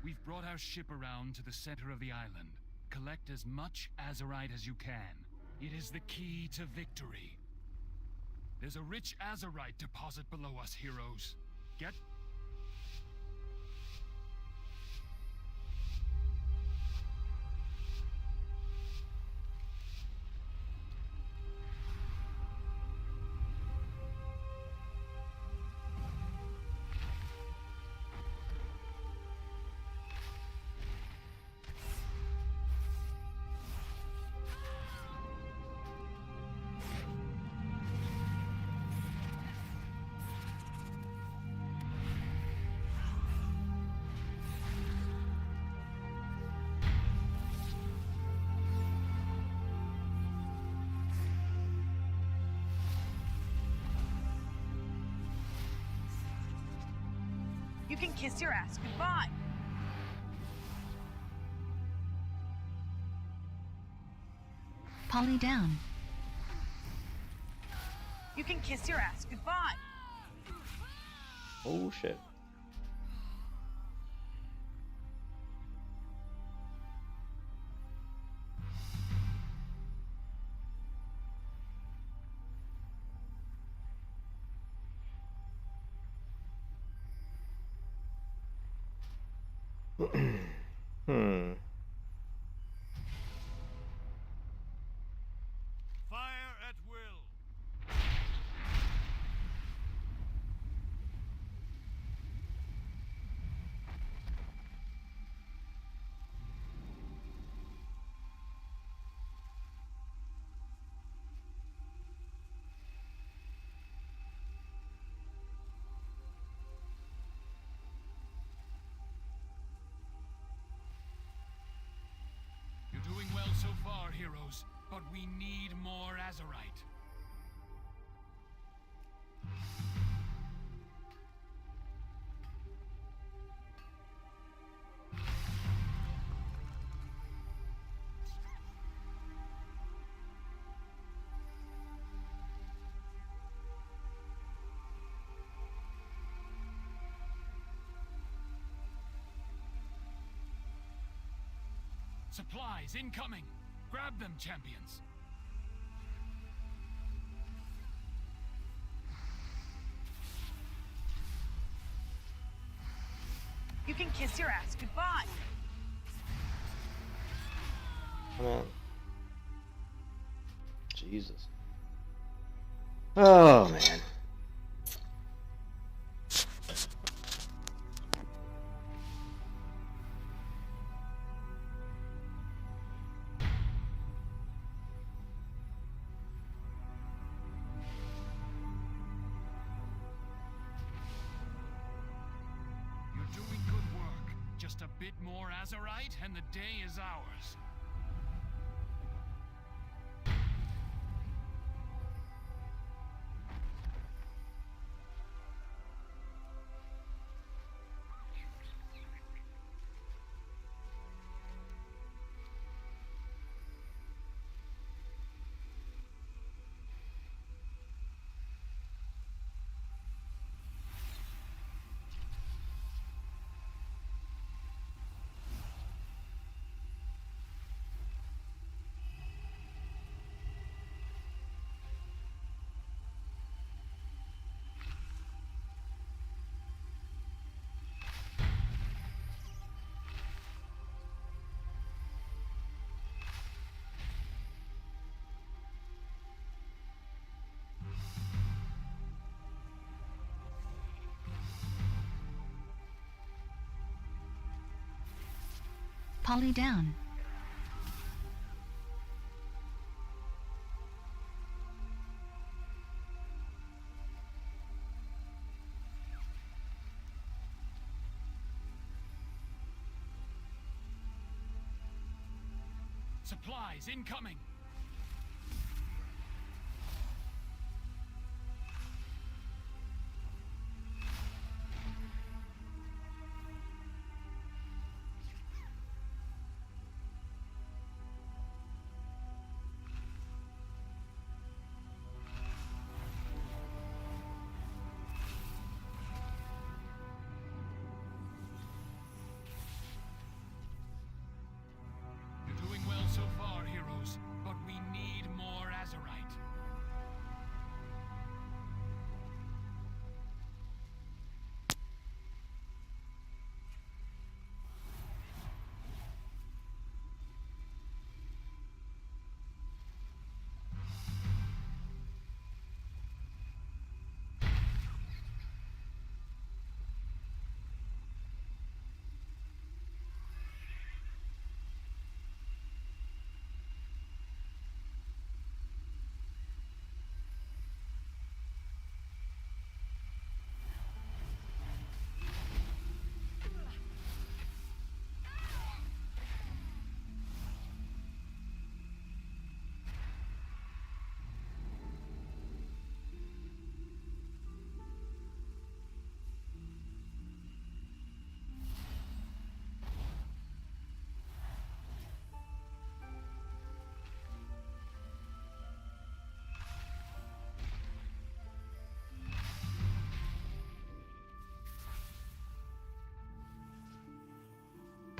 We've brought our ship around to the center of the island. Collect as much azurite as you can. It is the key to victory. There's a rich azurite deposit below us, heroes. Get... You can kiss your ass goodbye. Polly down. You can kiss your ass goodbye. Oh shit. Fire at will. You're doing well so far, heroes, but we need more azurite. Supplies incoming! Grab them, champions! You can kiss your ass goodbye. Come on. Jesus. Oh man. You're doing good work. Just a bit more azurite and the day is ours. Polly down. Supplies incoming!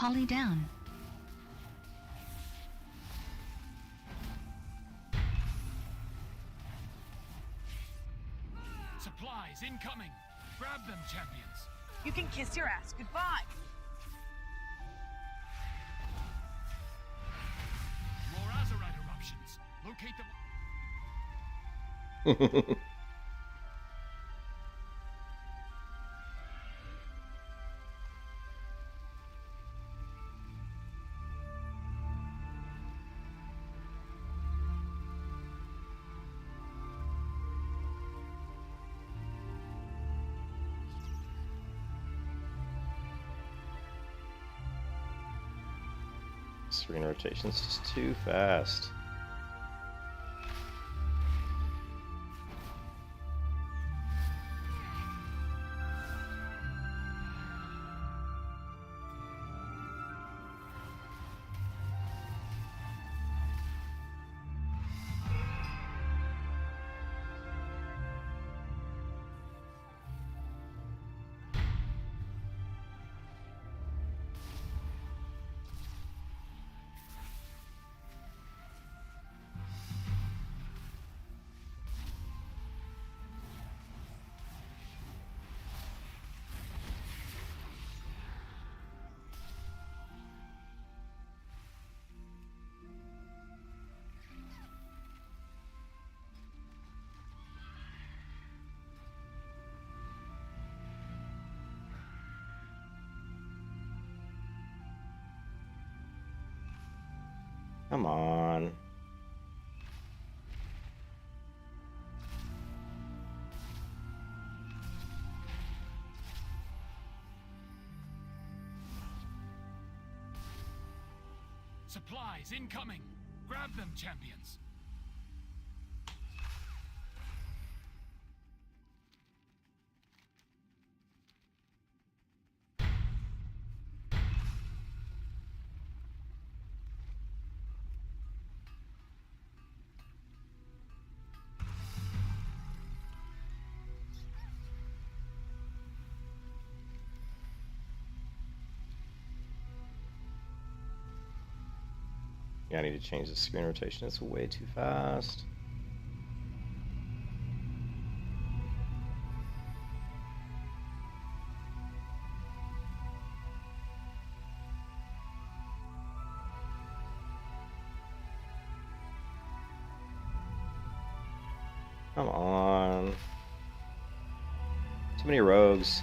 Poly down. Supplies incoming! Grab them, champions! You can kiss your ass goodbye. More azurite eruptions! Locate them... Screen rotation's just too fast. Come on. Supplies incoming! Grab them, champions! Yeah, I need to change the screen rotation. It's way too fast. Come on. Too many rogues.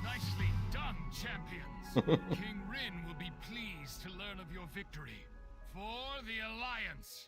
Nicely done, champions! King Rin will be pleased to learn of your victory. For the Alliance!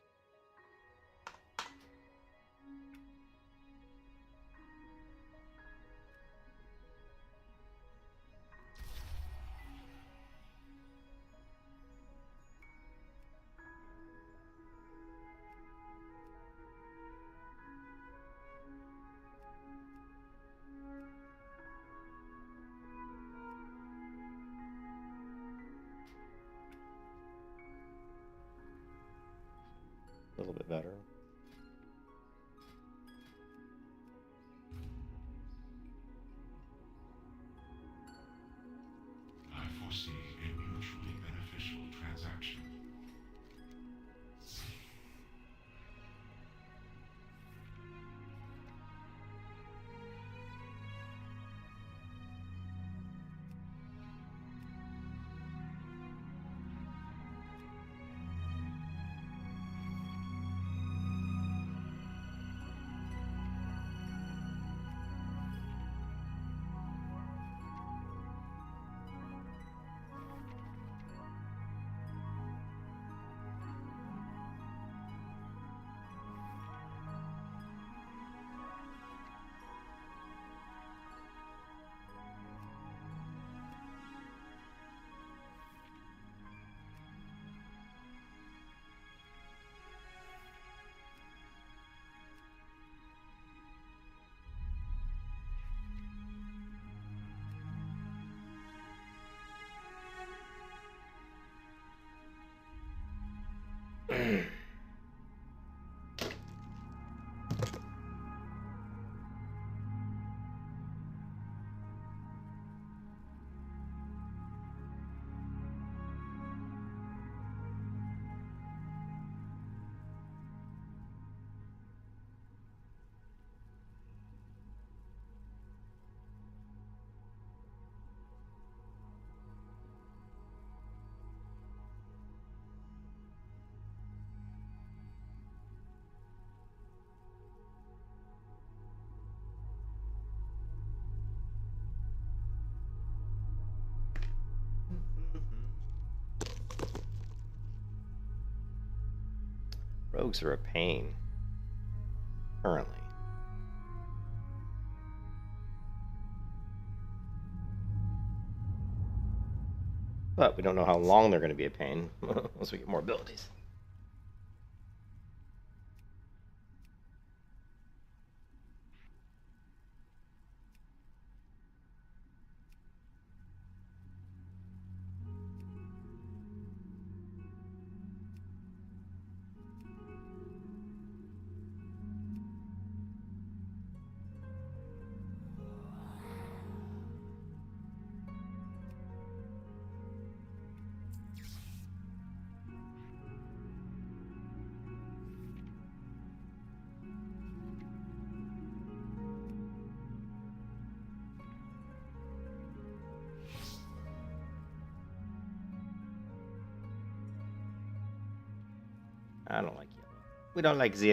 A little bit better. I foresee a mutually beneficial transaction. Rogues are a pain, currently. But we don't know how long they're going to be a pain once we get more abilities. I don't like yellow. We don't like the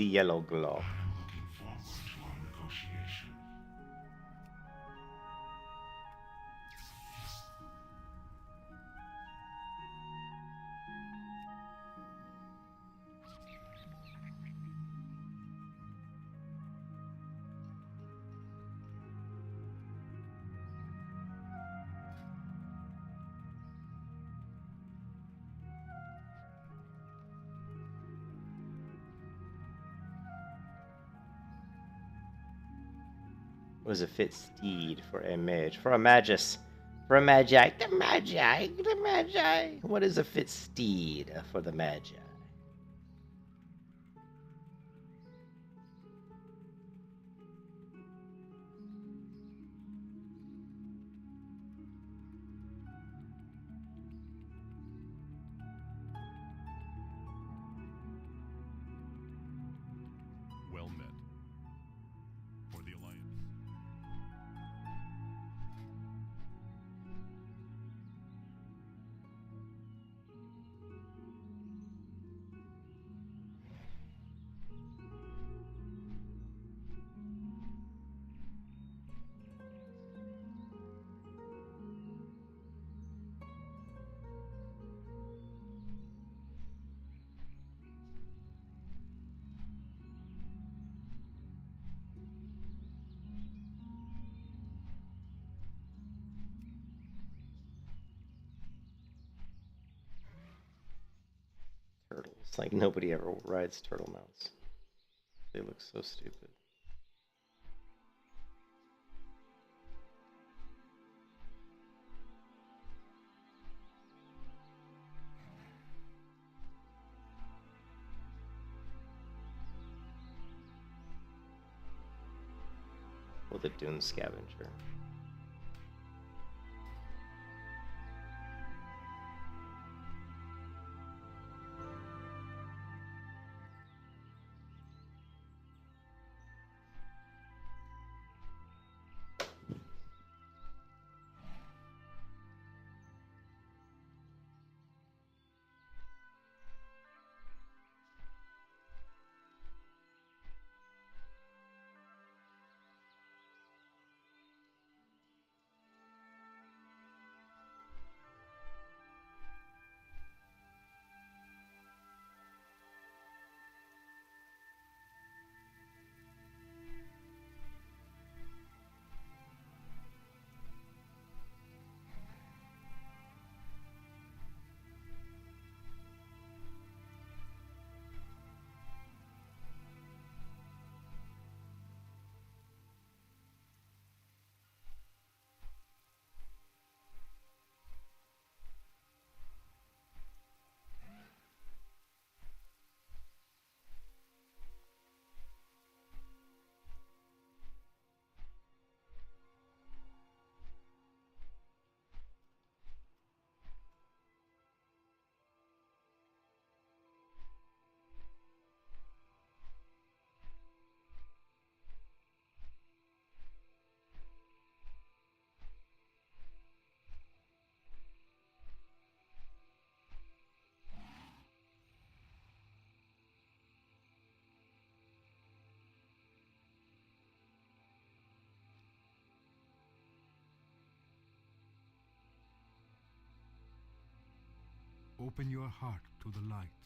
yellow glow. I am looking forward to our negotiation. What is a fit steed for a mage? For a magus. For a magi. The magi. The magi. What is a fit steed for the magi? Well met. For the Alliance. Turtles. Like nobody ever rides turtle mounts. They look so stupid. Oh, the Dune Scavenger. Open your heart to the light.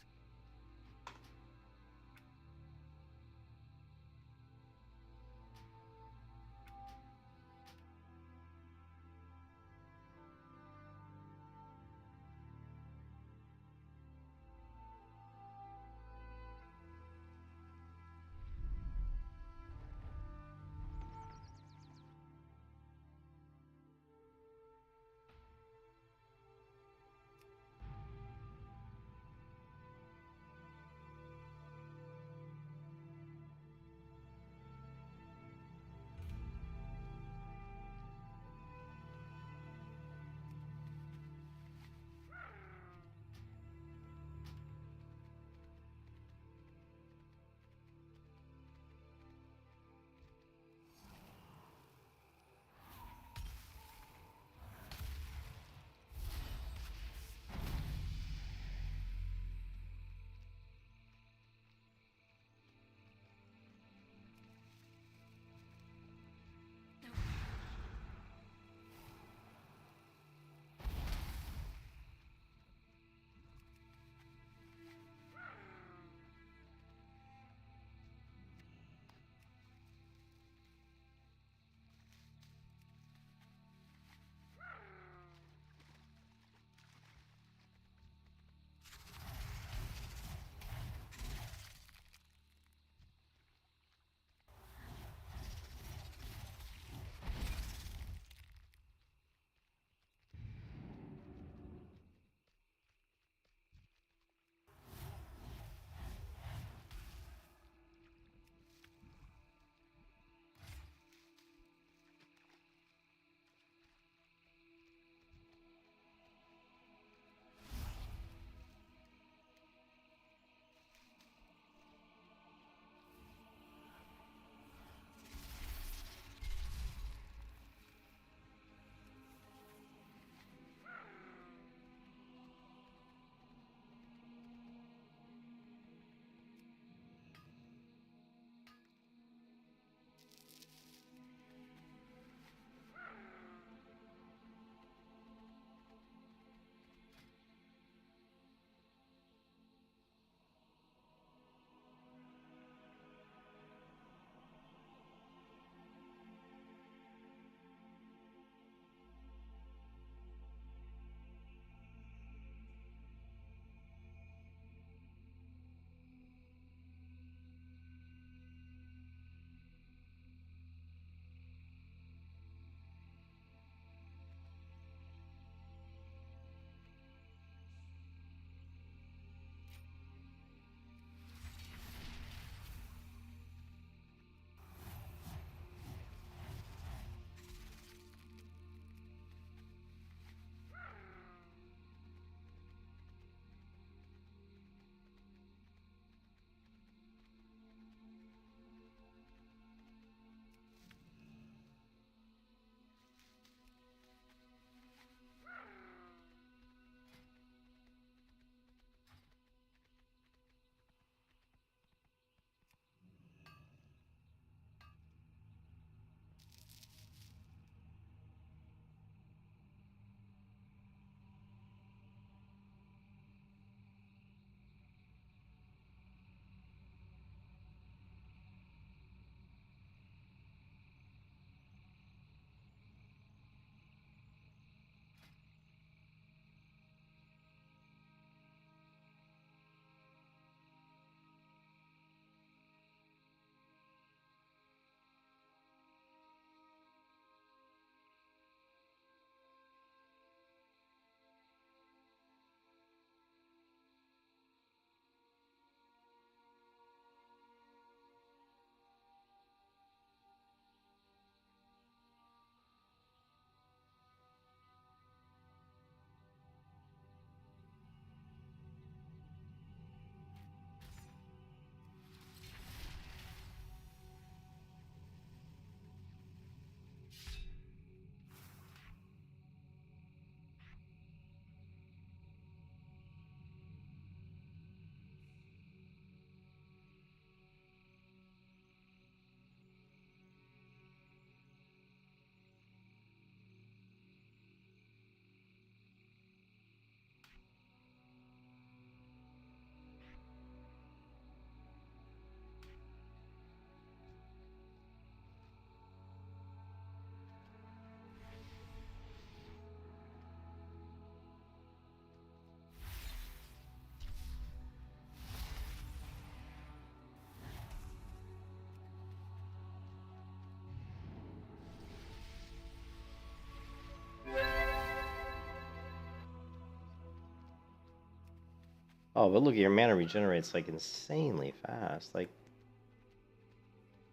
Oh, but look, your mana regenerates like insanely fast. Like,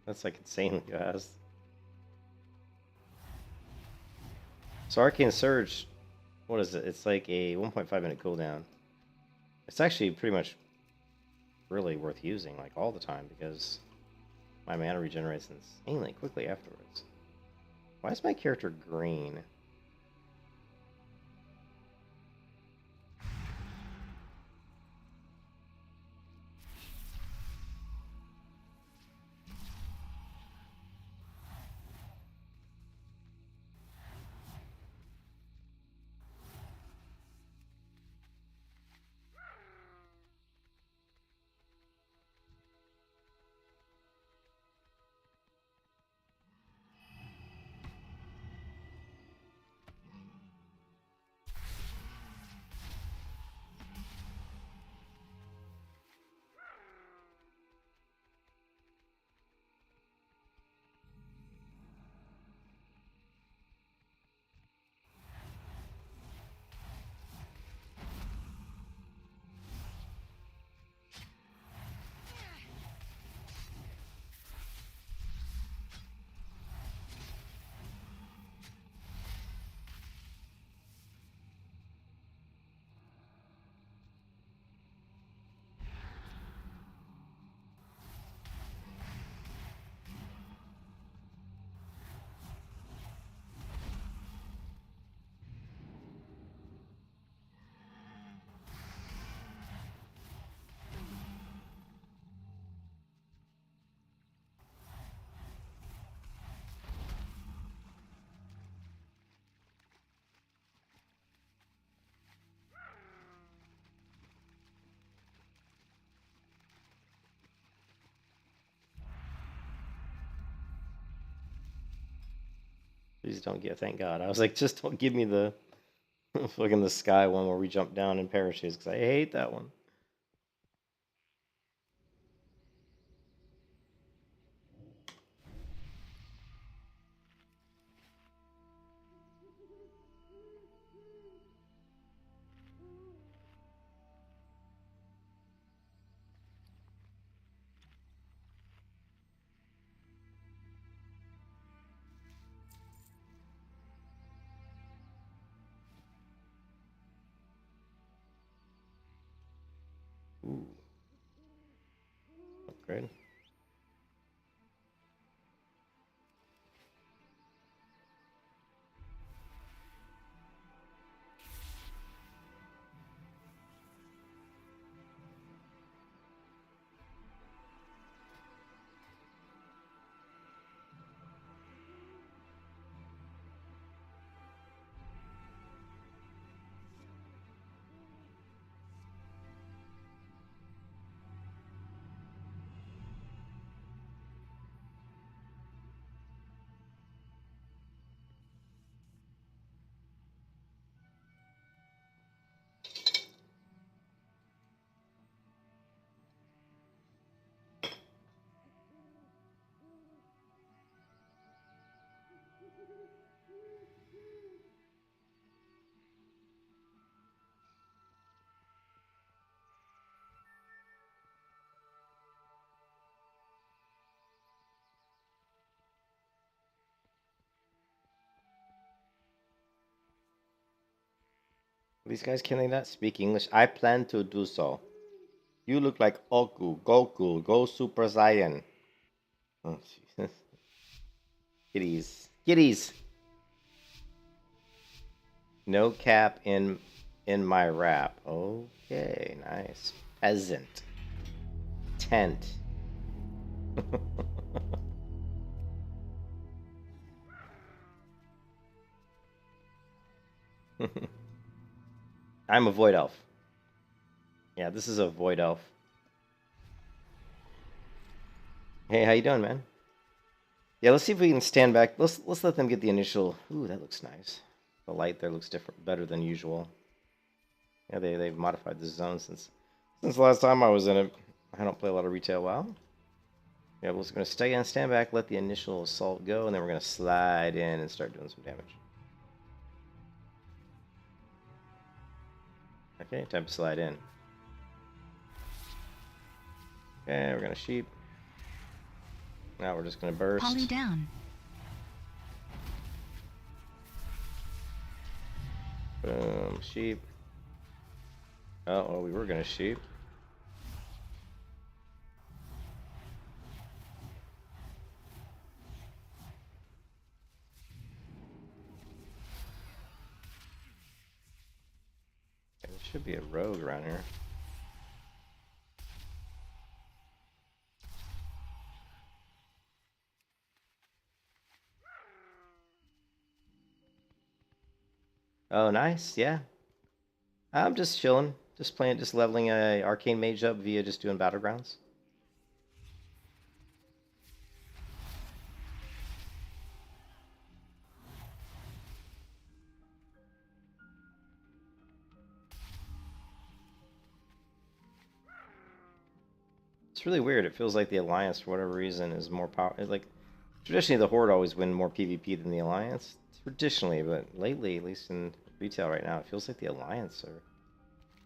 that's like insanely fast. So Arcane Surge, what is it? It's like a 1.5 minute cooldown. It's actually pretty much really worth using like all the time because my mana regenerates insanely quickly afterwards. Why is my character green? Please don't get, thank God. I was like, just don't give me the fucking the sky one where we jump down in parachutes because I hate that one. Ooh. Upgrade. These guys, can they not speak English? I plan to do so. You look like Oku, Goku, Go Super Saiyan. Oh, Jesus. Kitties. Kitties! No cap in my rap. Okay, nice. Peasant. Tent. I'm a void elf. Yeah, this is a void elf. Hey, how you doing, man? Yeah, let's see if we can stand back. Let's let them get the initial. Ooh, that looks nice. The light there looks different, better than usual. Yeah, they've modified the zone since the last time I was in it. I don't play a lot of retail WoW. Yeah, we're just gonna stand back, let the initial assault go, and then we're gonna slide in and start doing some damage. Okay, time to slide in. Okay, we're gonna sheep. Now we're just gonna burst. Poly down. Boom, sheep. Oh, well, we were gonna sheep. There should be a rogue around here. Oh, nice, yeah. I'm just chilling, just playing, just leveling a Arcane Mage up via just doing Battlegrounds. It's really weird. It feels like the Alliance, for whatever reason, is more powerful. Like, traditionally, the Horde always win more PvP than the Alliance. Traditionally, but lately, at least in retail right now, it feels like the Alliance are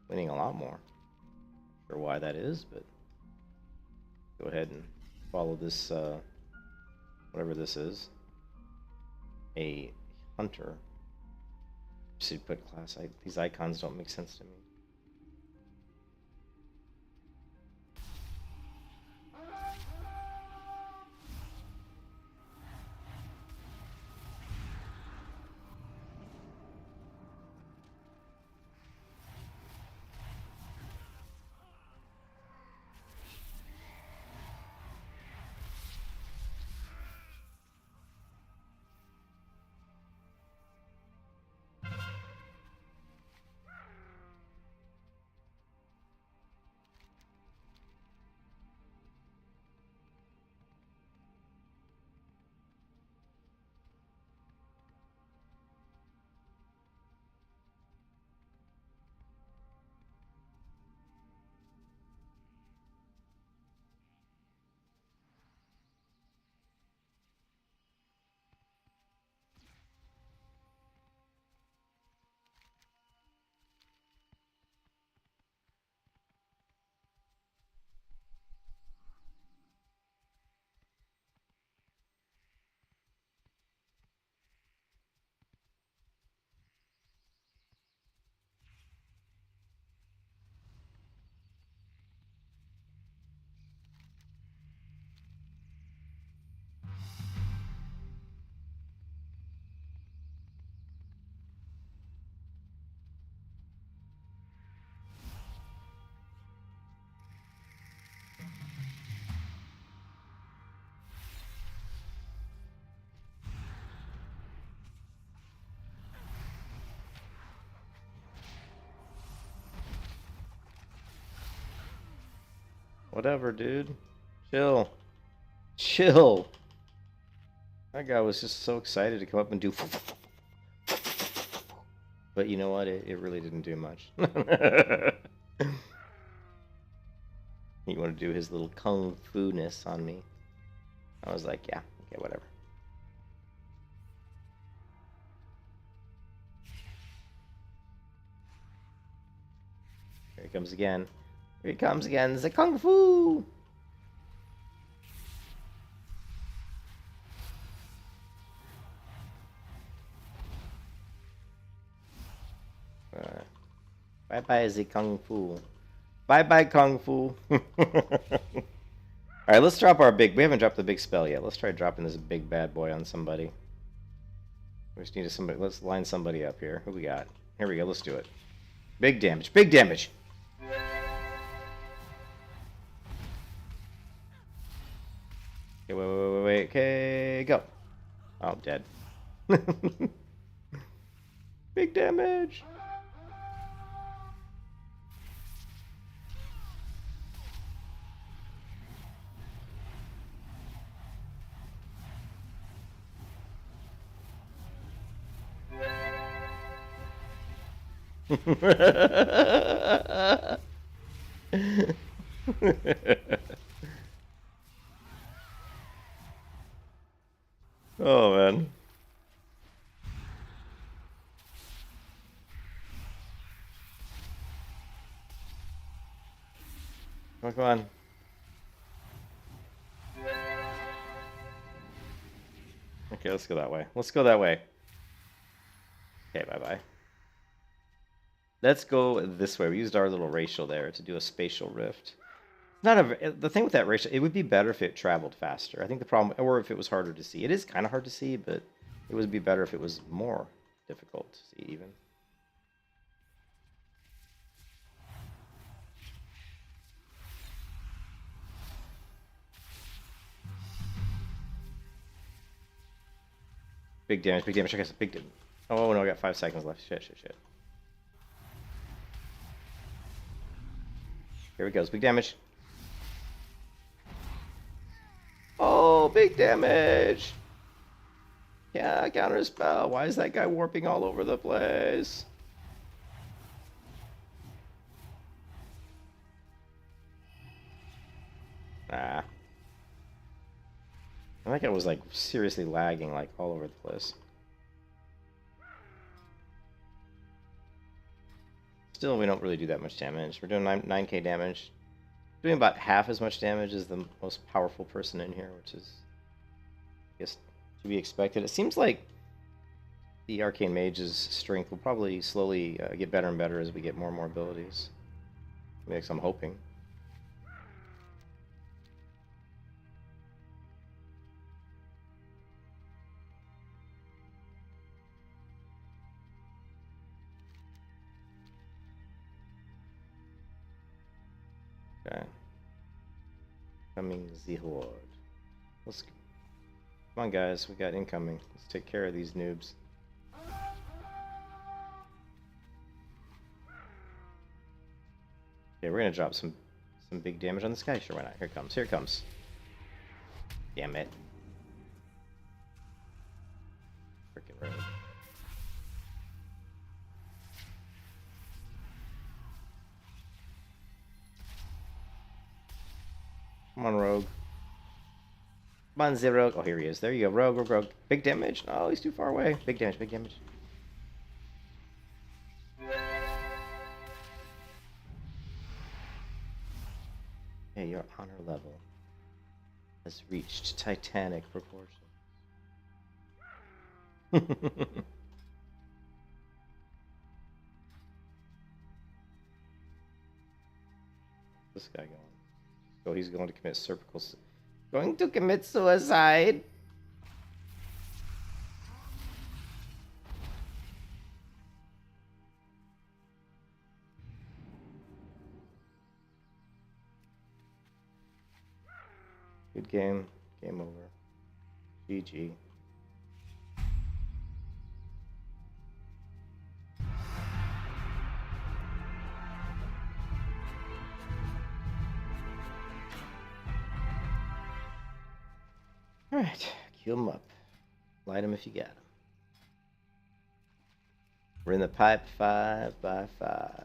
winning a lot more. Not sure why that is, but go ahead and follow this, whatever this is. A hunter. Should put class. These icons don't make sense to me. Whatever, dude. Chill. Chill. That guy was just so excited to come up and do... But you know what? It really didn't do much. He wanted to do his little kung fu-ness on me. I was like, yeah, okay, whatever. Here he comes again. Here he comes again. The kung fu! Bye-bye, the kung fu. Bye-bye, kung fu. Alright, let's drop our big... We haven't dropped the big spell yet. Let's try dropping this big bad boy on somebody. We just need somebody... Let's line somebody up here. Who we got? Here we go. Let's do it. Big damage. Big damage! Okay, wait. Okay, go. Oh, dead. Big damage! Oh, man. Oh, come on. Okay, let's go that way. Let's go that way. Okay, bye-bye. Let's go this way. We used our little racial there to do a spatial rift. The thing with that racial, it would be better if it traveled faster. I think the problem, or if it was harder to see. It is kind of hard to see, but it would be better if it was more difficult to see even. Big damage, big damage. I guess big damage. Oh no, I got 5 seconds left. Shit. Here it goes, big damage. Oh, big damage! Yeah, counter spell. Why is that guy warping all over the place? Ah. I think I was like seriously lagging like all over the place. Still, we don't really do that much damage. We're doing 9k damage. Doing about half as much damage as the most powerful person in here, which is, I guess, to be expected. It seems like the Arcane Mage's strength will probably slowly get better and better as we get more and more abilities. At least I'm hoping. Okay. Coming the horde. Let's go. Come on, guys. We got incoming. Let's take care of these noobs. Okay, we're gonna drop some big damage on this guy. Sure, why not? Here it comes. Here it comes. Damn it. Freaking rogue. Come on, rogue. Come on, Zero. Oh, here he is. There you go. Rogue. Big damage? Oh, he's too far away. Big damage, big damage. Hey, your honor level has reached titanic proportions. This guy going? Oh, he's going to commit going to commit suicide. Good game. Game over. GG. Alright, queue them up. Light them if you got them. We're in the pipe 5x5.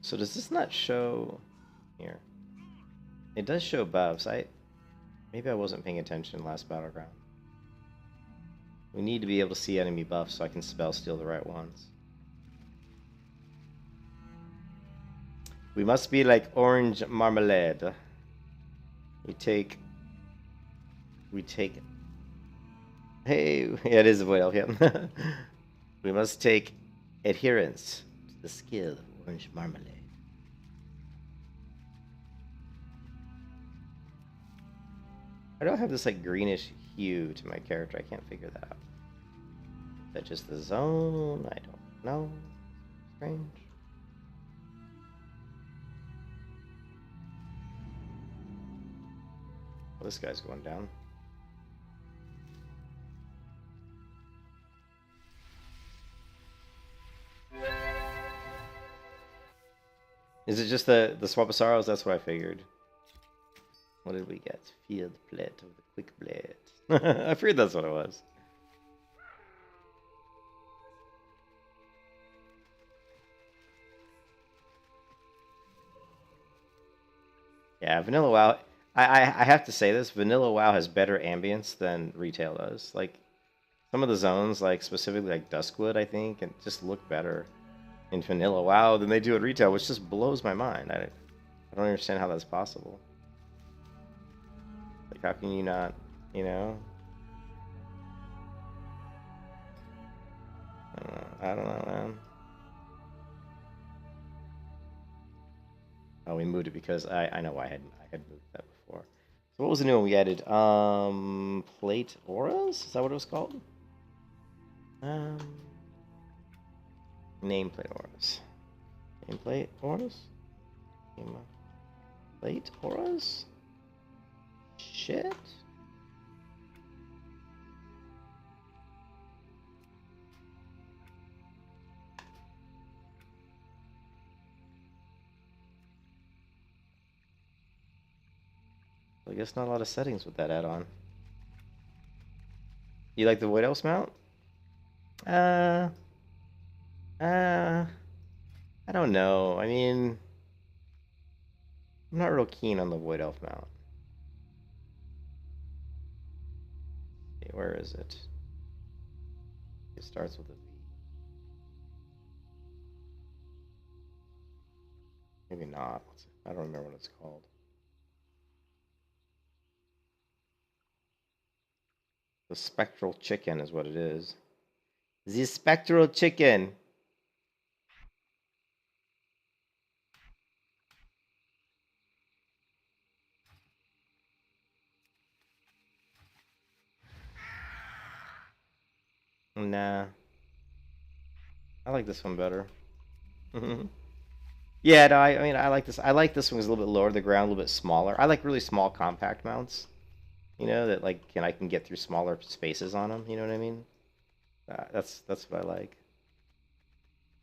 So does this not show here? It does show buffs. Maybe I wasn't paying attention last battleground. We need to be able to see enemy buffs so I can spell steal the right ones. We must be like orange marmalade. We take. Hey, yeah, it is a void elf, yeah. We must take adherence to the skill of orange marmalade. I don't have this like greenish hue to my character. I can't figure that out. Is that just the zone? I don't know. Strange. Well, this guy's going down. Is it just the swap of sorrows? That's what I figured. What did we get? Field plate of the quick blade. I figured that's what it was. Yeah, Vanilla WoW. I have to say this. Vanilla WoW has better ambience than retail does. Like some of the zones, like specifically like Duskwood, I think, and just look better in Vanilla WoW than they do at retail, which just blows my mind. I don't understand how that's possible. Like, how can you not, you know? I don't know, man. Oh, we moved it because I know I had moved that before. So what was the new one we added? Plate auras? Is that what it was called? Nameplate auras. Nameplate auras? Plate auras? Shit. I guess not a lot of settings with that add-on. You like the Void Elves mount? I don't know. I mean, I'm not real keen on the Void Elf mount. Okay, where is it? It starts with a V. Maybe not. I don't remember what it's called. The Spectral Chicken is what it is. The Spectral Chicken. Nah. I like this one better. Yeah, no, I mean, I like this. I like this one. It's a little bit lower to the ground, a little bit smaller. I like really small, compact mounts. You know, that like I can get through smaller spaces on them. You know what I mean? That's what I like.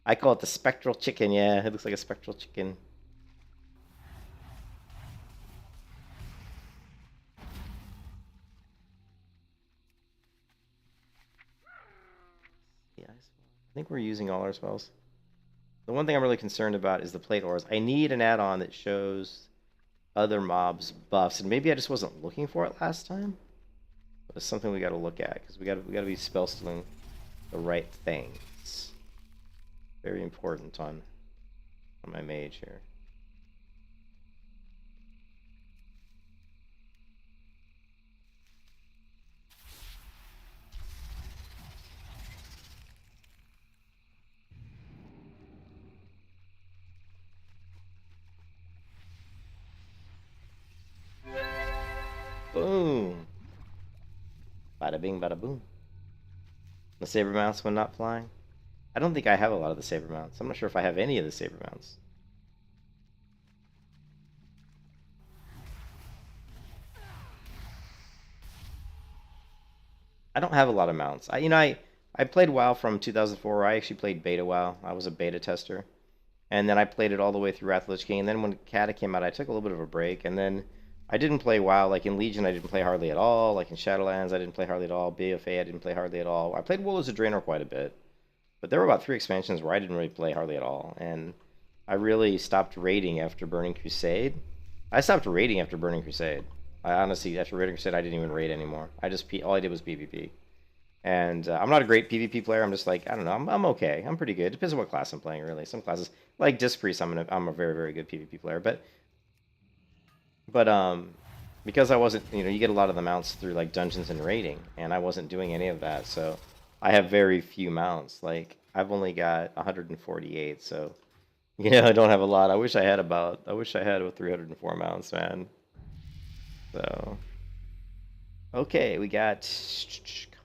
I call it the Spectral Chicken. Yeah, it looks like a Spectral Chicken. Yeah, I think we're using all our spells. The one thing I'm really concerned about is the plate auras. I need an add-on that shows other mobs buffs, and maybe I just wasn't looking for it last time. But it's something we got to look at because we got to be spell stealing the right things. Very important on my mage here. Boom. Bada bing, bada boom. The saber mounts when not flying. I don't think I have a lot of the saber mounts. I'm not sure if I have any of the saber mounts. I don't have a lot of mounts. I played WoW from 2004. I actually played beta WoW. I was a beta tester. And then I played it all the way through Wrath of the Lich King. And then when Kata came out, I took a little bit of a break. And then I didn't play WoW. Like in Legion, I didn't play hardly at all. Like in Shadowlands, I didn't play hardly at all. BFA, I didn't play hardly at all. I played Warlords of Draenor quite a bit. But there were about 3 expansions where I didn't really play hardly at all. And I really stopped raiding after Burning Crusade. I stopped raiding after Burning Crusade. I honestly, after Burning Crusade, I didn't even raid anymore. All I did was PvP. And I'm not a great PvP player. I'm just like, I don't know. I'm okay. I'm pretty good. Depends on what class I'm playing, really. Some classes, like Disc Priest, I'm a very, very good PvP player. But because I wasn't, you get a lot of the mounts through like dungeons and raiding, and I wasn't doing any of that, so I have very few mounts. Like I've only got 148, so I don't have a lot. I wish I had about 304 mounts, man. So okay, we got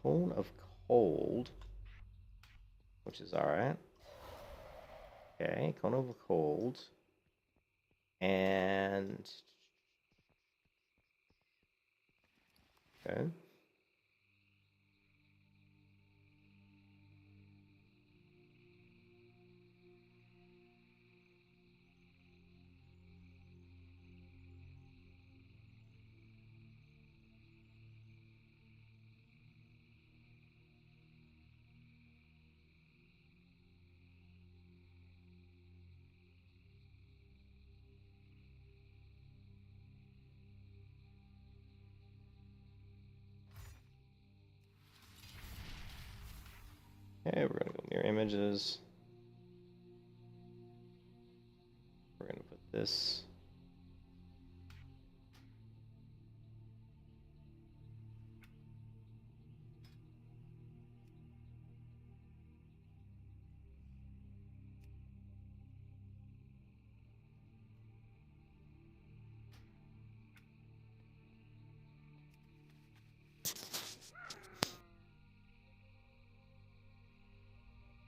Cone of Cold, which is alright. Okay, Cone of Cold. And okay. Okay, we're gonna go mirror images. We're gonna put this.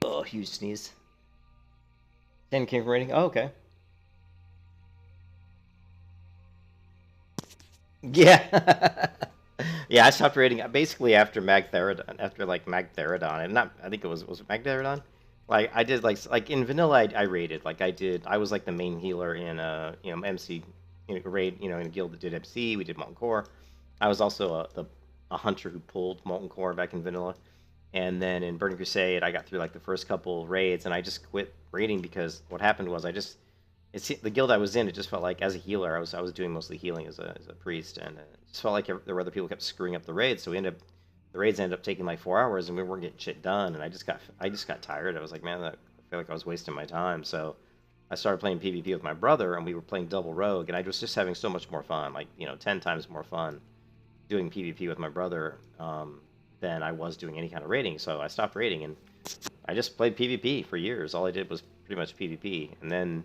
Oh, huge sneeze. 10 came from rating. Oh, okay. Yeah. Yeah, I stopped rating basically after Magtheridon, after like Magtheridon, and not, I think it was it Magtheridon? Like I did like in vanilla I raided, like I was like the main healer in MC, raid, in a guild that did MC, we did Molten Core. I was also a hunter who pulled Molten Core back in vanilla. And then in Burning Crusade, I got through like the first couple raids, and I just quit raiding because what happened was it's the guild I was in. It just felt like as a healer, I was doing mostly healing as a priest, and it just felt like there were other people who kept screwing up the raids. So the raids ended up taking like 4 hours, and we weren't getting shit done. And I just got tired. I was like, man, I feel like I was wasting my time. So I started playing PvP with my brother, and we were playing double rogue, and I was just having so much more fun, like 10 times more fun doing PvP with my brother. Than I was doing any kind of raiding, so I stopped raiding and I just played PvP for years. All I did was pretty much PvP, and then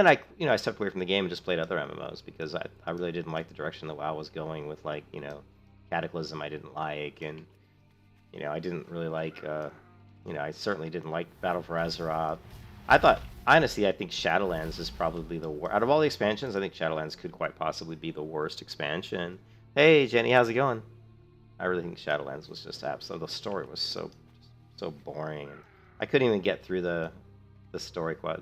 I stepped away from the game and just played other MMOs because I really didn't like the direction that WoW was going with, like, Cataclysm I didn't like, and I didn't really like I certainly didn't like Battle for Azeroth. I think Shadowlands is probably the worst out of all the expansions. I think Shadowlands could quite possibly be the worst expansion. Hey Jenny, how's it going? I really think Shadowlands was just absolute. The story was so boring, and I couldn't even get through the main story quest.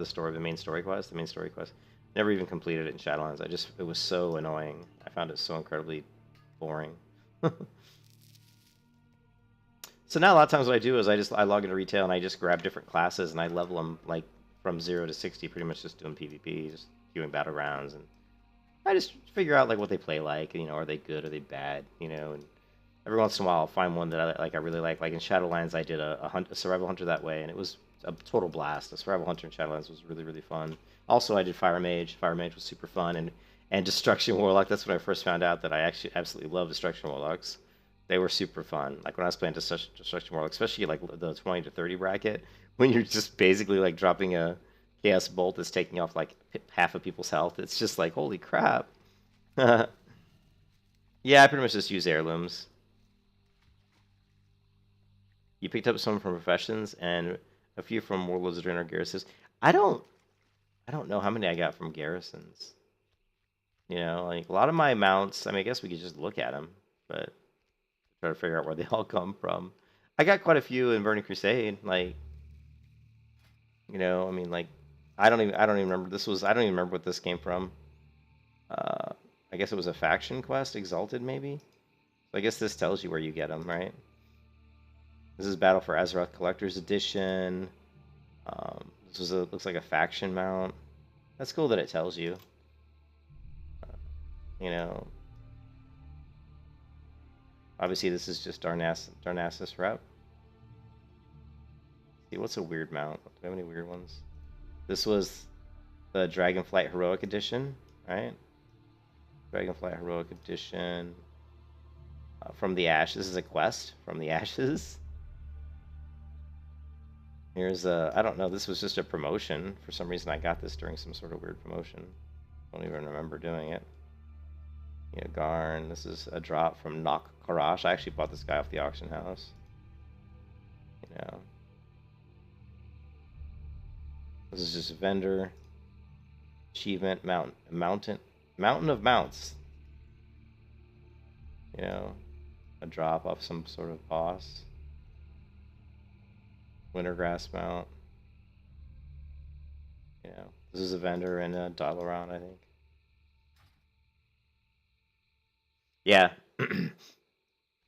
Never even completed it in Shadowlands. It was so annoying. I found it so incredibly boring. So now a lot of times what I do is I log into retail and I just grab different classes and I level them like from 0 to 60, pretty much just doing PvP, just doing battlegrounds, and I just figure out like what they play like. Are they good? Are they bad? And every once in a while, I'll find one that I really like. Like in Shadowlands, I did a survival hunter that way, and it was a total blast. The survival hunter in Shadowlands was really, really fun. Also, I did Fire Mage. Fire Mage was super fun, and Destruction Warlock. That's when I first found out that I actually absolutely love Destruction Warlocks. They were super fun. Like when I was playing Destruction Warlock, especially like the 20 to 30 bracket, when you're just basically like dropping a Chaos Bolt that's taking off like half of people's health. It's just like, holy crap. Yeah, I pretty much just use heirlooms. You picked up some from Professions and a few from Warlords of Draenor or Garrisons. I don't know how many I got from Garrisons. Like a lot of my mounts, I mean, I guess we could just look at them, but try to figure out where they all come from. I got quite a few in Burning Crusade, like, I mean, like, I don't even remember. I don't even remember what this came from. I guess it was a faction quest, Exalted maybe. So I guess this tells you where you get them, right? This is Battle for Azeroth Collector's Edition. Looks like a faction mount. That's cool that it tells you. Obviously this is just Darnassus Rep. See, what's a weird mount? Do we have any weird ones? This was the Dragonflight Heroic Edition, right? Dragonflight Heroic Edition. From the Ashes. This is a quest from the Ashes. Here's I don't know, this was just a promotion. For some reason I got this during some sort of weird promotion. Don't even remember doing it. Garn. This is a drop from Nok Karash. I actually bought this guy off the auction house. This is just a vendor. Achievement, Mountain of Mounts. A drop off some sort of boss. Wintergrass mount. This is a vendor in Dalaran, I think. Yeah.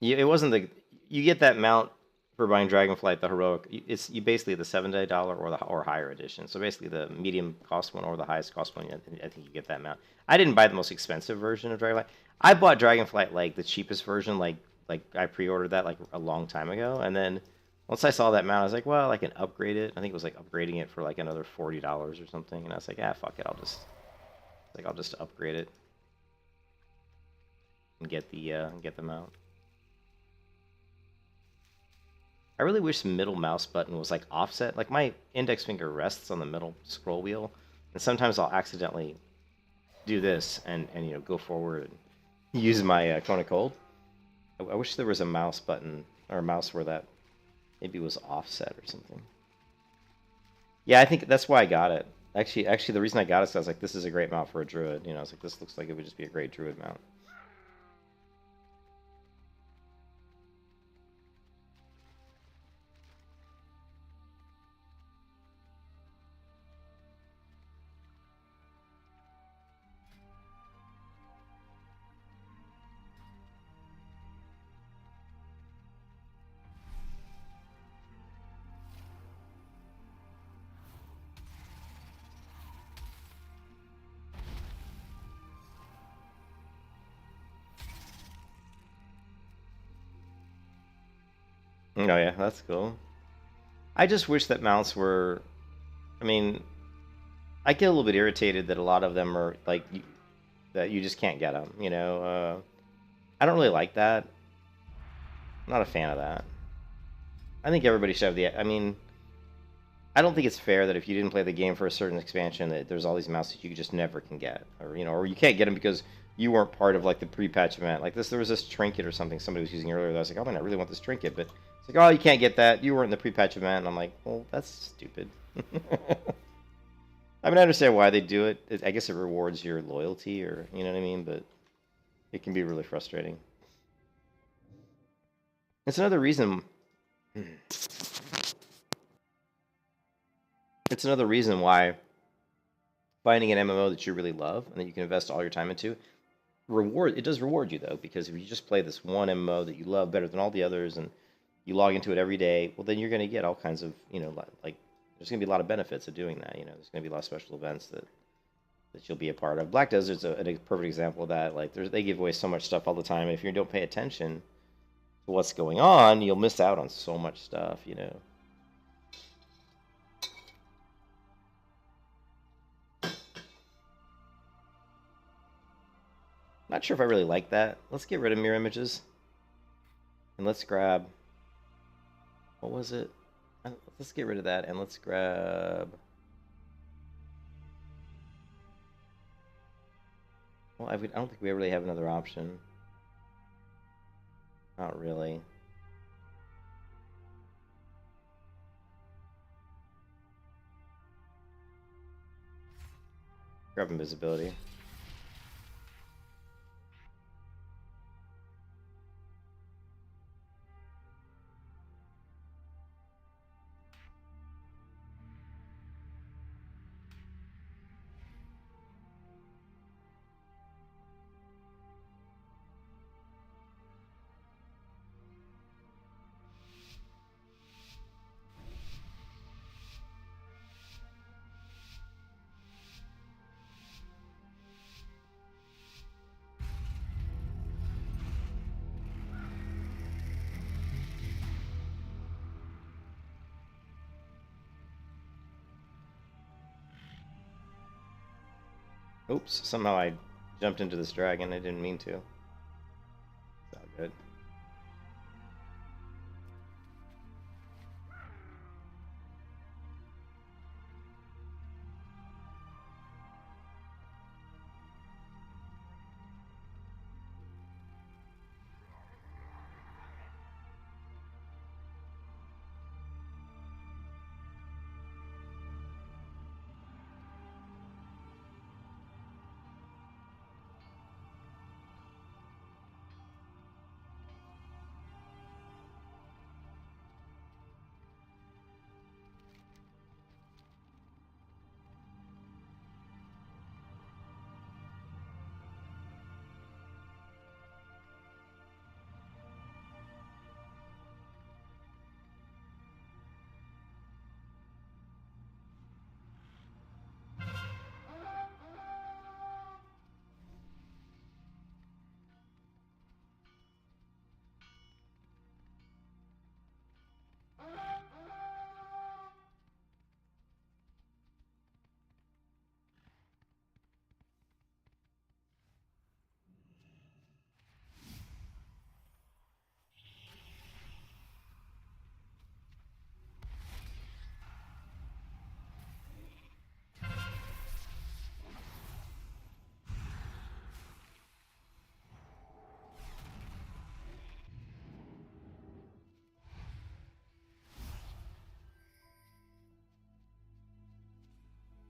It wasn't you get that mount for buying Dragonflight, the heroic. It's basically the $7 or higher edition. So basically the medium cost one or the highest cost one. I think you get that mount. I didn't buy the most expensive version of Dragonflight. I bought Dragonflight like the cheapest version, like I pre-ordered that like a long time ago, and then Once I saw that mount, I was like, well, I can upgrade it. I think it was like upgrading it for like another $40 or something. And I was like, ah, fuck it. I'll just upgrade it and get the mount. I really wish the middle mouse button was like offset. Like my index finger rests on the middle scroll wheel, and sometimes I'll accidentally do this and go forward and use my Cone of Cold. I wish there was a mouse button or a mouse where that maybe was offset or something. Yeah, I think that's why I got it. Actually, the reason I got it is I was like, this is a great mount for a druid. I was like, this looks like it would just be a great druid mount. Oh yeah, that's cool. I just wish that mounts were... I mean, I get a little bit irritated that a lot of them are like that you just can't get them. I don't really like that. I'm not a fan of that. I think everybody should have the... I mean, I don't think it's fair that if you didn't play the game for a certain expansion, that there's all these mounts that you just never can get, or you can't get them because you weren't part of like the pre-patch event. Like this, there was this trinket or something somebody was using earlier that I was like, oh man, I really want this trinket, but it's like, oh, you can't get that. You weren't in the pre-patch event. And I'm like, well, that's stupid. I mean, I understand why they do it. I guess it rewards your loyalty, or you know what I mean, but it can be really frustrating. It's another reason. It's another reason why finding an MMO that you really love and that you can invest all your time into it does reward you though, because if you just play this one MMO that you love better than all the others and you log into it every day, well then you're going to get all kinds of like there's going to be a lot of benefits of doing that. There's going to be a lot of special events that you'll be a part of. Black Desert's a perfect example of that. Like they give away so much stuff all the time, and if you don't pay attention to what's going on, you'll miss out on so much stuff. Not sure if I really like that. Let's get rid of mirror images. And let's grab... What was it? Let's get rid of that and let's grab... Well, I don't think we really have another option. Not really. Grab invisibility. Oops, somehow I jumped into this dragon. I didn't mean to. It's all good.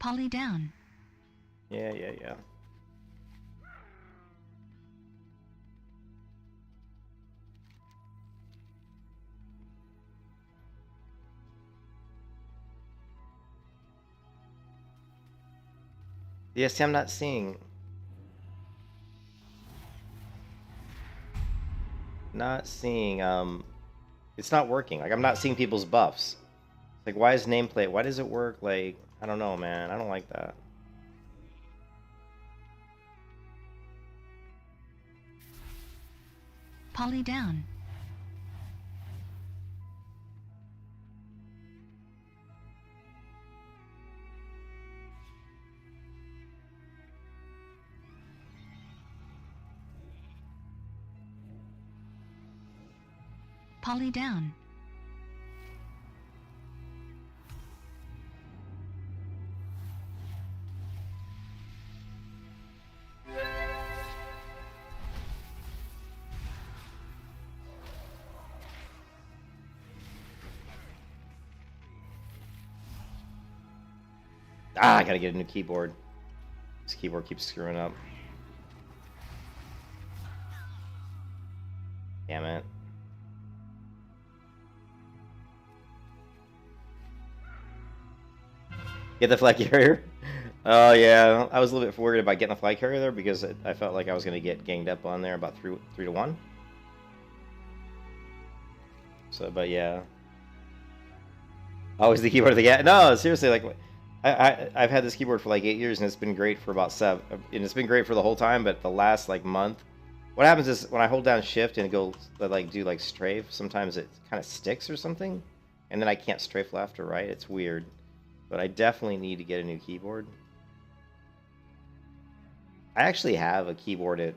Polly down. Yeah. Yeah, see, I'm not seeing. It's not working. Like, I'm not seeing people's buffs. Like, why is nameplate? Why does it work? Like, I don't know, man. I don't like that. Polly down. Polly down. I gotta get a new keyboard. This keyboard keeps screwing up. Damn it. Get the flag carrier? Oh yeah, I was a little bit worried about getting a flag carrier there because I felt like I was gonna get ganged up on there about 3 to 1. So, but yeah. Always the keyboard of the cat. No, seriously, like I've had this keyboard for like 8 years and it's been great for about 7. And it's been great for the whole time, but the last like month, what happens is when I hold down shift and go like do like strafe, sometimes it kind of sticks or something, and then I can't strafe left or right. It's weird, but I definitely need to get a new keyboard. I actually have a keyboard at.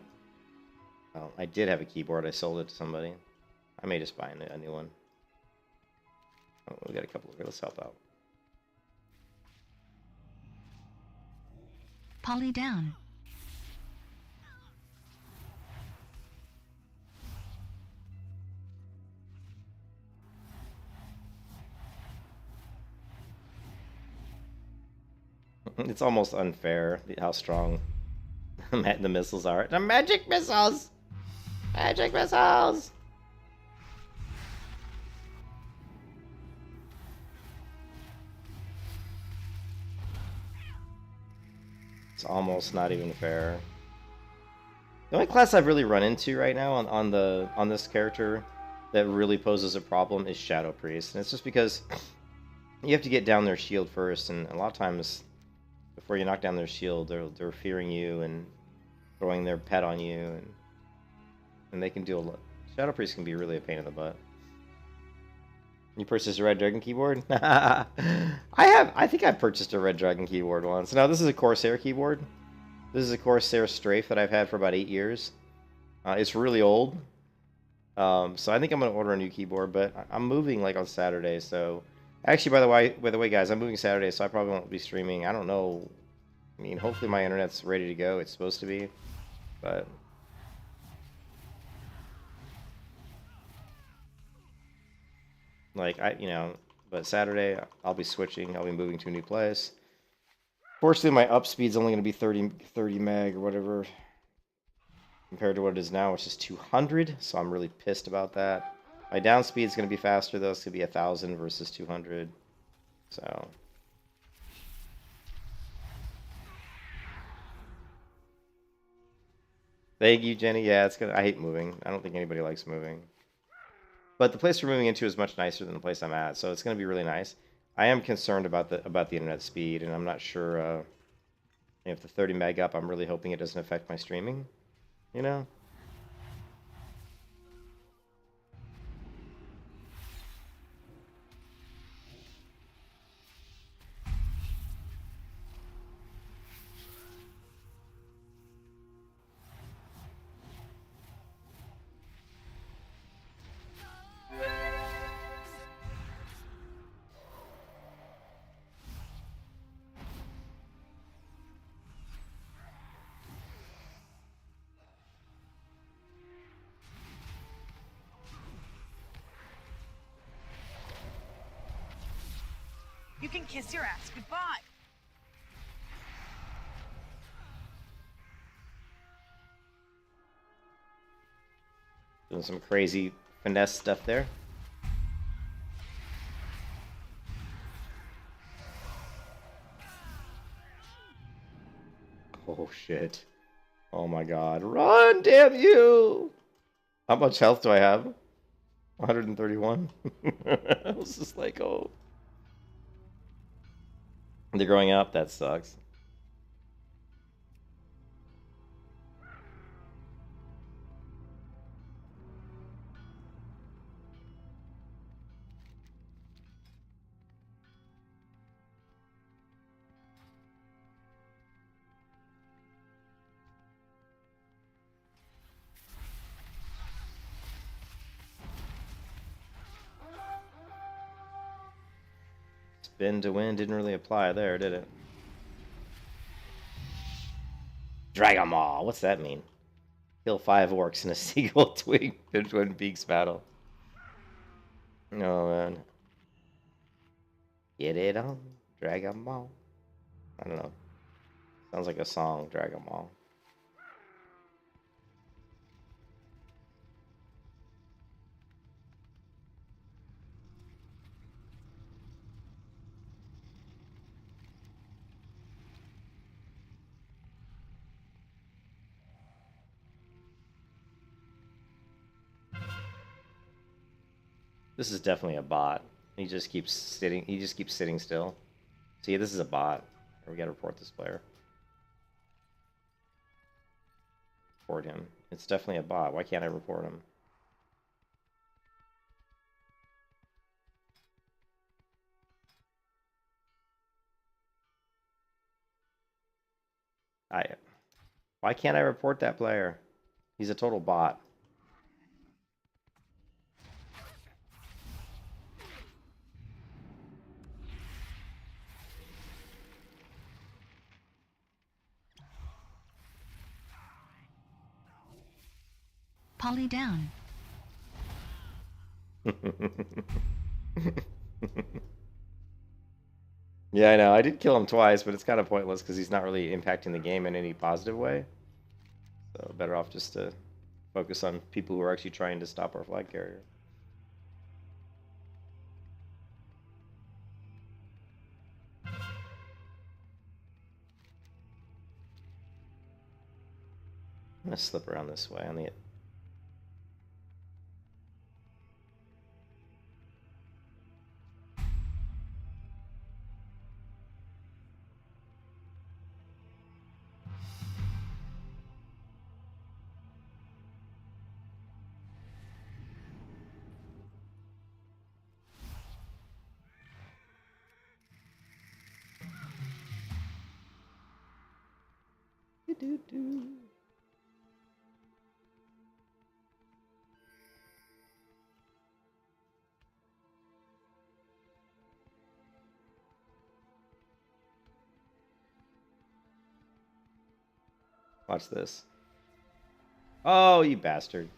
Oh, I did have a keyboard. I sold it to somebody. I may just buy a new one. Oh, we got a couple here. Let's help out. Polly down. It's almost unfair how strong the missiles are. The magic missiles! Magic missiles! It's almost not even fair. The only class I've really run into right now on this character that really poses a problem is Shadow Priest, and it's just because you have to get down their shield first, and a lot of times before you knock down their shield, they're fearing you and throwing their pet on you, and they can do a lot. Shadow Priest can be really a pain in the butt. You purchased a Red Dragon keyboard? I think I purchased a Red Dragon keyboard once. Now this is a Corsair keyboard. This is a Corsair strafe that I've had for about 8 years. It's really old. So I think I'm gonna order a new keyboard, but I'm moving like on Saturday, so actually by the way guys, I'm moving Saturday, so I probably won't be streaming. I don't know. I mean, hopefully my internet's ready to go. It's supposed to be, but like but Saturday I'll be switching. I'll be moving to a new place. Fortunately, my up speed's only going to be 30 meg or whatever compared to what it is now, which is 200. So I'm really pissed about that. My down speed's going to be faster though. It's going to be 1,000 versus 200. So thank you, Jenny. Yeah, it's gonna. I hate moving. I don't think anybody likes moving. But the place we're moving into is much nicer than the place I'm at, so it's going to be really nice. I am concerned about the internet speed, and I'm not sure if the 30 meg up. I'm really hoping it doesn't affect my streaming. You know. You can kiss your ass goodbye. Doing some crazy finesse stuff there. Oh shit. Oh my god. Run, damn you! How much health do I have? 131. I was just like, oh. They're growing up, that sucks. Spin to win didn't really apply there, did it? Dragon Maw, what's that mean? Kill 5 orcs in a seagull Twin Peaks battle. Oh man. Get it on, Dragon Ball. I don't know. Sounds like a song, Dragon Ball. This is definitely a bot. He just keeps sitting still. See, this is a bot. We gotta report this player. Report him. It's definitely a bot. Why can't I report him? Why can't I report that player? He's a total bot. Polly down. Yeah, I know. I did kill him twice, but it's kind of pointless because he's not really impacting the game in any positive way. So better off just to focus on people who are actually trying to stop our flag carrier. I'm gonna slip around this way on the. Watch this. Oh, you bastard.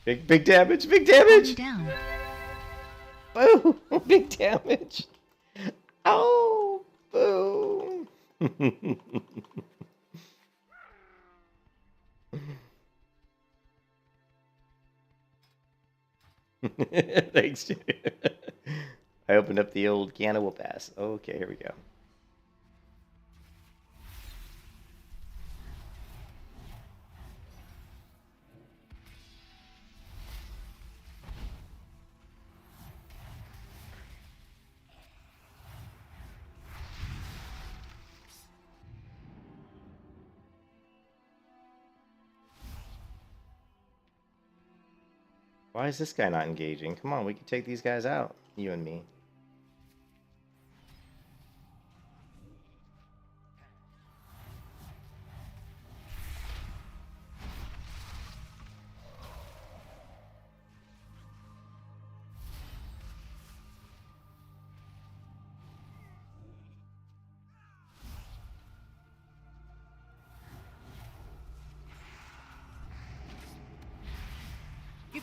Big damage, big Polly damage! down. Boom! Big damage! Oh, boom! Thanks. I opened up the old can of whoop ass. Okay, here we go. Why is this guy not engaging? Come on, we can take these guys out. You and me.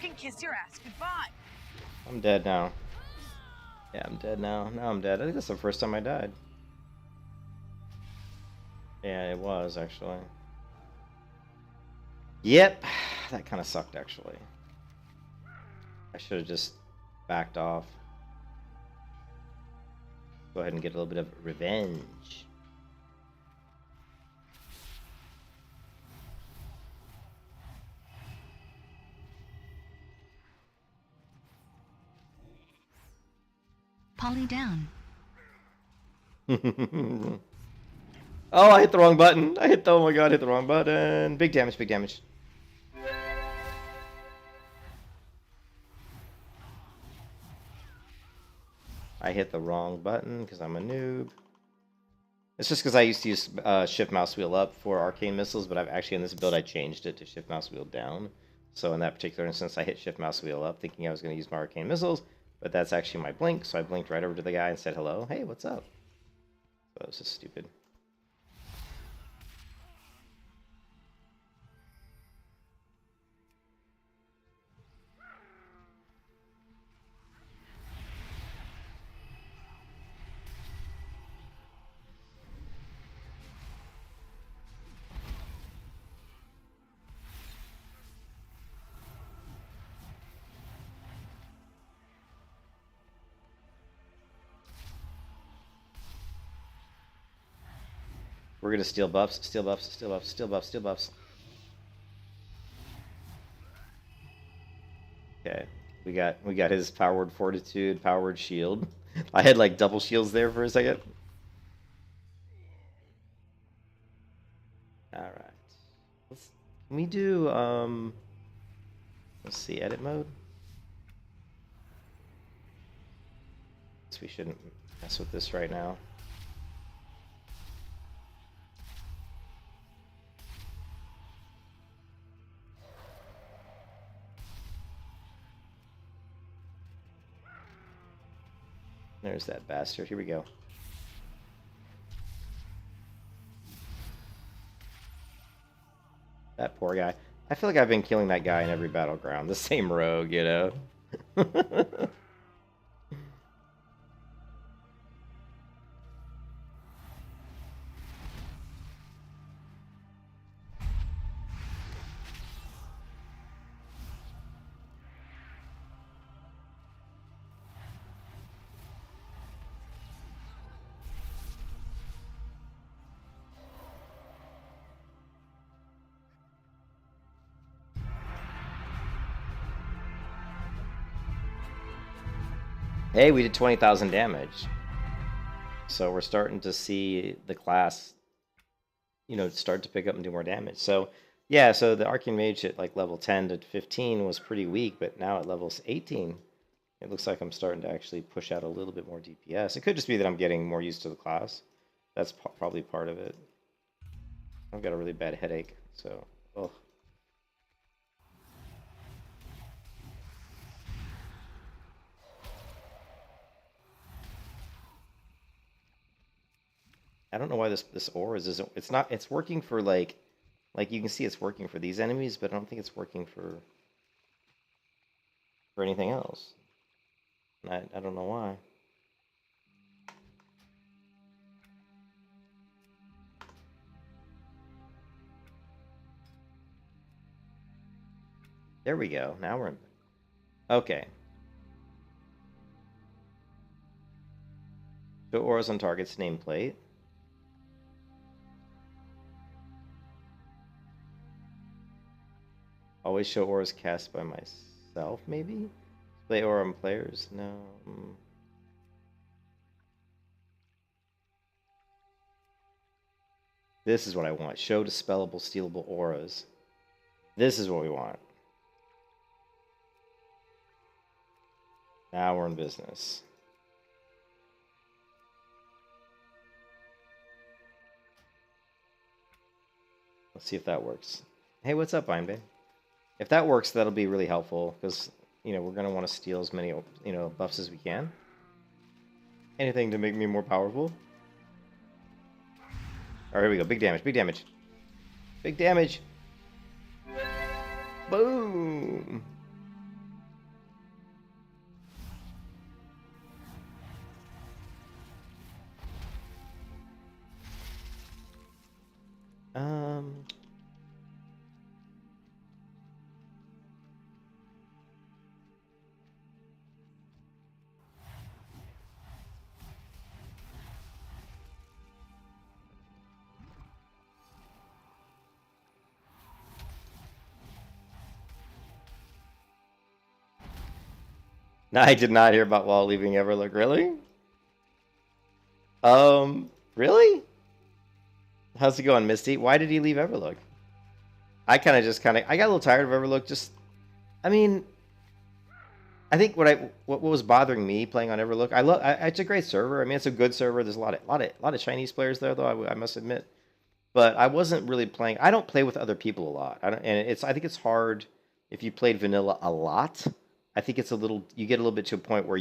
can kiss your ass goodbye. I'm dead now. Yeah, I'm dead now. Now I'm dead. I think that's the first time I died. Yeah, it was, actually. Yep. That kind of sucked, actually. I should have just backed off. Go ahead and get a little bit of revenge. Polly down. Oh, I hit the wrong button. Oh my god, I hit the wrong button. Big damage, big damage. I hit the wrong button because I'm a noob. It's just because I used to use shift mouse wheel up for arcane missiles, but I've actually in this build I changed it to shift mouse wheel down. So in that particular instance, I hit shift mouse wheel up thinking I was going to use my arcane missiles, but that's actually my blink, so I blinked right over to the guy and said hello. Hey, what's up? So that was just stupid. We're gonna steal buffs, steal buffs, steal buffs, steal buffs, steal buffs. Okay, we got his powered fortitude, powered shield. I had like double shields there for a second. All right, can we do let's see, edit mode. Guess we shouldn't mess with this right now. There's that bastard. Here we go. That poor guy. I feel like I've been killing that guy in every battleground. The same rogue, you know? Hey, we did 20,000 damage. So we're starting to see the class, you know, start to pick up and do more damage. So, yeah, so the Arcane Mage at like level 10 to 15 was pretty weak, but now at levels 18, it looks like I'm starting to actually push out a little bit more DPS. It could just be that I'm getting more used to the class. That's probably part of it. I've got a really bad headache, so, oh. I don't know why this auras isn't. It's working for like you can see it's working for these enemies, but I don't think it's working for anything else. And I don't know why. There we go. Now we're in. Okay. Show auras on target's nameplate. Always show auras cast by myself, maybe? Play aura on players? No. This is what I want. Show dispellable, stealable auras. This is what we want. Now we're in business. Let's see if that works. Hey, what's up, Einbay? If that works, that'll be really helpful, because, you know, we're going to want to steal as many, you know, buffs as we can. Anything to make me more powerful. Alright, here we go. Big damage, big damage. Big damage. Boom! I did not hear about Wall leaving Everlook. Really? Really? How's it going, Misty? Why did he leave Everlook? I got a little tired of Everlook. I mean, I think what was bothering me playing on Everlook, it's a great server. I mean, it's a good server. There's a lot of Chinese players there, though. I must admit, but I wasn't really playing. I don't play with other people a lot. I think it's hard if you played vanilla a lot. I think you get a little bit to a point where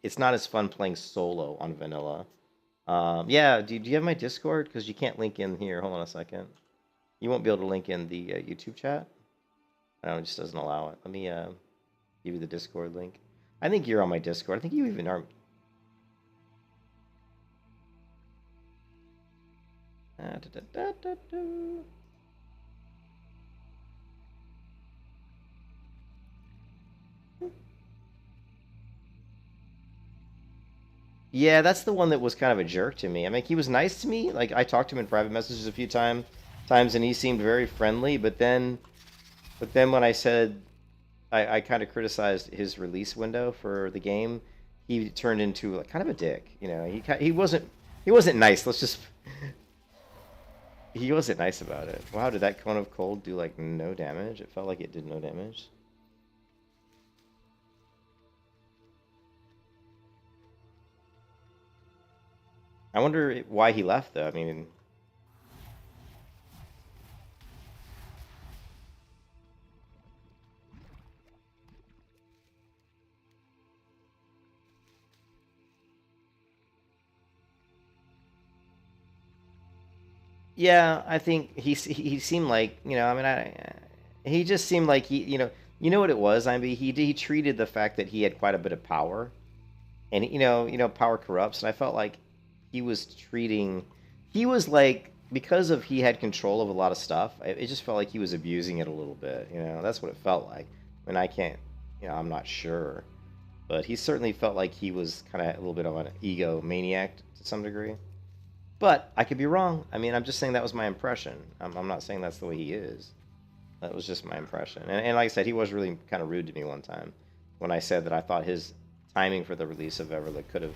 it's not as fun playing solo on vanilla. Yeah, do you have my Discord? Because you can't link in here. Hold on a second. You won't be able to link in the YouTube chat. No, it just doesn't allow it. Let me give you the Discord link. I think you're on my Discord. I think you even are. Yeah, that's the one that was kind of a jerk to me. I mean, he was nice to me. Like, I talked to him in private messages a few times, and he seemed very friendly. But then when I said I kind of criticized his release window for the game, he turned into kind of a dick. You know, he wasn't nice. He wasn't nice about it. Wow, did that Cone of Cold do like no damage? It felt like it did no damage. I wonder why he left, though. I mean, yeah, I think he seemed like, you know, I mean, he just seemed like you know what it was. I mean, he treated the fact that he had quite a bit of power, and power corrupts, and I felt like he was like, because he had control of a lot of stuff, it just felt like he was abusing it a little bit. You know, that's what it felt like. I mean, I can't, I'm not sure, but he certainly felt like he was kind of a little bit of an egomaniac to some degree. But I could be wrong. I mean, I'm just saying that was my impression. I'm not saying that's the way he is. That was just my impression. And like I said, he was really kind of rude to me one time when I said that I thought his timing for the release of Everlook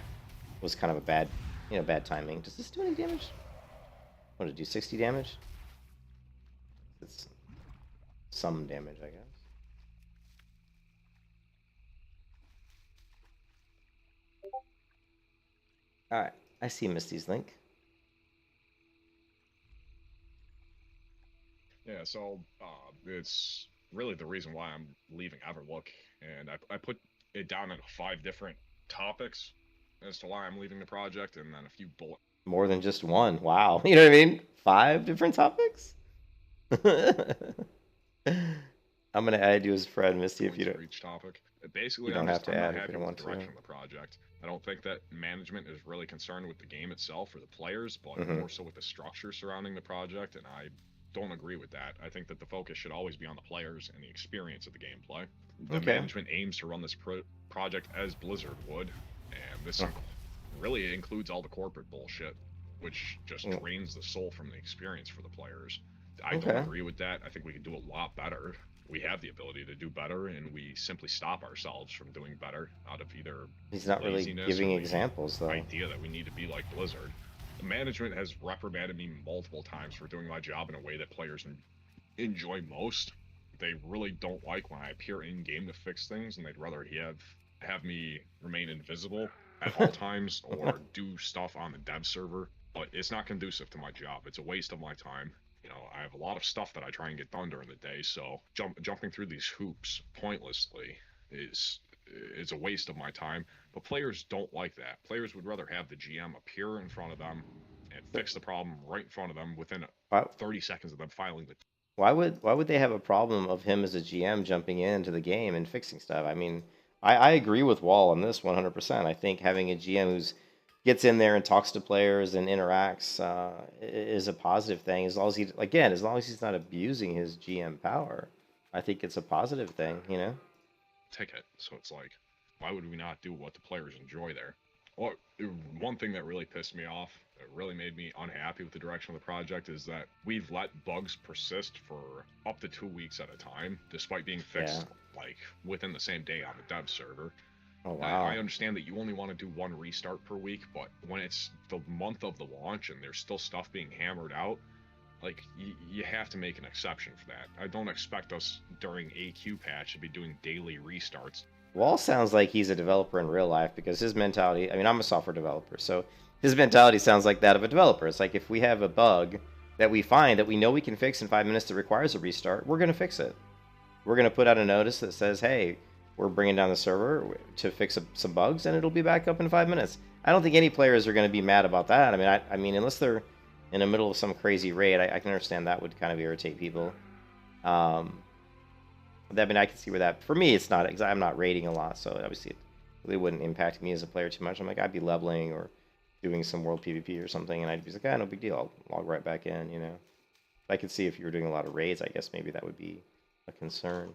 was kind of a bad timing. Does this do any damage? What did it do? 60 damage? It's some damage, I guess. All right, I see Misty's link. Yeah, so it's really the reason why I'm leaving Everlook, and I put it down into 5 different topics as to why I'm leaving the project, and then a few bullet. More than just one. Wow. You know what I mean? 5 different topics? I'm going to add you as friend, Misty, if you don't. For each topic. Basically, you don't have to add if you don't want the to. direction of the project. I don't think that management is really concerned with the game itself or the players, but more so with the structure surrounding the project, and I don't agree with that. I think that the focus should always be on the players and the experience of the gameplay. The management aims to run this project as Blizzard would, and this really includes all the corporate bullshit, which just drains the soul from the experience for the players. I don't agree with that. I think we could do a lot better. We have the ability to do better, and we simply stop ourselves from doing better out of either He's not really giving examples, though. Idea that we need to be like Blizzard. The management has reprimanded me multiple times for doing my job in a way that players enjoy most. They really don't like when I appear in-game to fix things, and they'd rather have me remain invisible at all times or do stuff on the dev server. But it's not conducive to my job. It's a waste of my time. You know, I have a lot of stuff that I try and get done during the day, so jumping through these hoops pointlessly is a waste of my time. But players don't like that. Players would rather have the GM appear in front of them and fix the problem right in front of them within 30 seconds of them filing the... Why would they have a problem of him as a GM jumping into the game and fixing stuff? I mean, I agree with Wall on this 100%. I think having a GM who's gets in there and talks to players and interacts is a positive thing, as long as he's not abusing his GM power. I think it's a positive thing, you know. Ticket. So it's like, why would we not do what the players enjoy there? Well, one thing that really pissed me off, that really made me unhappy with the direction of the project, is that we've let bugs persist for up to 2 weeks at a time, despite being fixed like within the same day on the dev server. Oh wow. I understand that you only want to do one restart per week, but when it's the month of the launch and there's still stuff being hammered out, like, you have to make an exception for that. I don't expect us during AQ patch to be doing daily restarts. Wall sounds like he's a developer in real life because his mentality, I mean, I'm a software developer, so his mentality sounds like that of a developer. It's like if we have a bug that we find that we know we can fix in 5 minutes that requires a restart, we're going to fix it. We're going to put out a notice that says, hey, we're bringing down the server to fix some bugs, and it'll be back up in 5 minutes. I don't think any players are going to be mad about that. I mean, unless they're in the middle of some crazy raid, I can understand that would kind of irritate people. I mean, I can see where that, for me, it's not, because I'm not raiding a lot, so obviously it really wouldn't impact me as a player too much. I'm like, I'd be leveling or doing some world PvP or something, and I'd be like, no big deal, I'll log right back in, you know. I could see if you were doing a lot of raids, I guess maybe that would be a concern.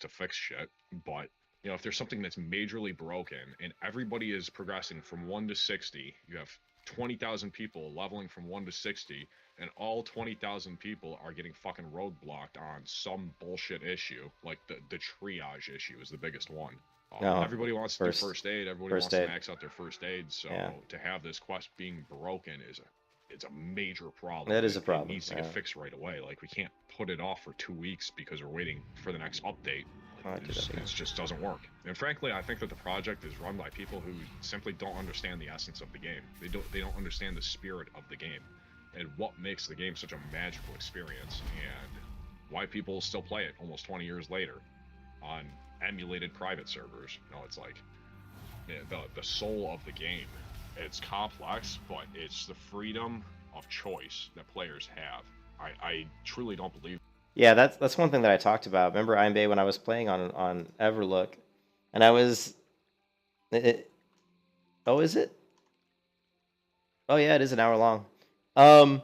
To fix shit, but, you know, if there's something that's majorly broken and everybody is progressing from 1 to 60, you have 20,000 people leveling from 1 to 60, and all 20,000 people are getting fucking roadblocked on some bullshit issue, like the triage issue is the biggest one. Everybody wants to do first aid, everybody wants to max out their first aid, so to have this quest being broken it's a major problem. That is a problem. It needs to get fixed right away. Like, we can't put it off for 2 weeks because we're waiting for the next update. It just doesn't work. And frankly, I think that the project is run by people who simply don't understand the essence of the game. They don't understand the spirit of the game and what makes the game such a magical experience and why people still play it almost 20 years later on emulated private servers. You know, it's like the soul of the game. It's complex, but it's the freedom of choice that players have. I truly don't believe. Yeah, that's one thing that I talked about. Remember Imbe when I was playing on Everlook, and I was, oh, is it? Oh yeah, it is an hour long. Oh,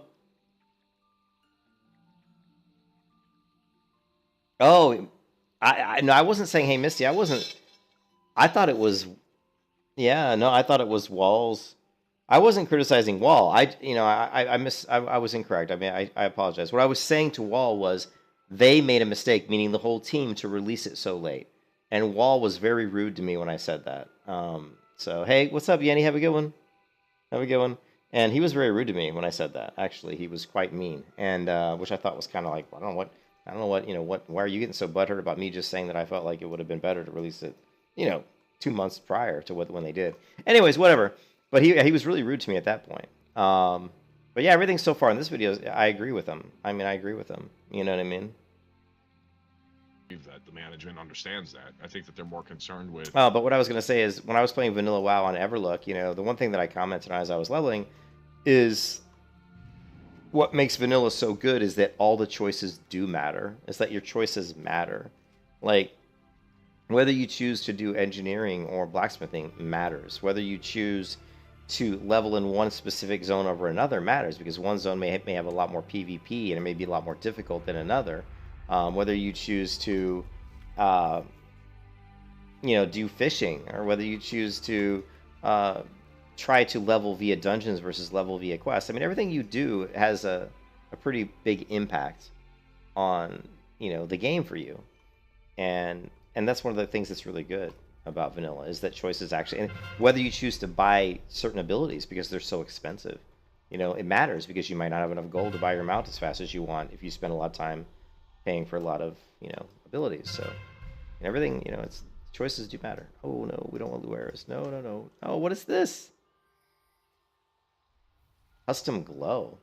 no, I wasn't saying hey Misty. I wasn't. I thought it was. Yeah, no, I thought it was Wall's. I wasn't criticizing Wall. I was incorrect. I mean, I apologize. What I was saying to Wall was they made a mistake, meaning the whole team, to release it so late. And Wall was very rude to me when I said that. So, hey, what's up, Yanni? Have a good one. Have a good one. And he was very rude to me when I said that. Actually, he was quite mean, and which I thought was kind of like, I don't know what. Why are you getting so butthurt about me just saying that I felt like it would have been better to release it, 2 months prior to when they did. Anyways, whatever. But he was really rude to me at that point. But yeah, everything so far in this video, I agree with him. I mean, I agree with him. You know what I mean? That the management understands that. I think that they're more concerned with. But what I was going to say is, when I was playing Vanilla WoW on Everlook, the one thing that I commented on as I was leveling is what makes Vanilla so good is that all the choices do matter. Is that your choices matter. Like, whether you choose to do engineering or blacksmithing matters. Whether you choose to level in one specific zone over another matters, because one zone may have a lot more PvP and it may be a lot more difficult than another. Whether you choose to, do fishing, or whether you choose to try to level via dungeons versus level via quests. I mean, everything you do has a pretty big impact on, the game for you. And that's one of the things that's really good about Vanilla, is that choices actually, and whether you choose to buy certain abilities because they're so expensive, it matters, because you might not have enough gold to buy your mount as fast as you want if you spend a lot of time paying for a lot of, abilities. So, and everything, it's choices do matter. Oh no, we don't want Lueris. No. Oh, what is this? Custom glow.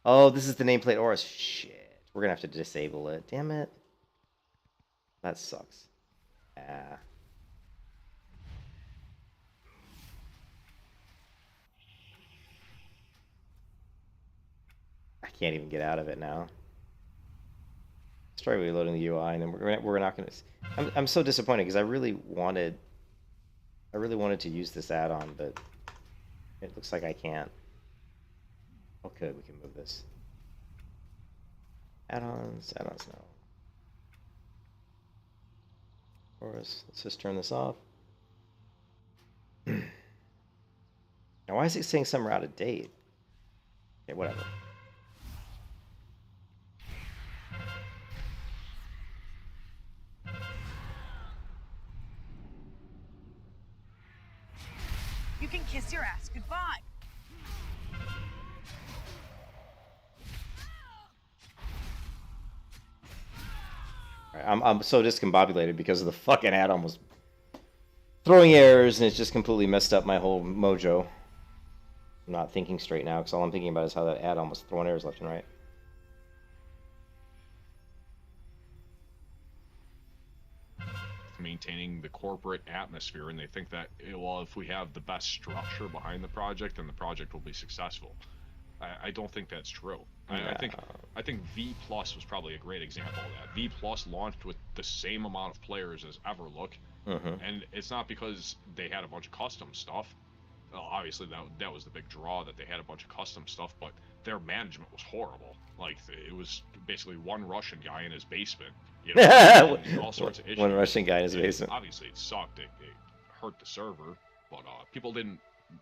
Oh, this is the nameplate Aura. Shit. We're gonna have to disable it. Damn it. That sucks. Ah. I can't even get out of it now. Let's try reloading the UI, and then we're not gonna. I'm so disappointed, because I really wanted to use this add-on, but it looks like I can't. Oh, good, we can move this. Add-ons no. Of course, let's just turn this off. Now, why is it saying some are out of date? Okay, whatever. kiss your ass goodbye. I'm so discombobulated because of the fucking add-on was throwing errors, and it's just completely messed up my whole mojo. I'm not thinking straight now, because all I'm thinking about is how that add-on was throwing errors left and right. Maintaining the corporate atmosphere, and they think that, well, if we have the best structure behind the project, then the project will be successful. I don't think that's true. I think V Plus was probably a great example of that. V Plus launched with the same amount of players as Everlook, and it's not because they had a bunch of custom stuff. Well, obviously that was the big draw, that they had a bunch of custom stuff, but their management was horrible. Like, it was basically one Russian guy in his basement, you know, all sorts of issues. One Russian guy in his basement. Obviously, it sucked. It hurt the server, but people didn't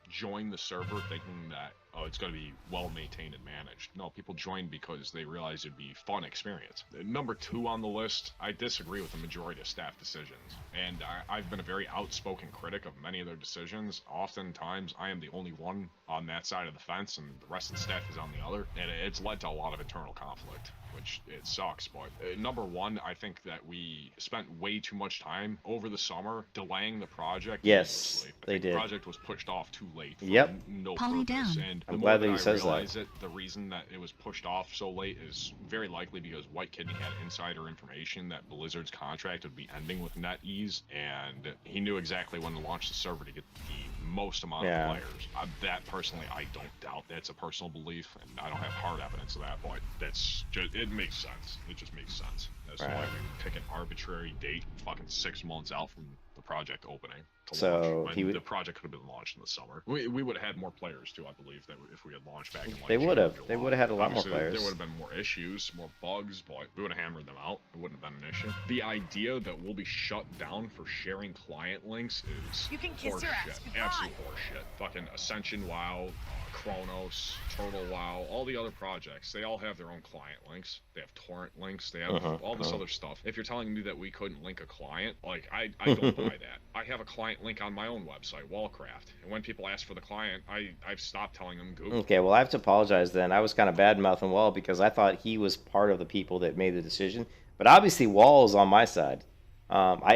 join the server thinking that, oh, it's going to be well maintained and managed. No, people joined because they realized it'd be a fun experience. Number 2 on the list, I disagree with the majority of staff decisions, and I've been a very outspoken critic of many of their decisions. Oftentimes, I am the only one on that side of the fence, and the rest of the staff is on the other, and it's led to a lot of internal conflict, which it sucks. But number 1, I think that we spent way too much time over the summer delaying the project. Yes, they did. The project was pushed off too late. Yep. No Polly purpose. down. And I'm the glad more that he I says that. realize it, the reason that it was pushed off so late is very likely because White Kidney had insider information that Blizzard's contract would be ending with NetEase, and he knew exactly when to launch the server to get the most amount of players. That personally, I don't doubt. That's a personal belief, and I don't have hard evidence of that, but that's just, it makes sense. It just makes sense. That's why we would pick an arbitrary date fucking 6 months out from the project opening to launch, when the project could have been launched in the summer. We would have had more players too, I believe, that if we had launched back in like They would have. June or They July. would have had a lot more Obviously, players. There would have been more issues, more bugs, but we would have hammered them out. It wouldn't have been an issue. The idea that we'll be shut down for sharing client links is You can kiss your ass horseshit. goodbye. Absolute horseshit. Fucking Ascension WoW, Chronos, Turtle WoW, all the other projects, they all have their own client links. They have torrent links. They have all this other stuff. If you're telling me that we couldn't link a client, like, I don't buy that. I have a client link on my own website, Wallcraft, and when people ask for the client, I've stopped telling them Google. Okay, well, I have to apologize then. I was kind of bad-mouthing Wall because I thought he was part of the people that made the decision. But obviously, Wall is on my side.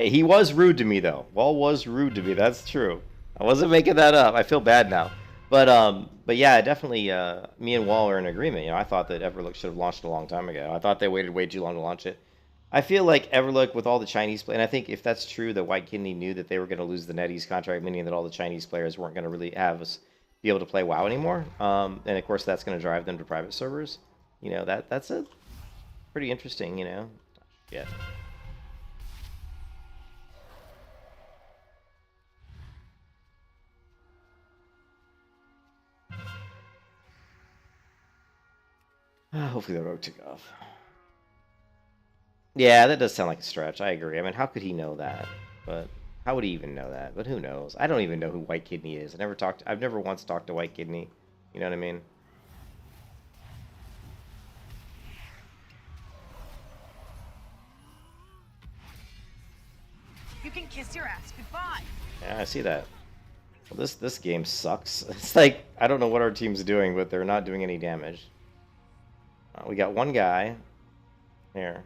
He was rude to me, though. Wall was rude to me. That's true. I wasn't making that up. I feel bad now. But yeah, definitely, me and Wall are in agreement. You know, I thought that Everlook should have launched a long time ago. I thought they waited way too long to launch it. I feel like Everlook, with all the Chinese play, and I think if that's true, that White Kidney knew that they were going to lose the NetEase contract, meaning that all the Chinese players weren't going to really have us be able to play WoW anymore. And of course, that's going to drive them to private servers. You know, that's a pretty interesting, you know. Yeah. Hopefully the rogue took off. Yeah, that does sound like a stretch. I agree. I mean, how could he know that? But how would he even know that? But who knows? I don't even know who White Kidney is. I've never once talked to White Kidney. You know what I mean? You can kiss your ass goodbye. Yeah, I see that. Well, this game sucks. It's like, I don't know what our team's doing, but they're not doing any damage. We got one guy here.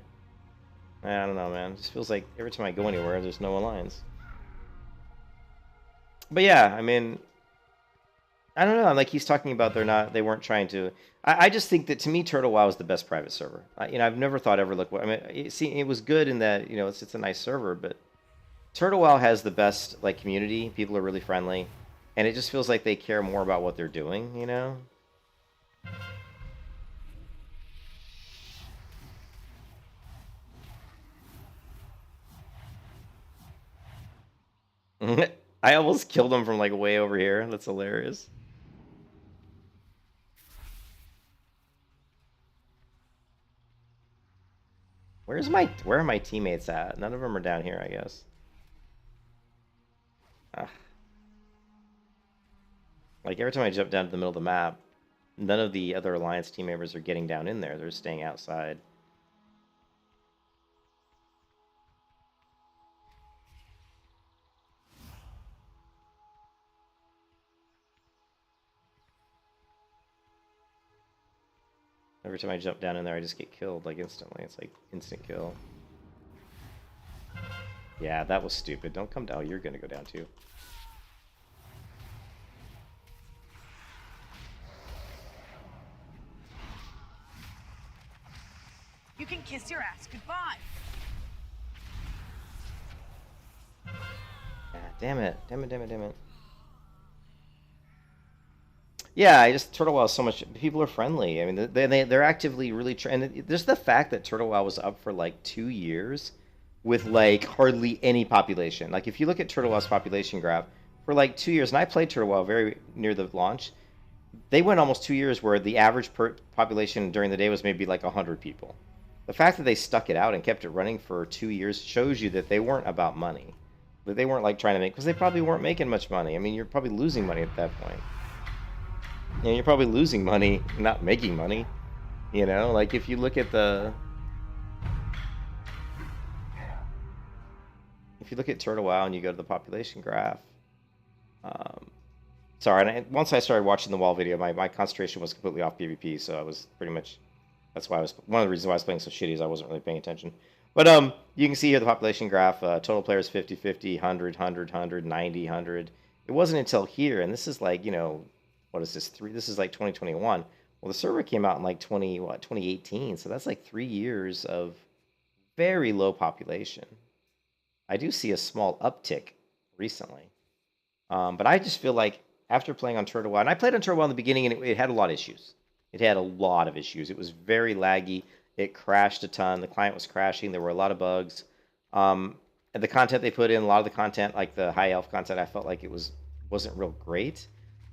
I don't know, man. It just feels like every time I go anywhere, there's no alliance. But yeah, I mean, I don't know. Like, he's talking about they weren't trying to. I just think that, to me, Turtle WoW is the best private server. You know, I've never thought Everlook. I mean, it was good in that, you know, it's a nice server, but Turtle WoW has the best, like, community. People are really friendly, and it just feels like they care more about what they're doing, you know? I almost killed him from, like, way over here. That's hilarious. Where are my teammates at? None of them are down here, I guess. Like, every time I jump down to the middle of the map, none of the other Alliance team members are getting down in there. They're staying outside. Every time I jump down in there, I just get killed, like, instantly. It's like instant kill. Yeah, that was stupid. Don't come down. You're gonna go down, too. You can kiss your ass goodbye. Yeah, damn it. Damn it, damn it, damn it. Yeah, I just Turtle WoW is so much. People are friendly. I mean, they're actively really and there's the fact that Turtle WoW was up for like 2 years with like hardly any population. Like if you look at Turtle WoW's population graph for like 2 years, and I played Turtle WoW very near the launch, they went almost 2 years where the average population during the day was maybe like 100 people. The fact that they stuck it out and kept it running for 2 years shows you that they weren't about money. That they weren't like trying to make, because they probably weren't making much money. I mean, you're probably losing money at that point. You know, you're probably losing money, not making money. You know, like if you look at Turtle WoW and you go to the population graph, sorry, and once I started watching the WoW video, my concentration was completely off PvP, so I was pretty much, that's why one of the reasons why I was playing so shitty is I wasn't really paying attention. But you can see here the population graph, total players 50, 50, 100, 100, 100, 90, 100. It wasn't until here, and this is like, you know, what is this, this is like 2021. Well, the server came out in like 2018, so that's like 3 years of very low population. I do see a small uptick recently. But I just feel like after playing on Turtle WoW, and I played on Turtle WoW in the beginning, and it had a lot of issues. It had a lot of issues. It was very laggy. It crashed a ton. The client was crashing. There were a lot of bugs. And the content they put in, a lot of the content, like the high elf content, I felt like it wasn't real great.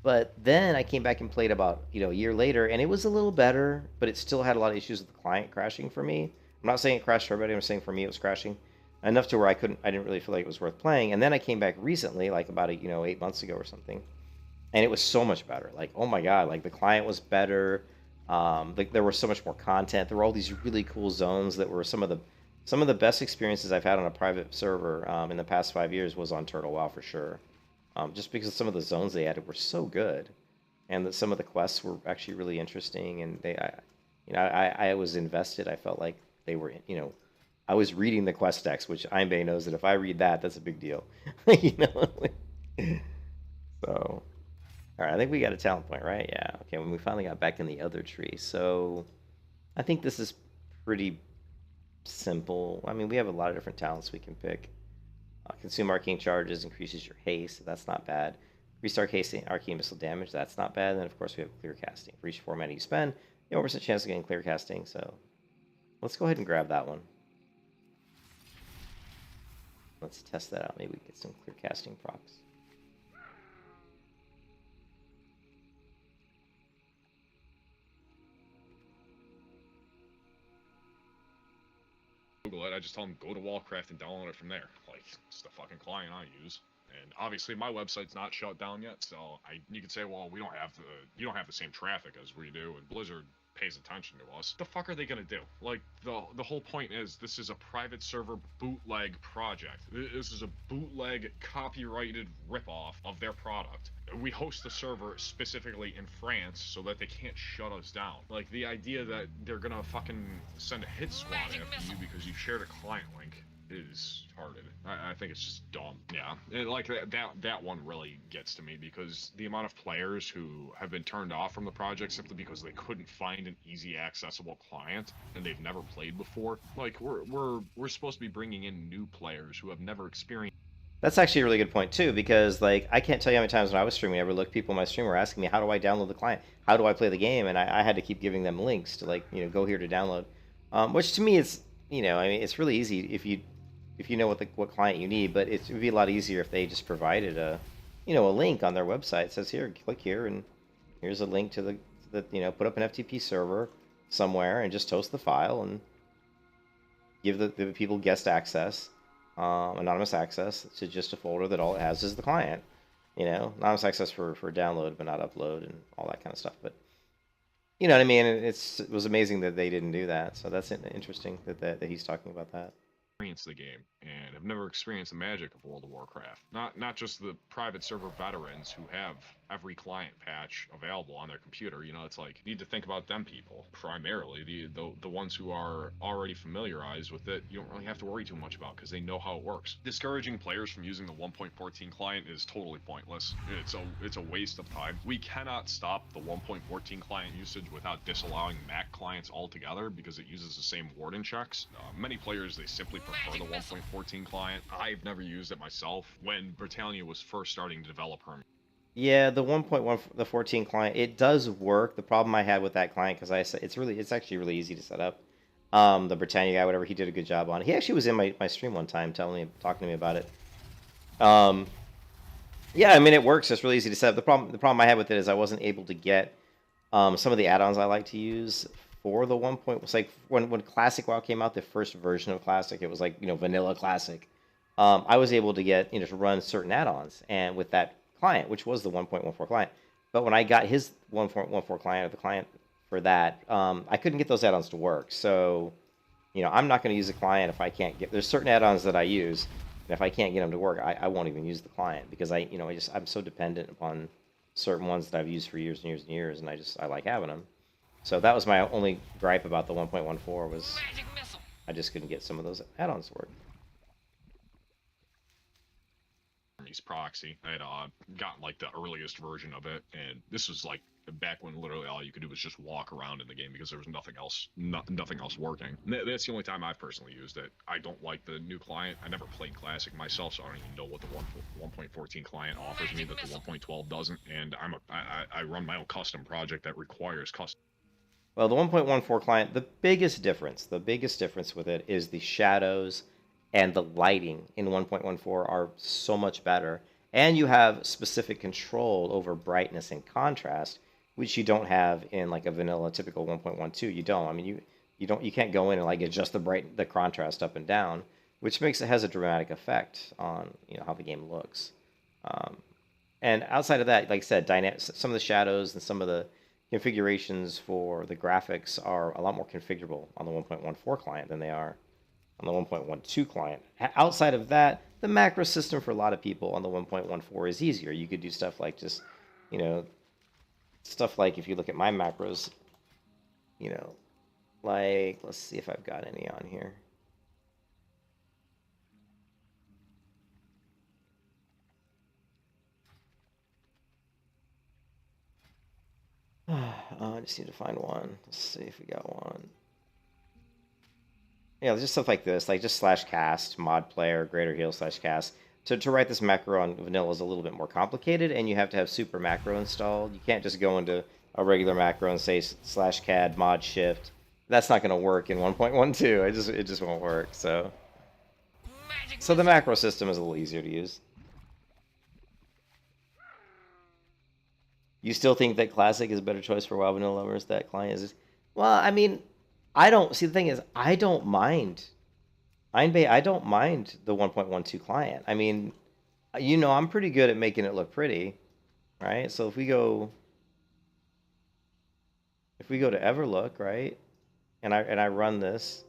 But then I came back and played about, you know, a year later, and it was a little better, but it still had a lot of issues with the client crashing for me. I'm not saying it crashed for everybody. I'm saying for me it was crashing enough to where I didn't really feel like it was worth playing. And then I came back recently, like about 8 months ago or something, and it was so much better. Like, oh my god, like the client was better. Like there was so much more content. There were all these really cool zones that were some of the best experiences I've had on a private server in the past 5 years was on Turtle WoW for sure. Just because some of the zones they added were so good, and that some of the quests were actually really interesting, and I was invested. I felt like they were, you know, I was reading the quest text, which Einbay knows that if I read that, that's a big deal, you know. So, all right, I think we got a talent point, right? Yeah. Okay, when we finally got back in the other tree, so I think this is pretty simple. I mean, we have a lot of different talents we can pick. Consume arcane charges, increases your haste, so that's not bad. Restart arcane missile damage, that's not bad. And then, of course, we have clear casting. For each 4 mana you spend, you have 1% chance of getting clear casting, so let's go ahead and grab that one. Let's test that out. Maybe we get some clear casting procs. Google it. I just tell them go to Wallcraft and download it from there. Like, it's the fucking client I use. And obviously my website's not shut down yet, so you could say, well, you don't have the same traffic as we do, and Blizzard pays attention to us. What the fuck are they gonna do? Like, the whole point is this is a private server bootleg project. This is a bootleg copyrighted ripoff of their product. We host the server specifically in France so that they can't shut us down. Like, the idea that they're gonna fucking send a hit squad after you because you shared a client link is retarded. I think it's just dumb. Yeah, like that one really gets to me, because the amount of players who have been turned off from the project simply because they couldn't find an easy accessible client and they've never played before. Like, we're supposed to be bringing in new players who have never experienced. That's actually a really good point too, because like I can't tell you how many times when I was streaming, I would look, people in my stream were asking me, how do I download the client? How do I play the game? And I had to keep giving them links to, like, you know, go here to download. Which to me is, you know, I mean, it's really easy if you know what client you need, but it would be a lot easier if they just provided a link on their website. It says here, click here, and here's a link to the you know, put up an FTP server somewhere and just host the file and give the people guest access. Anonymous access to just a folder that all it has is the client. You know, anonymous access for download but not upload and all that kind of stuff. But you know what I mean? It was amazing that they didn't do that. So that's interesting that he's talking about that. the game and have never experienced the magic of World of Warcraft. Not just the private server veterans who have every client patch available on their computer. You know, it's like you need to think about them people primarily. The ones who are already familiarized with it, you don't really have to worry too much about because they know how it works. Discouraging players from using the 1.14 client is totally pointless. It's a waste of time. We cannot stop the 1.14 client usage without disallowing Mac clients altogether because it uses the same warden checks. Many players, they simply prefer the 1.14 client. I've never used it myself. When Britannia was first starting to develop her. Yeah, the 1.1, the 14 client, it does work. The problem I had with that client, because it's actually really easy to set up. The Britannia guy, whatever, he did a good job on it. He actually was in my stream one time, talking to me about it. Yeah, I mean, it works. It's really easy to set up. The problem I had with it is I wasn't able to get some of the add-ons I like to use for the 1. It's like when Classic WoW came out, the first version of Classic, it was like, vanilla Classic. I was able to get, to run certain add-ons and with that client, which was the 1.14 client. But when I got his 1.14 client, or the client for that, I couldn't get those add-ons to work. So, I'm not going to use a client if I can't get. There's certain add-ons that I use, and if I can't get them to work, I won't even use the client because I'm so dependent upon certain ones that I've used for years and years and years, and I like having them. So that was my only gripe about the 1.14 was I just couldn't get some of those add-ons to work. Proxy. I had gotten like the earliest version of it, and this was like back when literally all you could do was just walk around in the game because there was nothing else working. That's the only time I've personally used it. I don't like the new client. I never played Classic myself, so I don't even know what the 1.14 client offers me that the 1.12 doesn't. And I run my own custom project that requires custom. Well, the 1.14 client, the biggest difference with it is the shadows and the lighting in 1.14 are so much better. And you have specific control over brightness and contrast, which you don't have in like a vanilla typical 1.12. You don't. I mean, you can't go in and like adjust the contrast up and down, which has a dramatic effect on how the game looks. And outside of that, like I said, some of the shadows and some of the configurations for the graphics are a lot more configurable on the 1.14 client than they are on the 1.12 client. Outside of that, the macro system for a lot of people on the 1.14 is easier. You could do stuff like just, stuff like if you look at my macros, like, let's see if I've got any on here. I just need to find one. Let's see if we got one. Yeah, just stuff like this, like just /cast, mod player, greater heal /cast. To write this macro on vanilla is a little bit more complicated, and you have to have super macro installed. You can't just go into a regular macro and say /cad mod shift. That's not going to work in 1.12. It just won't work. So the macro system is a little easier to use. You still think that Classic is a better choice for WoW vanilla lovers? That client is? Well, I mean, I don't see. The thing is, I don't mind. I don't mind the 1.12 client. I mean, I'm pretty good at making it look pretty, right? So if we go to Everlook, right, and I run this,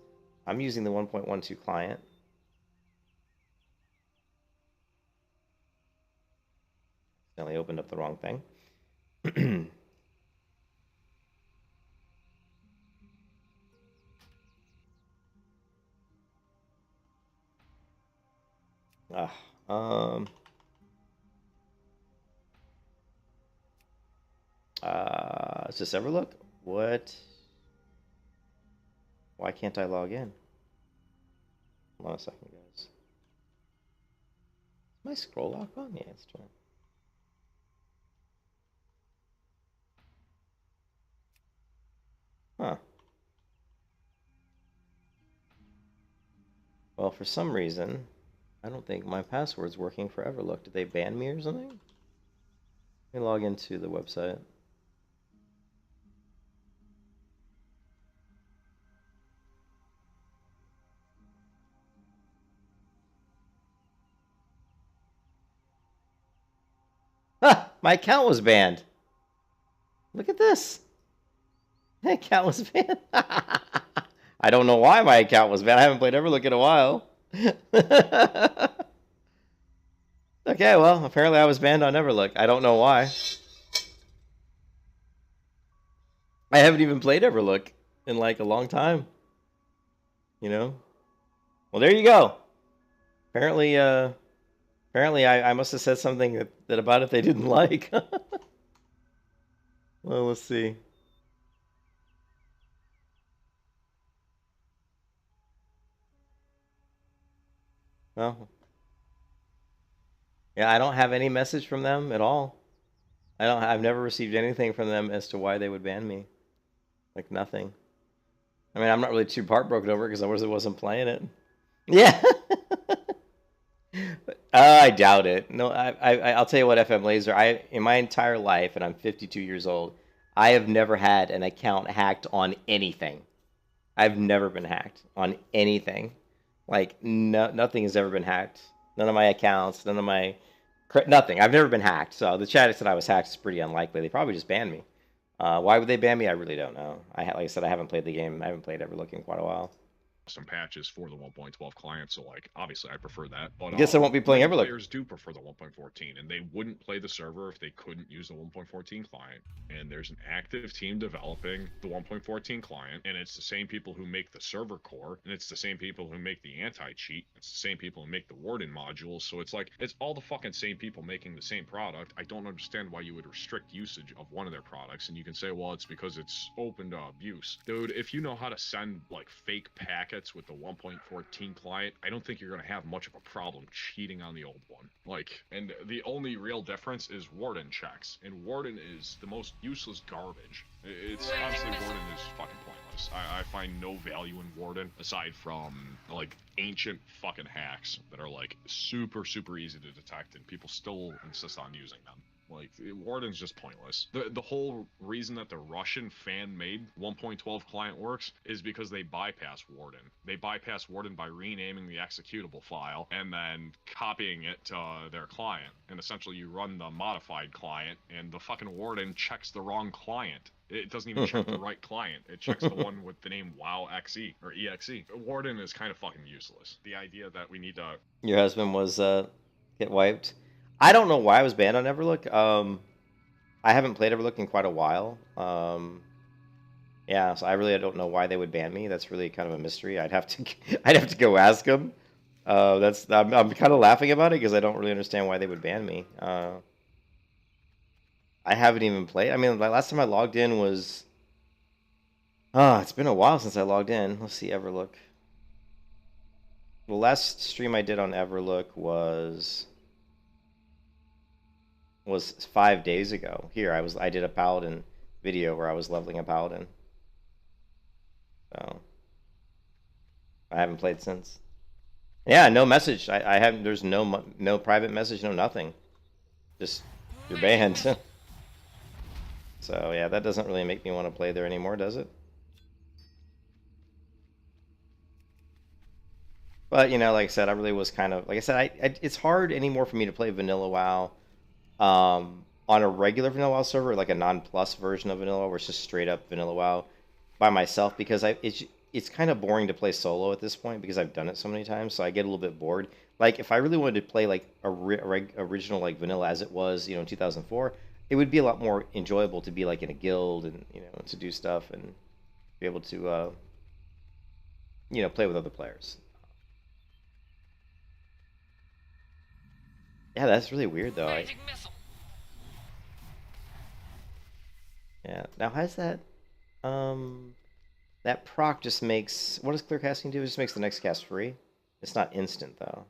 I'm using the 1.12 client. Only opened up the wrong thing. Is this Everlook? What? Why can't I log in? Hold on a second, guys. Is my scroll lock on? Yeah, it's turned. Huh. Well, for some reason, I don't think my password's working for Everlook. Did they ban me or something? Let me log into the website. Ah! My account was banned. Look at this. My account was banned. I don't know why my account was banned. I haven't played Everlook in a while. Okay, well, apparently I was banned on Everlook. I don't know why. I haven't even played Everlook in like a long time. You know? Well, there you go. Apparently, I must have said something that about it they didn't like. Well, let's see. Well, yeah, I don't have any message from them at all. I've never received anything from them as to why they would ban me. Like nothing. I mean, I'm not really too heartbroken over it because I wasn't playing it. Yeah. I doubt it. No, I'll tell you what, FM Laser. In my entire life, and I'm 52 years old, I have never had an account hacked on anything. I've never been hacked on anything. Like nothing has ever been hacked. None of my accounts, nothing. I've never been hacked. So the chat said I was hacked is pretty unlikely. They probably just banned me. Why would they ban me? I really don't know. Like I said, I haven't played the game. I haven't played Everlook in quite a while. Some patches for the 1.12 client, so like obviously I prefer that. But I guess I won't be playing Everlook. Players do prefer the 1.14, and they wouldn't play the server if they couldn't use the 1.14 client. And there's an active team developing the 1.14 client, and it's the same people who make the server core, and it's the same people who make the anti-cheat. It's the same people who make the Warden modules. So it's like it's all the fucking same people making the same product. I don't understand why you would restrict usage of one of their products, and you can say, well, it's because it's open to abuse. Dude, if you know how to send like fake packets with the 1.14 client, I don't think you're going to have much of a problem cheating on the old one. Like, and the only real difference is Warden checks, and Warden is the most useless garbage. It's honestly, Warden is fucking pointless. I find no value in Warden aside from like ancient fucking hacks that are like super easy to detect, and people still insist on using them. Like, Warden's just pointless. The whole reason that the Russian fan-made 1.12 client works is because they bypass Warden. They bypass Warden by renaming the executable file and then copying it to their client. And essentially you run the modified client, and the fucking Warden checks the wrong client. It doesn't even check the right client. It checks the one with the name WoW XE or EXE. Warden is kind of fucking useless. The idea that we need to... Your husband was get wiped. I don't know why I was banned on Everlook. I haven't played Everlook in quite a while. Yeah, so I don't know why they would ban me. That's really kind of a mystery. I'd have to go ask them. I'm kind of laughing about it because I don't really understand why they would ban me. I haven't even played. I mean, the last time I logged in was... it's been a while since I logged in. Let's see, Everlook. The last stream I did on Everlook was 5 days ago. Here, I did a Paladin video where I was leveling a Paladin. So I haven't played since. Yeah, no message. I haven't. There's no private message, no nothing. Just you're banned. So yeah, that doesn't really make me want to play there anymore, does it? But you know, like I said, I really was kind of like I said. It's hard anymore for me to play vanilla WoW. On a regular vanilla WoW server, like a non-plus version of vanilla WoW, where it's just straight up vanilla WoW by myself, because it's kind of boring to play solo at this point because I've done it so many times, so I get a little bit bored. Like if I really wanted to play like original like vanilla as it was, in 2004, it would be a lot more enjoyable to be like in a guild and to do stuff and be able to play with other players. Yeah, that's really weird though. Yeah. Now has that that proc just makes, what does clear casting do? It just makes the next cast free. It's not instant though.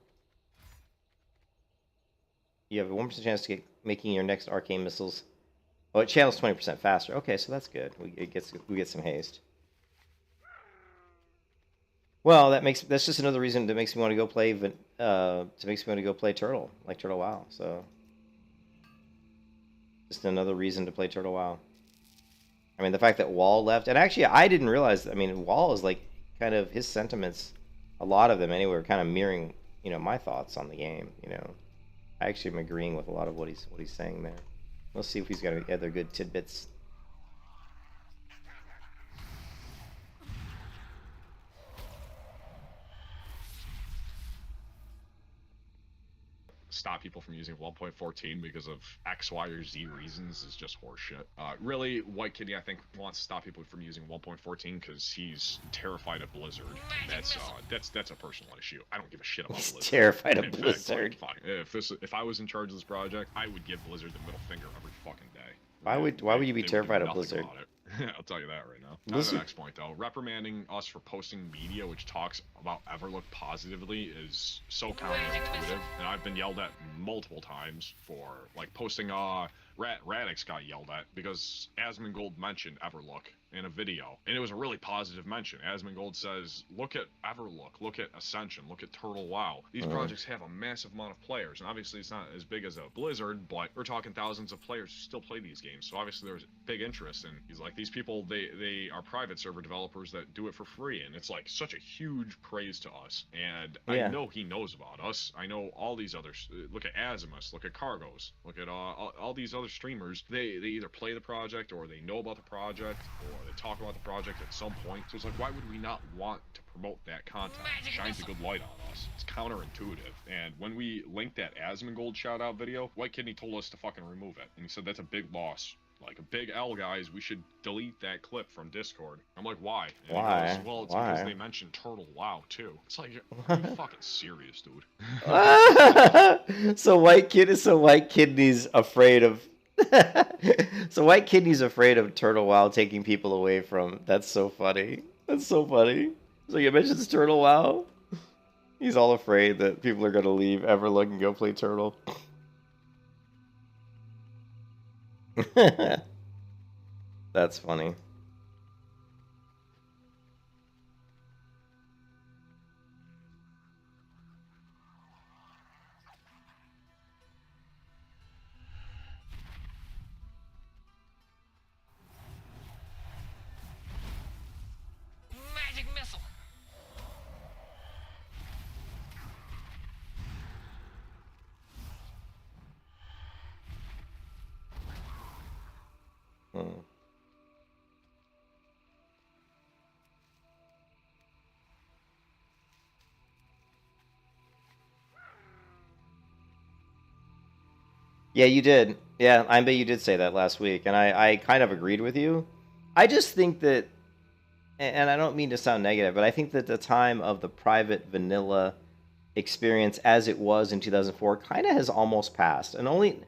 You have a 1% chance to get making your next arcane missiles. Oh, it channels 20% faster. Okay, so that's good. We get some haste. Well, that's just another reason that makes me want to go play Turtle, like Turtle WoW. So just another reason to play Turtle WoW. I mean, the fact that Wall left, and actually I didn't realize. I mean, Wall is like kind of his sentiments. A lot of them anyway are kind of mirroring, my thoughts on the game. I actually am agreeing with a lot of what he's saying there. Let's see if he's got any other good tidbits. stop people from using 1.14 because of X, Y, or Z reasons is just horseshit. Really, White Kitty, I think, wants to stop people from using 1.14 because he's terrified of Blizzard. That's a personal issue. I don't give a shit about He's Blizzard. terrified of In fact, Blizzard. like, fine. If I was in charge of this project, I would give Blizzard the middle finger every fucking day. Why would you be They would do terrified of nothing Blizzard? about it. I'll tell you that right now. Blizzard- The next point, though, reprimanding us for posting media which talks about Everlook positively is so counterintuitive, and I've been yelled at multiple times for like posting. Radix got yelled at because Asmongold mentioned Everlook in a video, and it was a really positive mention. Asmongold says, "Look at Everlook, look at Ascension, look at Turtle WoW. These projects have a massive amount of players, and obviously it's not as big as a Blizzard, but we're talking thousands of players who still play these games. So obviously there's big interest." And he's like, "These people, they are private server developers that do it for free," and it's like such a huge praise to us. And Yeah. I know he knows about us. I know all these others. Look at Azimus, look at Cargos, look at all these other streamers. They either play the project or they know about the project or they talk about the project at some point. So it's like, why would we not want to promote that content? It shines a good light on us. It's counterintuitive. And when we linked that Asmongold shout out video, White Kidney told us to fucking remove it. And he said that's a big loss. Like a big L, guys, we should delete that clip from Discord. I'm like, why? And Why? He goes, well, it's Why? because they mentioned Turtle WoW too. It's like, are you fucking serious, dude? So White Kidney's afraid of. So White Kidney's afraid of Turtle WoW taking people away from. That's so funny. That's so funny. So you mentions Turtle WoW. He's all afraid that people are gonna leave Everlook and go play Turtle. That's funny. Magic missile. Hmm. Yeah, you did. Yeah, I bet you did say that last week, and I kind of agreed with you. I just think that, and I don't mean to sound negative, but I think that the time of the private vanilla experience as it was in 2004 kind of has almost passed. And only,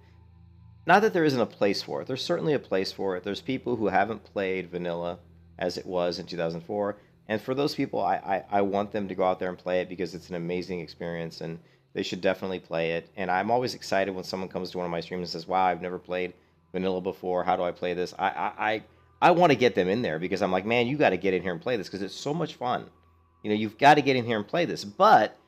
not that there isn't a place for it. There's certainly a place for it. There's people who haven't played vanilla as it was in 2004. And for those people, I want them to go out there and play it because it's an amazing experience and they should definitely play it. And I'm always excited when someone comes to one of my streams and says, wow, I've never played vanilla before. How do I play this? I want to get them in there because I'm like, man, you got to get in here and play this because it's so much fun. You know, you've got to get in here and play this. But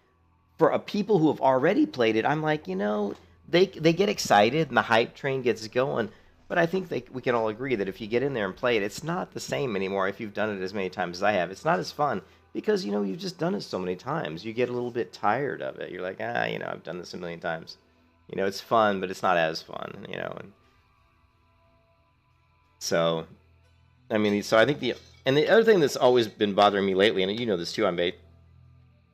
for a people who have already played it, I'm like, you know, they get excited and the hype train gets going. But I think we can all agree that if you get in there and play it, it's not the same anymore if you've done it as many times as I have. It's not as fun because, you know, you've just done it so many times. You get a little bit tired of it. You're like, you know, I've done this a million times. You know, it's fun, but it's not as fun, you know. And so, I mean, so I think the other thing that's always been bothering me lately, and you know this too, Ambate,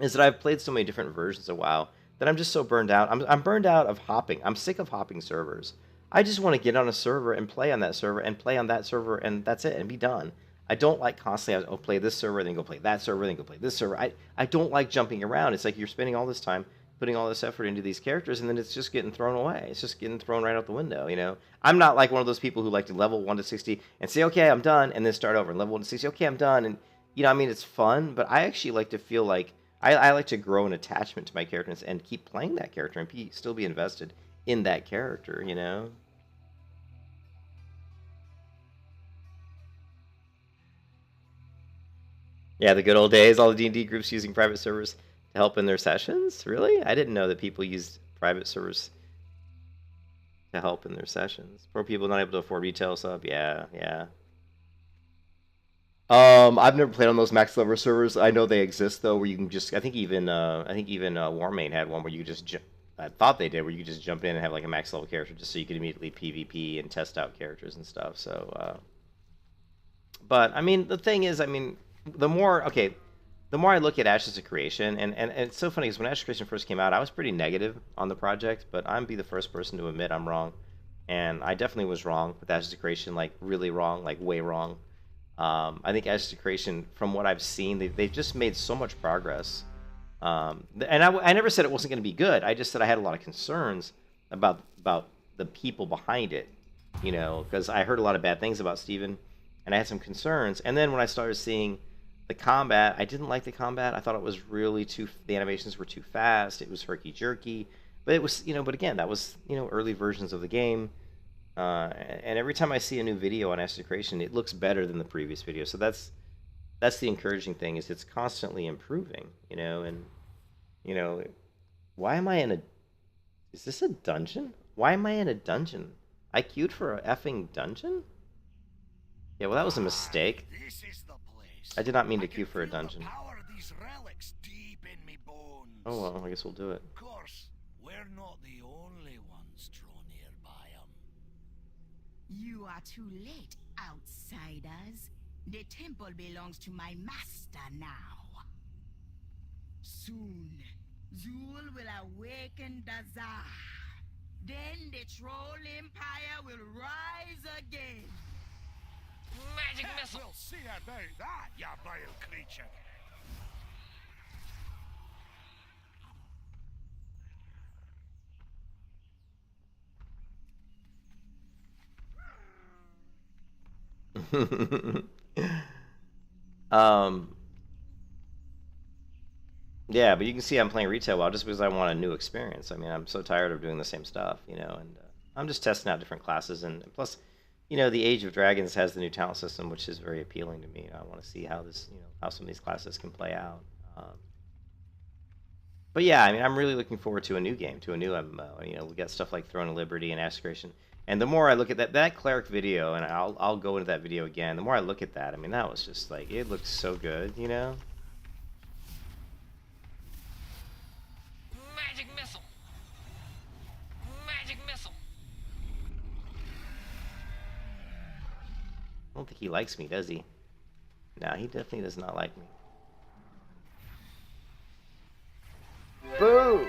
is that I've played so many different versions of WoW that I'm just so burned out. I'm burned out of hopping. I'm sick of hopping servers. I just want to get on a server and play on that server and play on that server and that's it and be done. I don't like constantly, I'll play this server, then go play that server, then go play this server. I don't like jumping around. It's like you're spending all this time putting all this effort into these characters and then it's just getting thrown away. It's just getting thrown right out the window, you know? I'm not like one of those people who like to level 1 to 60 and say, okay, I'm done, and then start over and level 1 to 60, okay, I'm done. And, you know, I mean, it's fun, but I actually like to feel like, I like to grow an attachment to my characters and keep playing that character and still be invested in that character, you know? Yeah, the good old days, all the D&D groups using private servers to help in their sessions? Really? I didn't know that people used private servers to help in their sessions. Poor people not able to afford retail sub. Yeah. I've never played on those max level servers. I know they exist though, where you can just. I think even Warmane had one where you just. I thought they did, where you could just jump in and have like a max level character, just so you could immediately PvP and test out characters and stuff. So, but I mean, the thing is, I mean, the more the more I look at Ashes of Creation, and it's so funny because when Ashes of Creation first came out, I was pretty negative on the project, but I'm be the first person to admit I'm wrong. And I definitely was wrong with Ashes of Creation, like really wrong, like way wrong. I think Ashes of Creation, from what I've seen, they've just made so much progress. And I never said it wasn't going to be good. I just said I had a lot of concerns about the people behind it, you know, because I heard a lot of bad things about Steven, and I had some concerns. And then when I started seeing the combat, I didn't like the combat. I thought it was really the animations were too fast. It was herky-jerky. But it was, you know, but again, that was, you know, early versions of the game. And every time I see a new video on Ashes of Creation, it looks better than the previous video. So that's the encouraging thing, is it's constantly improving, you know. And, you know, why am I in a... Is this a dungeon? Why am I in a dungeon? I queued for a effing dungeon? Yeah, well, that was a mistake. This is the place. I did not mean to queue for a dungeon. Power of these relics deep in me bones. Oh, well, I guess we'll do it. Of course, we're not the only ones drawn nearby 'em. You are too late, outsiders. The temple belongs to my master now. Soon, Zul will awaken Dazar. Then the Troll Empire will rise again. Magic missile. We'll see about that, you vile creature. Yeah, but you can see I'm playing retail WoW just because I want a new experience. I mean, I'm so tired of doing the same stuff, you know, and I'm just testing out different classes. And plus, you know, the Age of Dragons has the new talent system, which is very appealing to me. I want to see how this, you know, how some of these classes can play out. But yeah, I mean, I'm really looking forward to a new game, to a new MMO. You know, we got stuff like Throne of Liberty and Aspiration. And the more I look at that cleric video, and I'll go into that video again. The more I look at that, I mean, that was just like, it looked so good, you know. Magic missile. Magic missile. I don't think he likes me, does he? No, he definitely does not like me. Boom!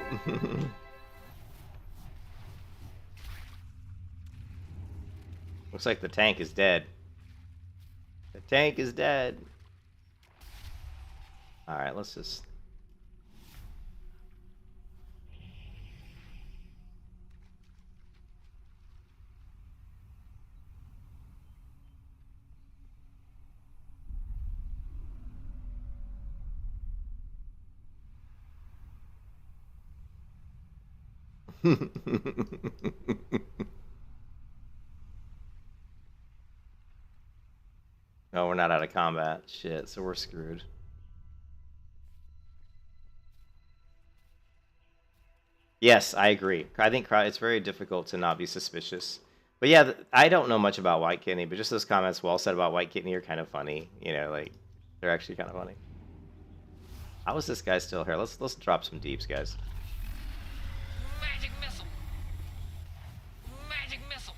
Looks like the tank is dead. The tank is dead. Alright, let's just... No, we're not out of combat. Shit, so we're screwed. Yes, I agree. I think it's very difficult to not be suspicious. But yeah, I don't know much about White Kidney, but just those comments well said about White Kidney are kind of funny. You know, like, they're actually kind of funny. How is this guy still here? Let's drop some deeps, guys. Magic missile. Magic missile.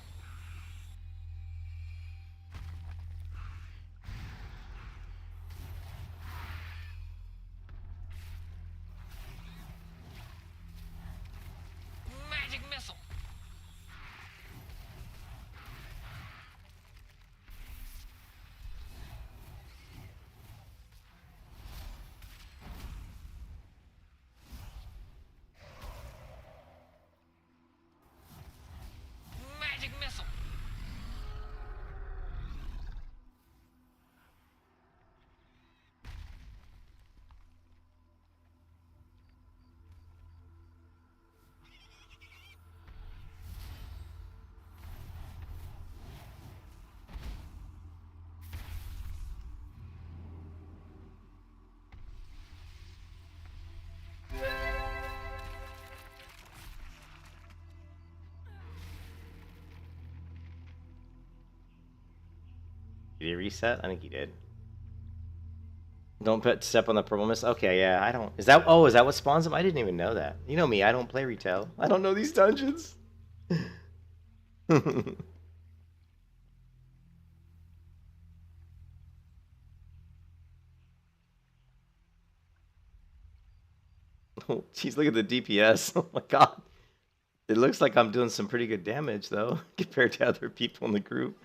Magic missile. Magic missile. Did he reset? I think he did. Don't step on the purple mist. Okay, yeah, I don't... Is that what spawns him? I didn't even know that. You know me, I don't play retail. I don't know these dungeons. Jeez, look at the DPS. Oh my god. It looks like I'm doing some pretty good damage, though, compared to other people in the group.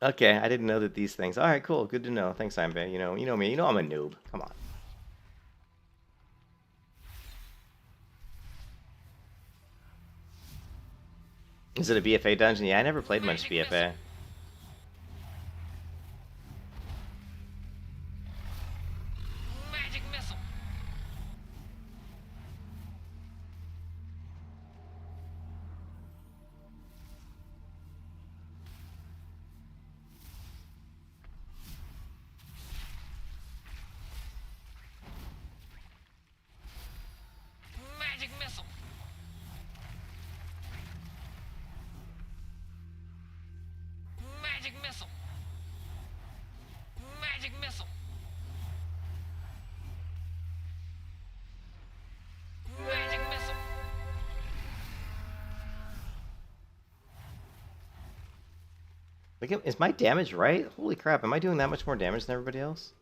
Okay, I didn't know that these things... Alright, cool. Good to know. Thanks, Imbe. You know me. You know I'm a noob. Come on. Is it a BFA dungeon? Yeah, I never played much BFA. Magic missile. Magic missile. Magic missile. Magic missile. Magic missile. Look at, is my damage right? Holy crap, am I doing that much more damage than everybody else?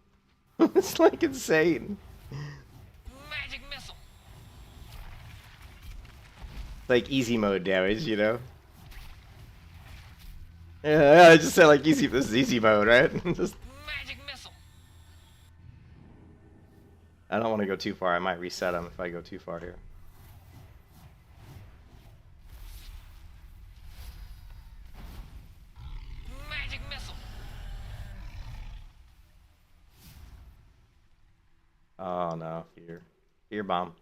It's like insane. Magic missile. Like easy mode damage, you know? Yeah, I just said like easy, this is easy mode, right? Just, Magic missile. I don't want to go too far. I might reset them if I go too far here. Magic missile. Oh no, fear. Fear bomb.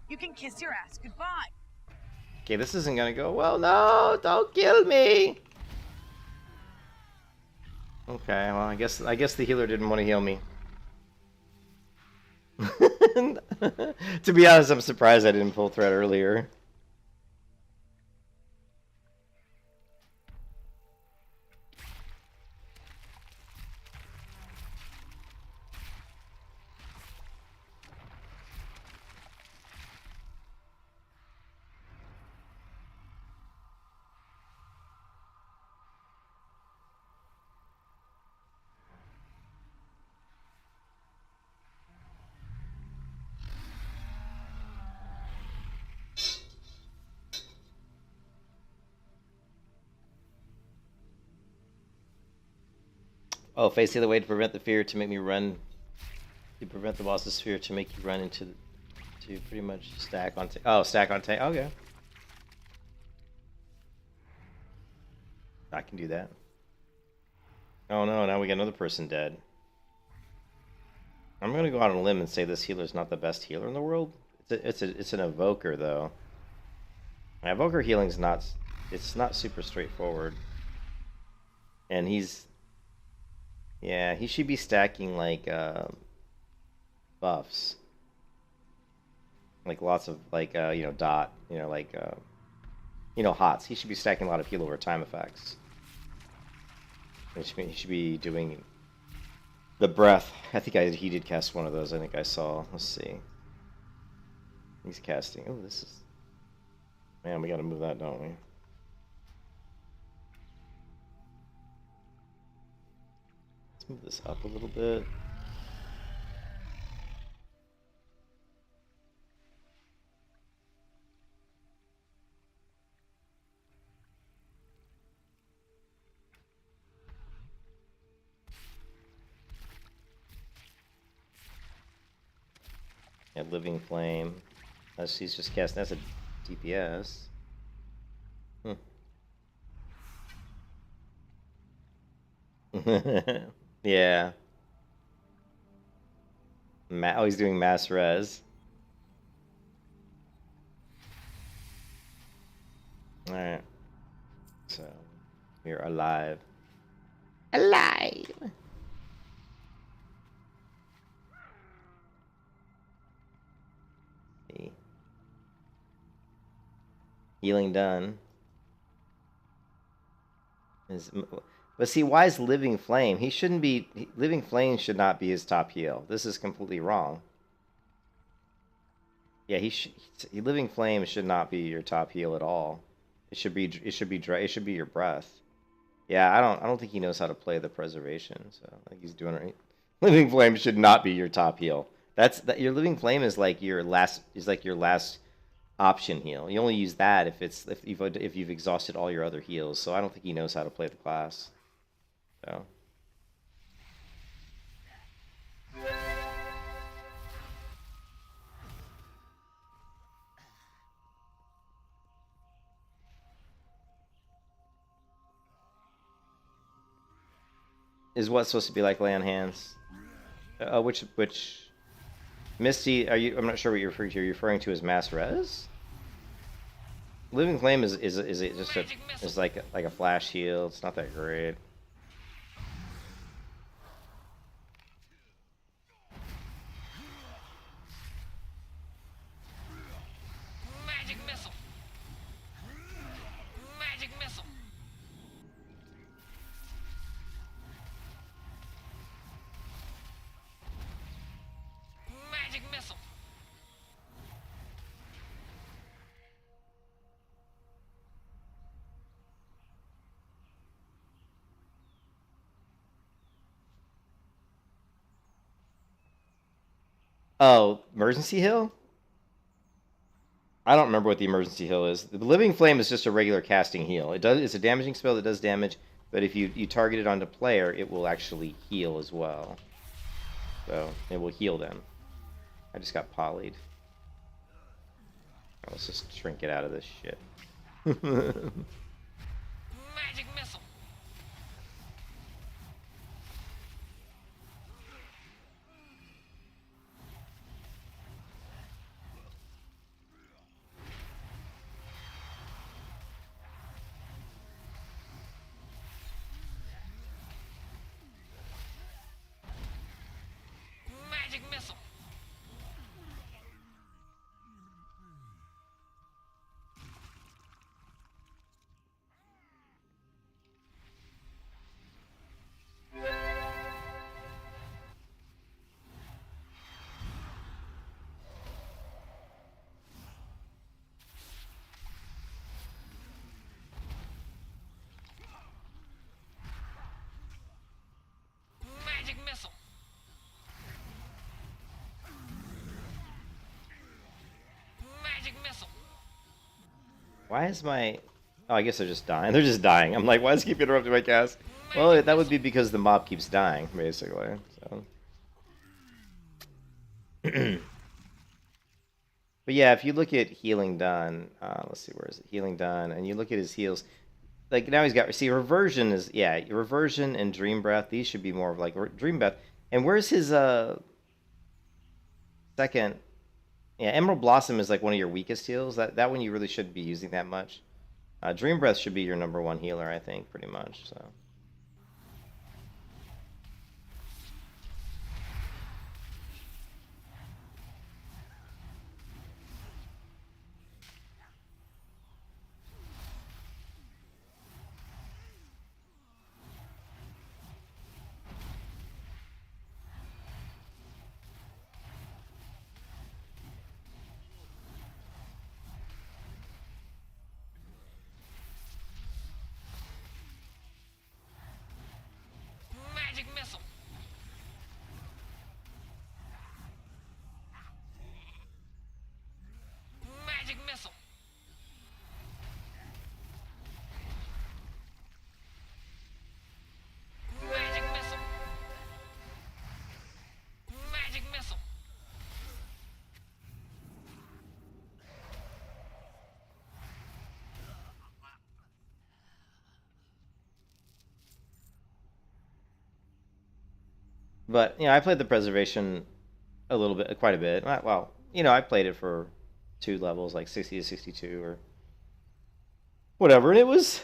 You can kiss your ass goodbye. Okay, this isn't gonna go well. No, don't kill me. Okay, well, I guess the healer didn't want to heal me. To be honest, I'm surprised I didn't pull thread earlier. Oh, face the other way to prevent the fear to make me run. To prevent the boss's fear to make you run into to pretty much stack on stack on tank. Okay. I can do that. Oh no, now we got another person dead. I'm gonna go out on a limb and say this healer's not the best healer in the world. It's an evoker though. My evoker healing's not super straightforward. And yeah, he should be stacking like buffs. Like lots of like dot, hots. He should be stacking a lot of heal over time effects. He should be doing the breath. I think he did cast one of those. I think I saw. Let's see. He's casting. Oh, this is. Man, we gotta move that, don't we? Let's move this up a little bit. Yeah, Living Flame. She's just casting. That's a DPS. Yeah. Oh, he's doing mass res. Alright. So, we're alive. Alive! See. Healing done. But see, why is Living Flame? He shouldn't be. Living Flame should not be his top heal. This is completely wrong. Yeah, Living Flame should not be your top heal at all. It should be. It should be dry. It should be your breath. Yeah, I don't think he knows how to play the preservation. So I think he's doing it right. Living Flame should not be your top heal. Your Living Flame is like your last. Is like your last option heal. You only use that if you've exhausted all your other heals. So I don't think he knows how to play the class. So. Is what supposed to be like lay on hands? Which Misty? Are you? I'm not sure what you're referring to. Are you referring to as mass res? Living Flame is it just is like a flash heal? It's not that great. Magic missile. Magic missile. Magic missile. Oh, emergency heal? I don't remember what the emergency heal is. The Living Flame is just a regular casting heal. It's a damaging spell that does damage, but if you target it onto player, it will actually heal as well. So it will heal them. I just got polyed. Let's just shrink it out of this shit. Magic missile. Magic missile. Magic missile. Magic missile. Why is my... Oh, I guess they're just dying. They're just dying. I'm like, why does it keep interrupting my cast? Well, that would be because the mob keeps dying, basically. So. But yeah, if you look at healing done, let's see, where is it? Healing done, and you look at his heals. Like now he's got, see, reversion is, yeah, reversion and dream breath. These should be more of like dream breath. And where's his second? Yeah, Emerald Blossom is like one of your weakest heals. That one you really shouldn't be using that much. Dream breath should be your #1 healer, I think, pretty much. So. Magic missile. Magic missile. Magic missile. Magic missile. But you know, I played the preservation a little bit, quite a bit. Well, you know, I played it for 2 levels, like 60 to 62 or whatever, and it was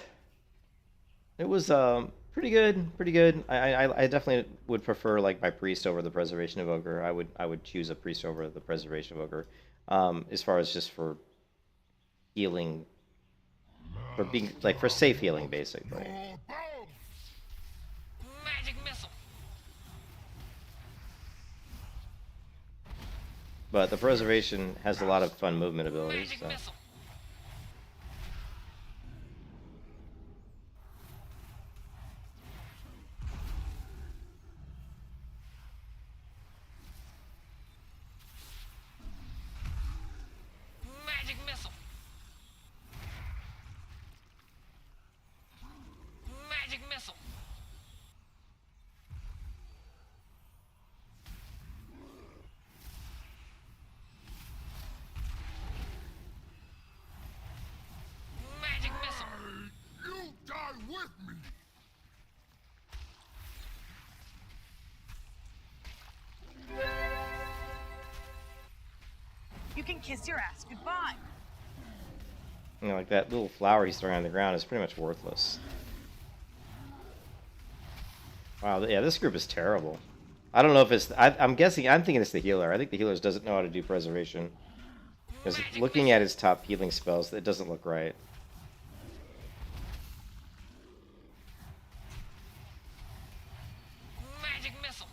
pretty good, pretty good. I definitely would prefer like my priest over the preservation evoker. I would choose a priest over the preservation evoker, as far as just for healing, for being like for safe healing, basically. but the preservation has a lot of fun movement abilities. Magic So. missile. Magic missile. Magic missile. Magic missile. You die with me! You can kiss your ass goodbye. You know, like that little flower he's throwing on the ground is pretty much worthless. Wow, yeah, this group is terrible. I don't know if it's... I'm thinking it's the healer. I think the healer doesn't know how to do preservation. Because looking at his top healing spells, it doesn't look right. Magic missile.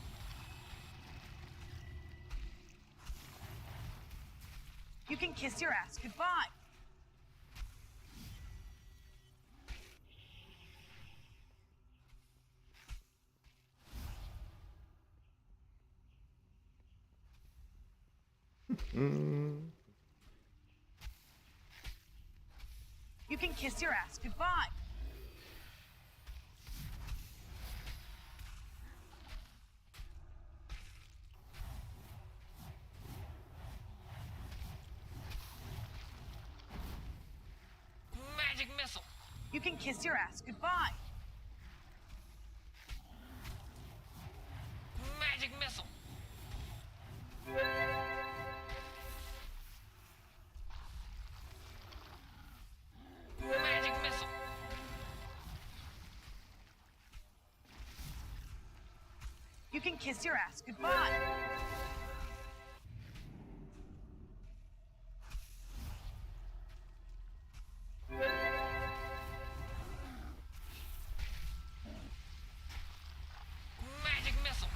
You can kiss your ass goodbye. You can kiss your ass goodbye. Magic missile. You can kiss your ass goodbye. Magic missile. Magic missile. You can kiss your ass goodbye. Magic missile.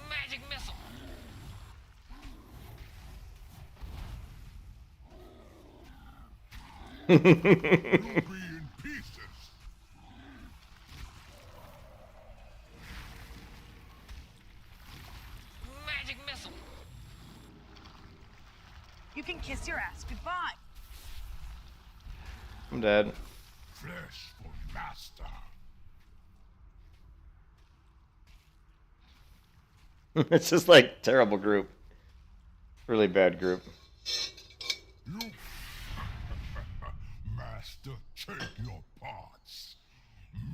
Magic missile. You'll be in pieces! Magic missile. You can kiss your ass goodbye. I'm dead. Flesh for master. It's just like terrible group. Really bad group. You... Master, take your parts.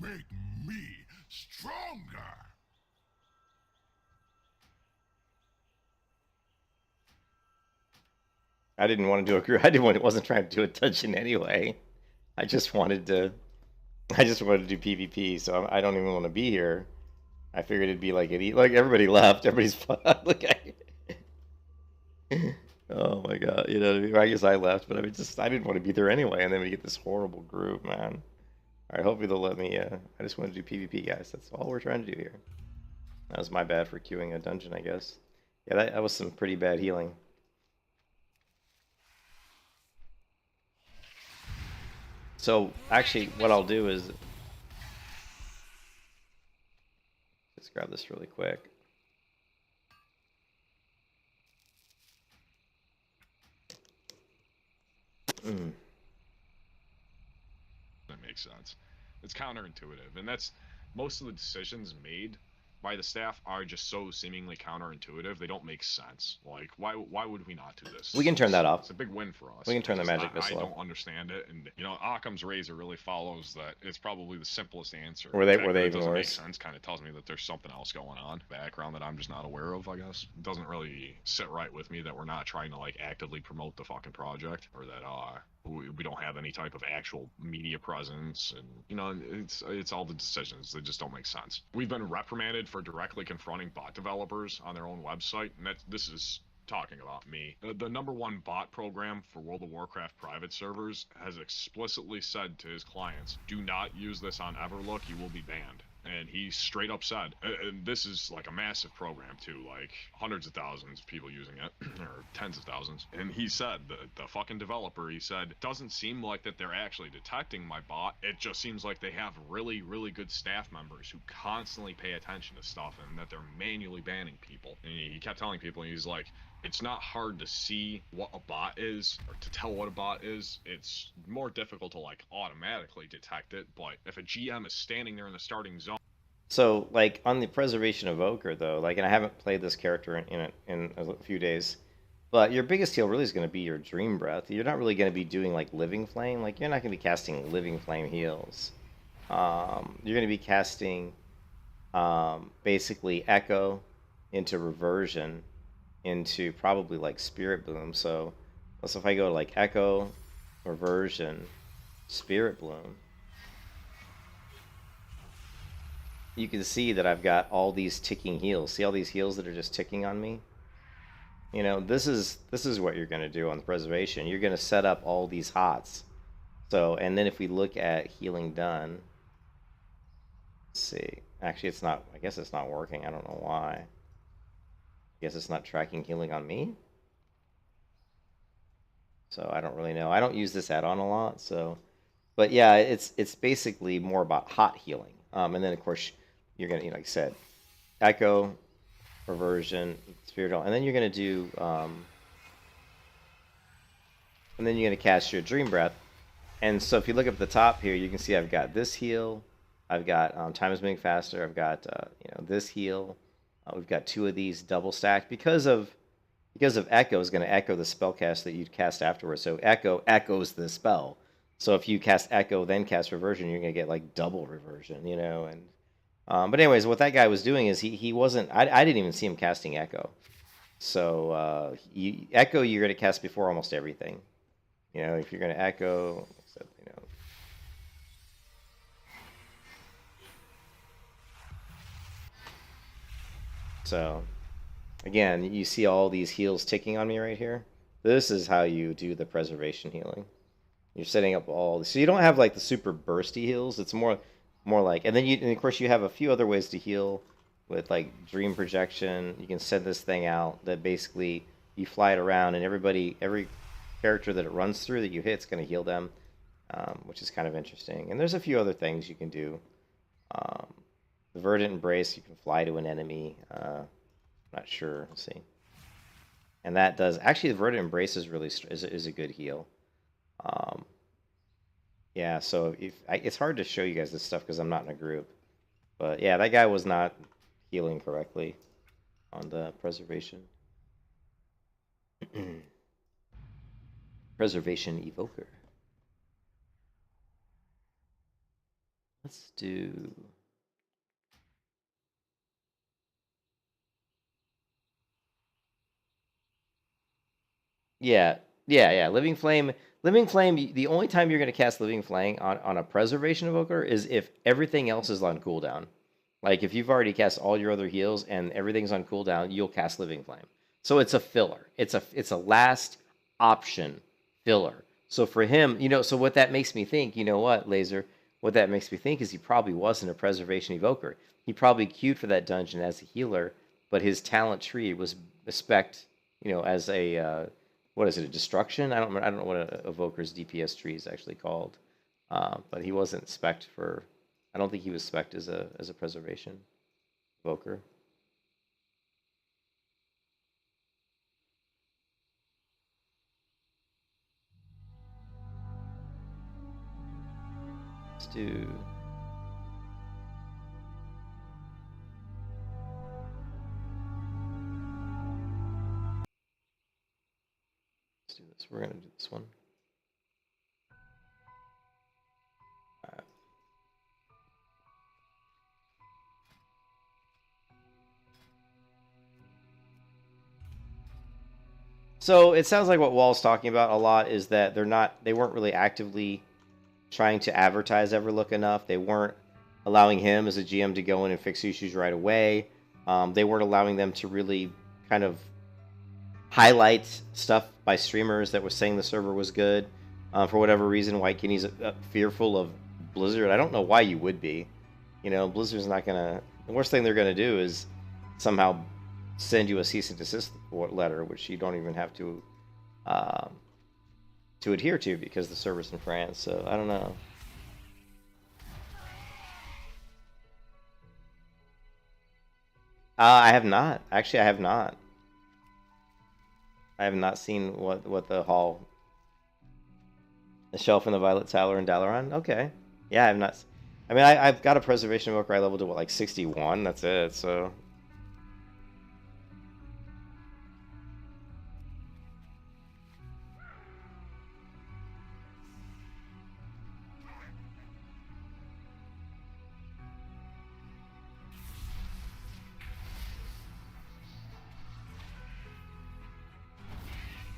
Make me stronger. I didn't want to do a group. Wasn't trying to do a dungeon anyway. I just wanted to do PvP. So I don't even want to be here. I figured it'd be like like everybody left. Everybody's fun. Look at it. Oh my god. You know, I guess I left, but I didn't want to be there anyway. And then we get this horrible group, man. All right, hopefully they'll let me. I just want to do PvP, guys. That's all we're trying to do here. That was my bad for queuing a dungeon, I guess. Yeah, that was some pretty bad healing. So actually, what I'll do is let's grab this really quick. That makes sense. It's counterintuitive, and that's most of the decisions made by the staff are just so seemingly counterintuitive. They don't make sense. Like, why would we not do this? We can turn that off. It's a big win for us. We can turn the magic I missile don't off. understand it, and you know, Occam's razor really follows that. It's probably the simplest answer. Were they The fact that it even doesn't make worse? sense kind of tells me that there's something else going on background that I'm just not aware of. I guess it doesn't really sit right with me that we're not trying to like actively promote the fucking project, or that We don't have any type of actual media presence, and you know, it's all the decisions that just don't make sense. We've been reprimanded for directly confronting bot developers on their own website, and this is talking about me. The number one bot program for World of Warcraft private servers has explicitly said to his clients, do not use this on Everlook, you will be banned. And he straight up said, and this is like a massive program too, like hundreds of thousands of people using it, or tens of thousands. And he said, the fucking developer, he said, it doesn't seem like that they're actually detecting my bot. It just seems like they have really, really good staff members who constantly pay attention to stuff and that they're manually banning people. And he kept telling people, he's like, it's not hard to see what a bot is or to tell what a bot is. It's more difficult to like automatically detect it, but if a GM is standing there in the starting zone. So, like, on the Preservation Evoker, though, like, and I haven't played this character in a few days, but your biggest heal really is going to be your Dream Breath. You're not really going to be doing, like, Living Flame. Like, you're not going to be casting Living Flame heals. You're going to be casting, basically, Echo into Reversion into probably, like, Spirit Bloom. So if I go to, like, Echo, Reversion, Spirit Bloom, you can see that I've got all these ticking heals. See all these heals that are just ticking on me? You know, this is what you're going to do on the Preservation. You're going to set up all these hots. So, and then if we look at healing done, let's see. Actually, it's not, I guess it's not working. I don't know why. I guess it's not tracking healing on me. So I don't really know. I don't use this add-on a lot, so. But yeah, it's basically more about hot healing. And then, of course, you're going to, you know, like I said, Echo, Reversion, Spirit, and then you're going to do, and then you're going to cast your Dream Breath. And so if you look up at the top here, you can see I've got this heal, I've got time is moving faster, I've got, you know, this heal. We've got two of these double stacked because of Echo is going to echo the spell cast that you'd cast afterwards. So Echo echoes the spell. So if you cast Echo, then cast Reversion, you're going to get like double Reversion, you know. And but anyways, what that guy was doing is he wasn't. I didn't even see him casting Echo. So Echo you're going to cast before almost everything. You know, if you're going to Echo, except, you know. So again, you see all these heals ticking on me right here. This is how you do the Preservation healing. You're setting up all, so you don't have like the super bursty heals. It's more like, and then and of course you have a few other ways to heal with like Dream Projection. You can send this thing out that basically you fly it around, and every character that it runs through that you hit is going to heal them, which is kind of interesting. And there's a few other things you can do. The Verdant Embrace, you can fly to an enemy. Not sure. Let's see. And that does actually, the Verdant Embrace is really is a good heal. Yeah, so it's hard to show you guys this stuff because I'm not in a group. But yeah, that guy was not healing correctly on the Preservation. Preservation Evoker. Let's do... Yeah. Living Flame. Living Flame, the only time you're going to cast Living Flame on a Preservation Evoker is if everything else is on cooldown. Like, if you've already cast all your other heals and everything's on cooldown, you'll cast Living Flame. So it's a filler. It's a last option filler. So for him, you know, so what that makes me think, you know what, Laser? What that makes me think is he probably wasn't a Preservation Evoker. He probably queued for that dungeon as a healer, but his talent tree was spec'd, you know, as a... what is it, a destruction? I don't know what an evoker's DPS tree is actually called, but he wasn't spec'd for. I don't think he was spec'd as a Preservation evoker. Let's do. We're going to do this one. So it sounds like what Wall's talking about a lot is that they weren't really actively trying to advertise Everlook enough. They weren't allowing him as a GM to go in and fix issues right away. They weren't allowing them to really kind of highlight stuff by streamers that was saying the server was good. For whatever reason, White Guinea's fearful of Blizzard. I don't know why you would be. You know, Blizzard's not gonna. The worst thing they're gonna do is somehow send you a cease and desist letter, which you don't even have to adhere to because the server's in France. So I don't know. I have not. Actually, I have not. I have not seen what the hall, the shelf in the Violet Tower in Dalaran. Okay, yeah, I have not. I mean, I've got a preservation book where I leveled to what, like 61. That's it. So.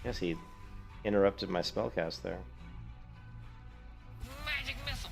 Yes, he interrupted my spellcast there. Magic missile.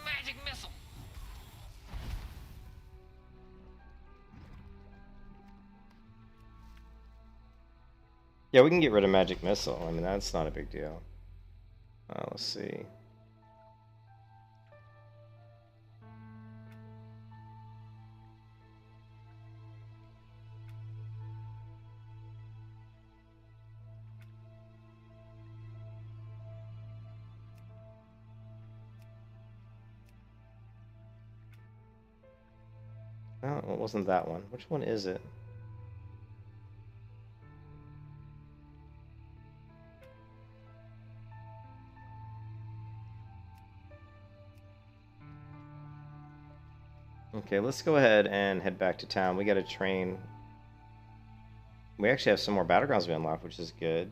Magic missile. Yeah, we can get rid of Magic Missile. I mean, that's not a big deal. Let's see. Oh, it wasn't that one. Which one is it? Okay, let's go ahead and head back to town. We got to train. We actually have some more battlegrounds we unlocked, which is good.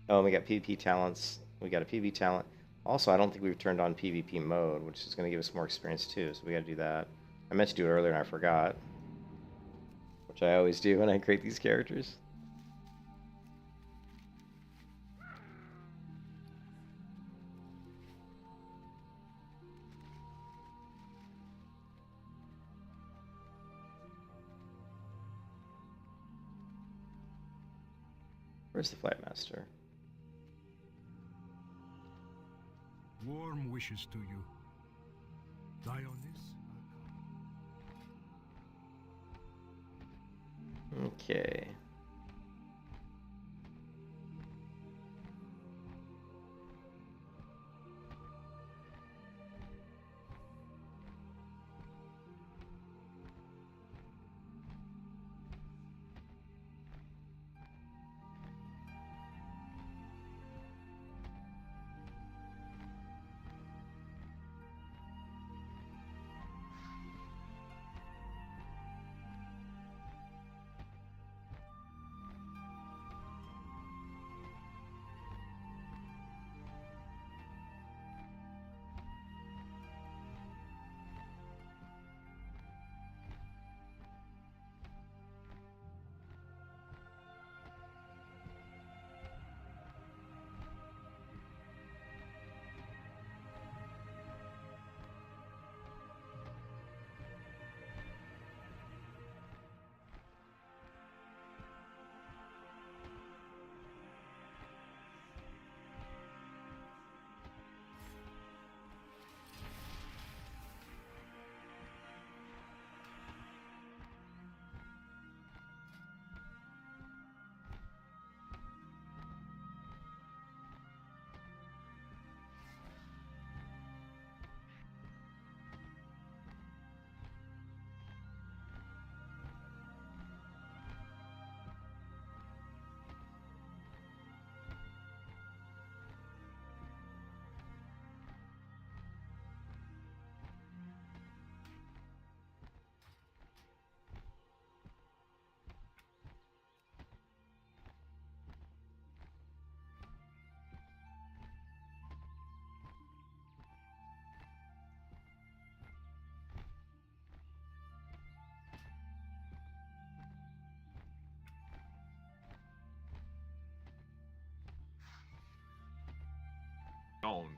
Oh, and we got PvP talents. We got a PvP talent. Also, I don't think we've turned on PvP mode, which is going to give us more experience too, so we got to do that. I meant to do it earlier and I forgot. Which I always do when I create these characters. Where's the Flight Master? Warm wishes to you. Dionys? Okay.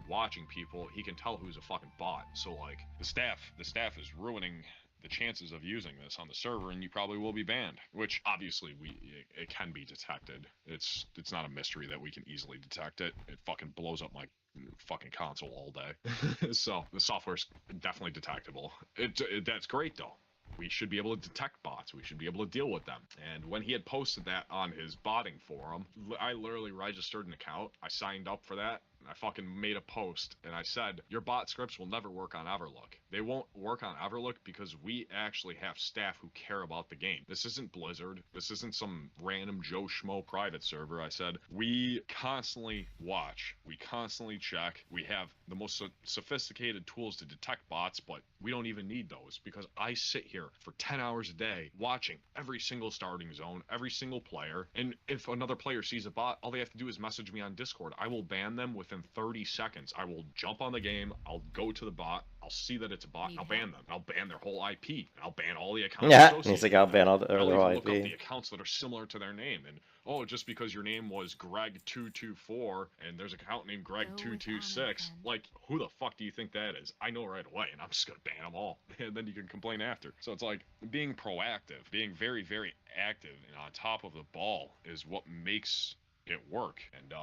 watching people, he can tell who's a fucking bot. So like the staff is ruining the chances of using this on the server, and you probably will be banned. Which obviously it can be detected. It's not a mystery that we can easily detect it. It fucking blows up my fucking console all day. So the software's definitely detectable. That's great though. We should be able to detect bots. We should be able to deal with them. And when he had posted that on his botting forum, I literally registered an account. I signed up for that. And I fucking made a post. And I said, your bot scripts will never work on Everlook. They won't work on Everlook because we actually have staff who care about the game. This isn't Blizzard. This isn't some random Joe Schmo private server. I said, we constantly watch. We constantly check. We have the most sophisticated tools to detect bots, but we don't even need those because I sit here for 10 hours a day watching every single starting zone, every single player. And if another player sees a bot, all they have to do is message me on Discord. I will ban them within 30 seconds. I will jump on the game. I'll go to the bot. I'll see that it's a bot. I'll ban them. I'll ban their whole IP. And I'll ban all the accounts. Yeah, and he's like, I'll ban all their whole look up IP. the accounts that are similar to their name. And oh, just because your name was Greg224 and there's an account named Greg226, like, who the fuck do you think that is? I know right away, and I'm just gonna ban them all. And then you can complain after. So it's like being proactive, being very, very active and on top of the ball is what makes it work. And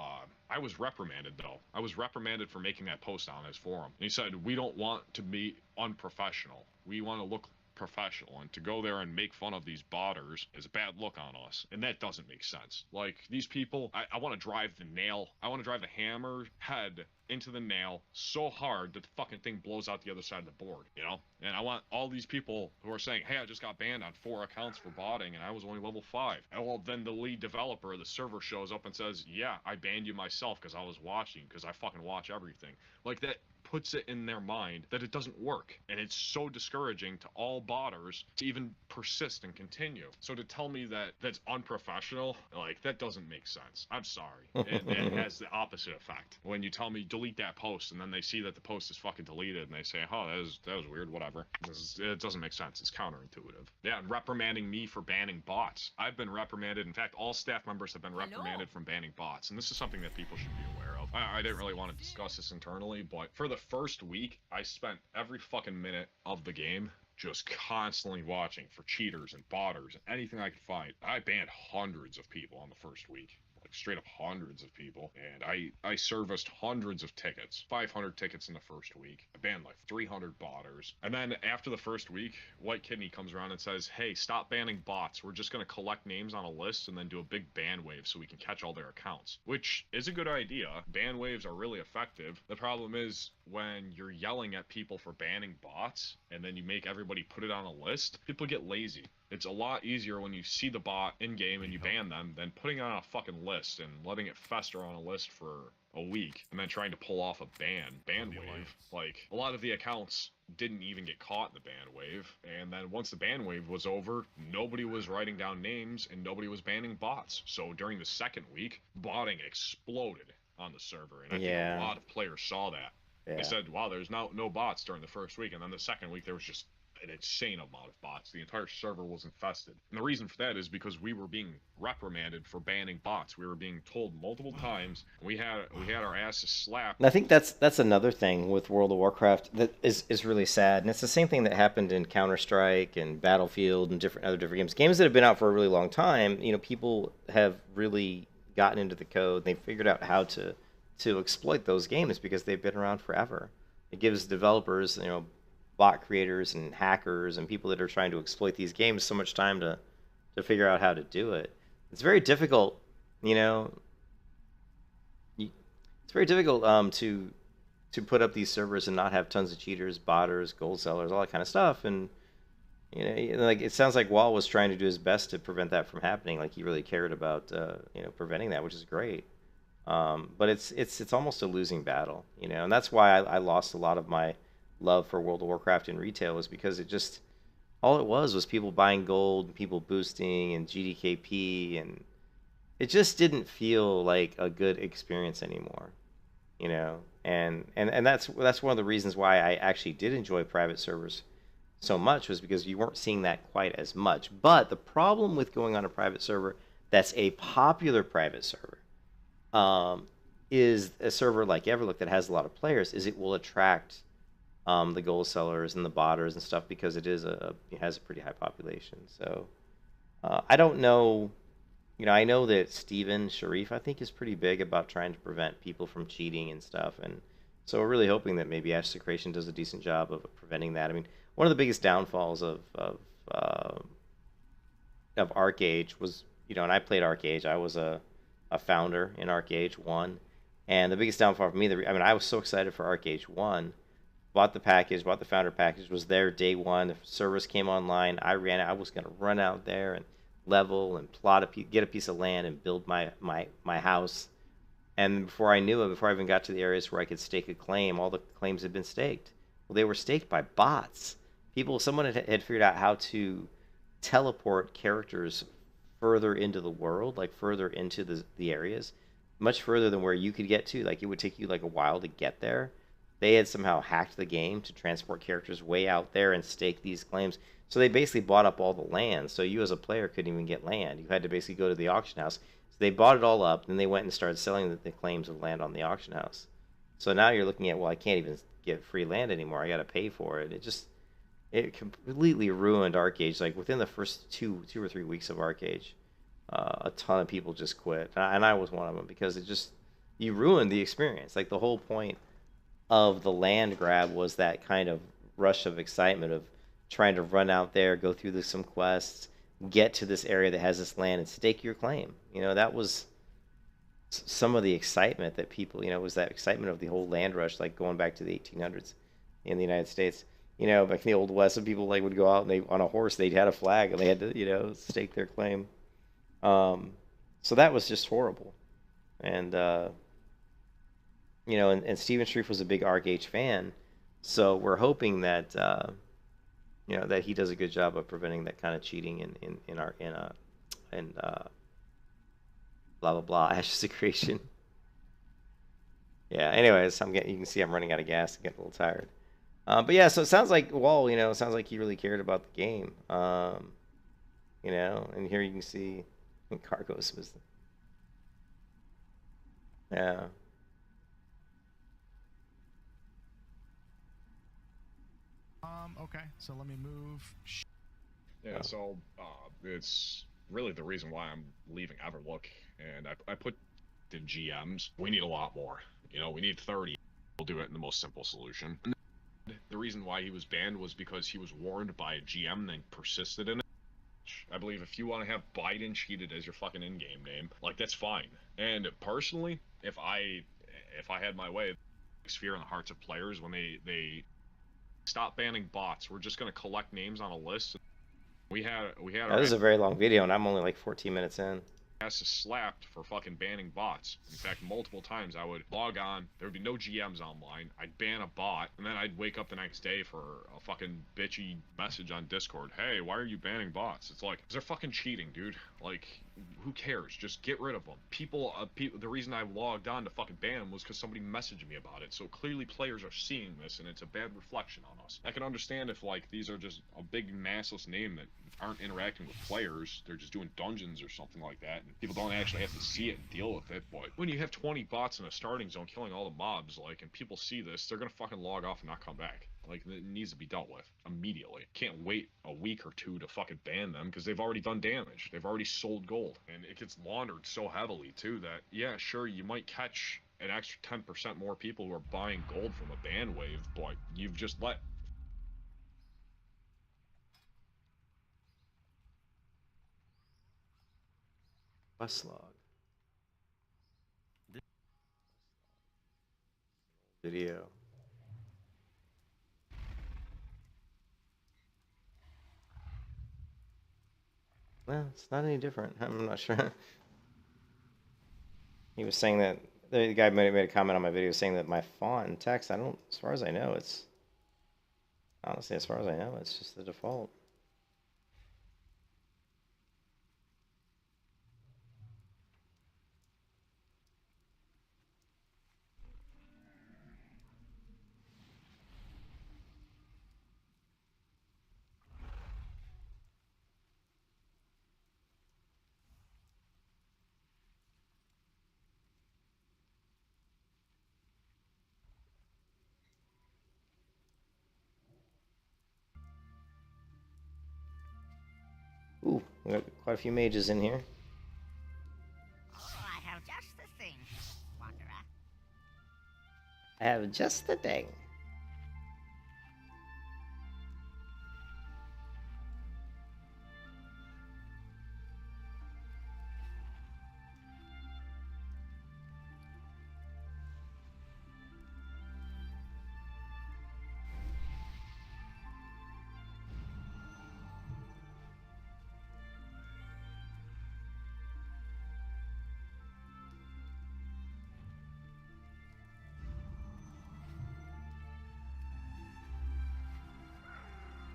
I was reprimanded though. I was reprimanded for making that post on his forum. And he said, we don't want to be unprofessional. We want to look professional, and to go there and make fun of these botters is a bad look on us, and that doesn't make sense. Like, these people, I want to drive the nail, I want to drive the hammer head into the nail so hard that the fucking thing blows out the other side of the board, you know? And I want all these people who are saying, hey, I just got banned on 4 accounts for botting and I was only level 5. And well, then the lead developer of the server shows up and says, yeah, I banned you myself because I was watching, because I fucking watch everything. Like, that puts it in their mind that it doesn't work, and it's so discouraging to all botters to even persist and continue. So to tell me that that's unprofessional, like, that doesn't make sense. I'm sorry. It has the opposite effect. When you tell me delete that post, and then they see that the post is fucking deleted, and they say, oh, that was weird, whatever. It doesn't make sense. It's counterintuitive. Yeah, and reprimanding me for banning bots. I've been reprimanded. In fact, all staff members have been reprimanded from banning bots, and this is something that people should be aware of. I didn't really want to discuss this internally, but for the first week, I spent every fucking minute of the game just constantly watching for cheaters and botters and anything I could find. I banned hundreds of people on the first week. Like, straight up hundreds of people, and I serviced hundreds of tickets, 500 tickets in the first week. I banned like 300 botters, and then after the first week, White Kidney comes around and says, hey, stop banning bots. We're just going to collect names on a list and then do a big ban wave so we can catch all their accounts, which is a good idea. Ban waves are really effective. The problem is when you're yelling at people for banning bots and then you make everybody put it on a list, people get lazy. It's a lot easier when you see the bot in-game and you ban them than putting it on a fucking list and letting it fester on a list for a week and then trying to pull off a ban wave. Like, a lot of the accounts didn't even get caught in the ban wave, and then once the ban wave was over, nobody was writing down names and nobody was banning bots. So during the second week, botting exploded on the server, and I think a lot of players saw that. They said, wow, there's no bots during the first week, and then the second week there was just an insane amount of bots. The entire server was infested. And the reason for that is because we were being reprimanded for banning bots. We were being told multiple times. We had our asses slapped. And I think that's another thing with World of Warcraft that is really sad. And it's the same thing that happened in Counter-Strike and Battlefield and other different games. Games that have been out for a really long time, you know, people have really gotten into the code. They figured out how to exploit those games because they've been around forever. It gives developers, you know, bot creators and hackers and people that are trying to exploit these games so much time to figure out how to do it. It's very difficult, you know. It's very difficult to put up these servers and not have tons of cheaters, botters, gold sellers, all that kind of stuff. And you know, like, it sounds like Wall was trying to do his best to prevent that from happening. Like, he really cared about you know, preventing that, which is great. But it's almost a losing battle, you know, and that's why I lost a lot of my love for World of Warcraft in retail, was because it just, all it was people buying gold, people boosting and GDKP, and it just didn't feel like a good experience anymore, you know. And that's one of the reasons why I actually did enjoy private servers so much, was because you weren't seeing that quite as much. But the problem with going on a private server that's a popular private server is a server like Everlook that has a lot of players is it will attract the gold sellers and the botters and stuff because it has a pretty high population. So I don't know. I know that Steven Sharif, I think, is pretty big about trying to prevent people from cheating and stuff. And so we're really hoping that maybe Ash Secretion does a decent job of preventing that. I mean, one of the biggest downfalls of Arcane was, and I played Arcane. I was a founder in Arcane 1. And the biggest downfall for me, I was so excited for Arcane 1. Bought the package, bought the founder package, was there day one. The service came online. I was going to run out there and level and get a piece of land and build my house. And before I knew it, before I even got to the areas where I could stake a claim, all the claims had been staked. Well, they were staked by bots. Someone had figured out how to teleport characters further into the world, like further into the areas, much further than where you could get to. Like it would take you like a while to get there. They had somehow hacked the game to transport characters way out there and stake these claims. So they basically bought up all the land. So you as a player couldn't even get land. You had to basically go to the auction house. So they bought it all up, then they went and started selling the claims of land on the auction house. So now you're looking at, well, I can't even get free land anymore. I got to pay for it. It completely ruined Arcane. Like within the first two or 3 weeks of Arcane, a ton of people just quit, and I was one of them because you ruined the experience. Like the whole point of the land grab was that kind of rush of excitement of trying to run out there, go through some quests, get to this area that has this land and stake your claim. That was some of the excitement that people, was that excitement of the whole land rush, like going back to the 1800s in the United States. Back in the Old West, some people would go out and on a horse, they'd had a flag and they had to, stake their claim. So that was just horrible. And, and Steven Sharif was a big Arcane fan, so we're hoping that that he does a good job of preventing that kind of cheating in blah blah blah Ash Secretion. Yeah. Anyways, you can see I'm running out of gas and getting a little tired. But yeah, so it sounds like Wall, it sounds like he really cared about the game. And here you can see Cargos was. Yeah. Okay, so let me move. Yeah, so it's really the reason why I'm leaving Everlook, and I put the GMs. We need a lot more. We need 30. We'll do it in the most simple solution. And the reason why he was banned was because he was warned by a GM and then persisted in it. I believe if you want to have Biden cheated as your fucking in-game name, like that's fine. And personally, if I had my way, it's fear in the hearts of players when they stop banning bots. We're just gonna collect names on a list. We had. This is a very long video, and I'm only like 14 minutes in. Ass is slapped for fucking banning bots. In fact, multiple times I would log on, there would be no GMs online, I'd ban a bot, and then I'd wake up the next day for a fucking bitchy message on Discord. Hey, why are you banning bots? It's like, they're fucking cheating, dude. Like, who cares? Just get rid of them. The reason I logged on to fucking ban them was because somebody messaged me about it. So clearly players are seeing this, and it's a bad reflection on us. I can understand if, like, these are just a big massless name that aren't interacting with players, they're just doing dungeons or something like that, and people don't actually have to see it and deal with it. But when you have 20 bots in a starting zone killing all the mobs, like, and people see this, they're gonna fucking log off and not come back. Like, it needs to be dealt with immediately. Can't wait a week or two to fucking ban them, because they've already done damage. They've already sold gold. And it gets laundered so heavily, too, that, yeah, sure, you might catch an extra 10% more people who are buying gold from a ban wave, but you've just let Quest log. Video. Well, it's not any different. I'm not sure. He was saying that the guy made a comment on my video saying that my font and text, as far as I know, it's honestly, as far as I know, it's just the default. We got quite a few mages in here. Oh, I have just the thing, Wanderer. I have just the thing.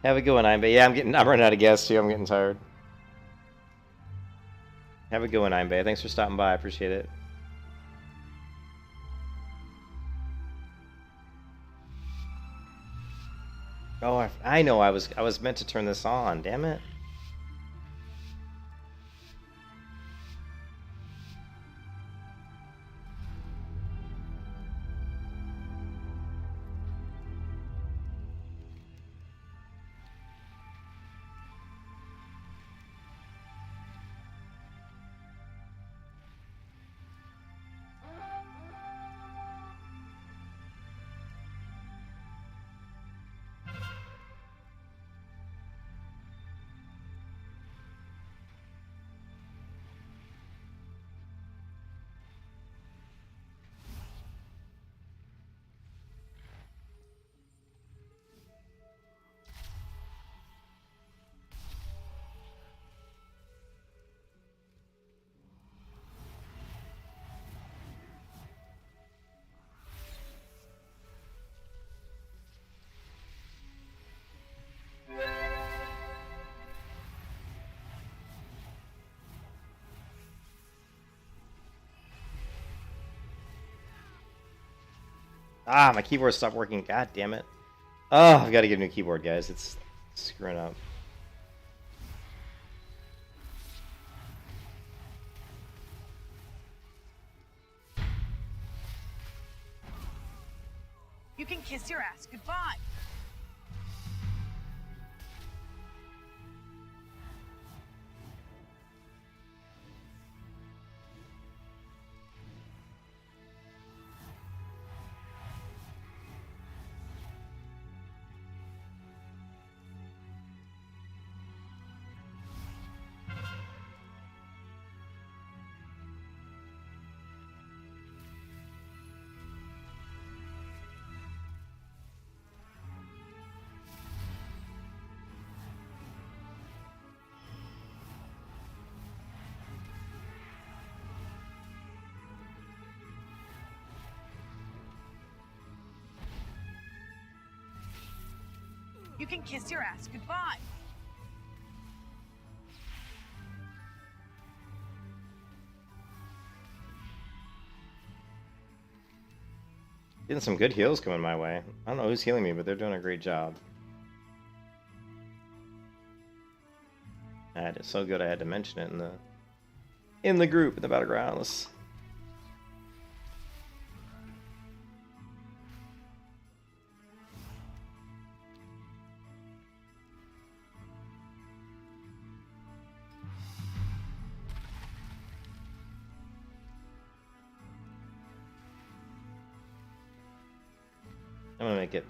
Have a good one, Einbay. Yeah, I'm running out of gas too. I'm getting tired. Have a good one, Einbay. Thanks for stopping by. I appreciate it. Oh, I know. I was meant to turn this on. Damn it. Ah, my keyboard stopped working. God damn it. Oh, I've got to get a new keyboard, guys. It's screwing up. You can kiss your ass goodbye. You can kiss your ass goodbye. Getting some good heals coming my way. I don't know who's healing me, but they're doing a great job. It's so good I had to mention it in the group, in the battlegrounds.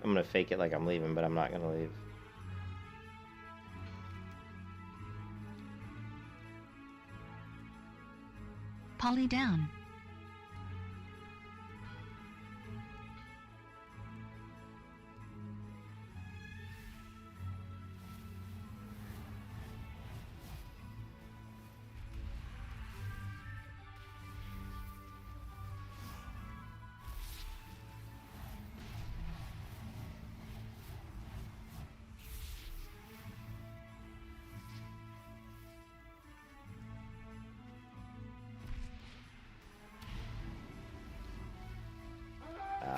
I'm gonna fake it like I'm leaving, but I'm not gonna leave. Polly down.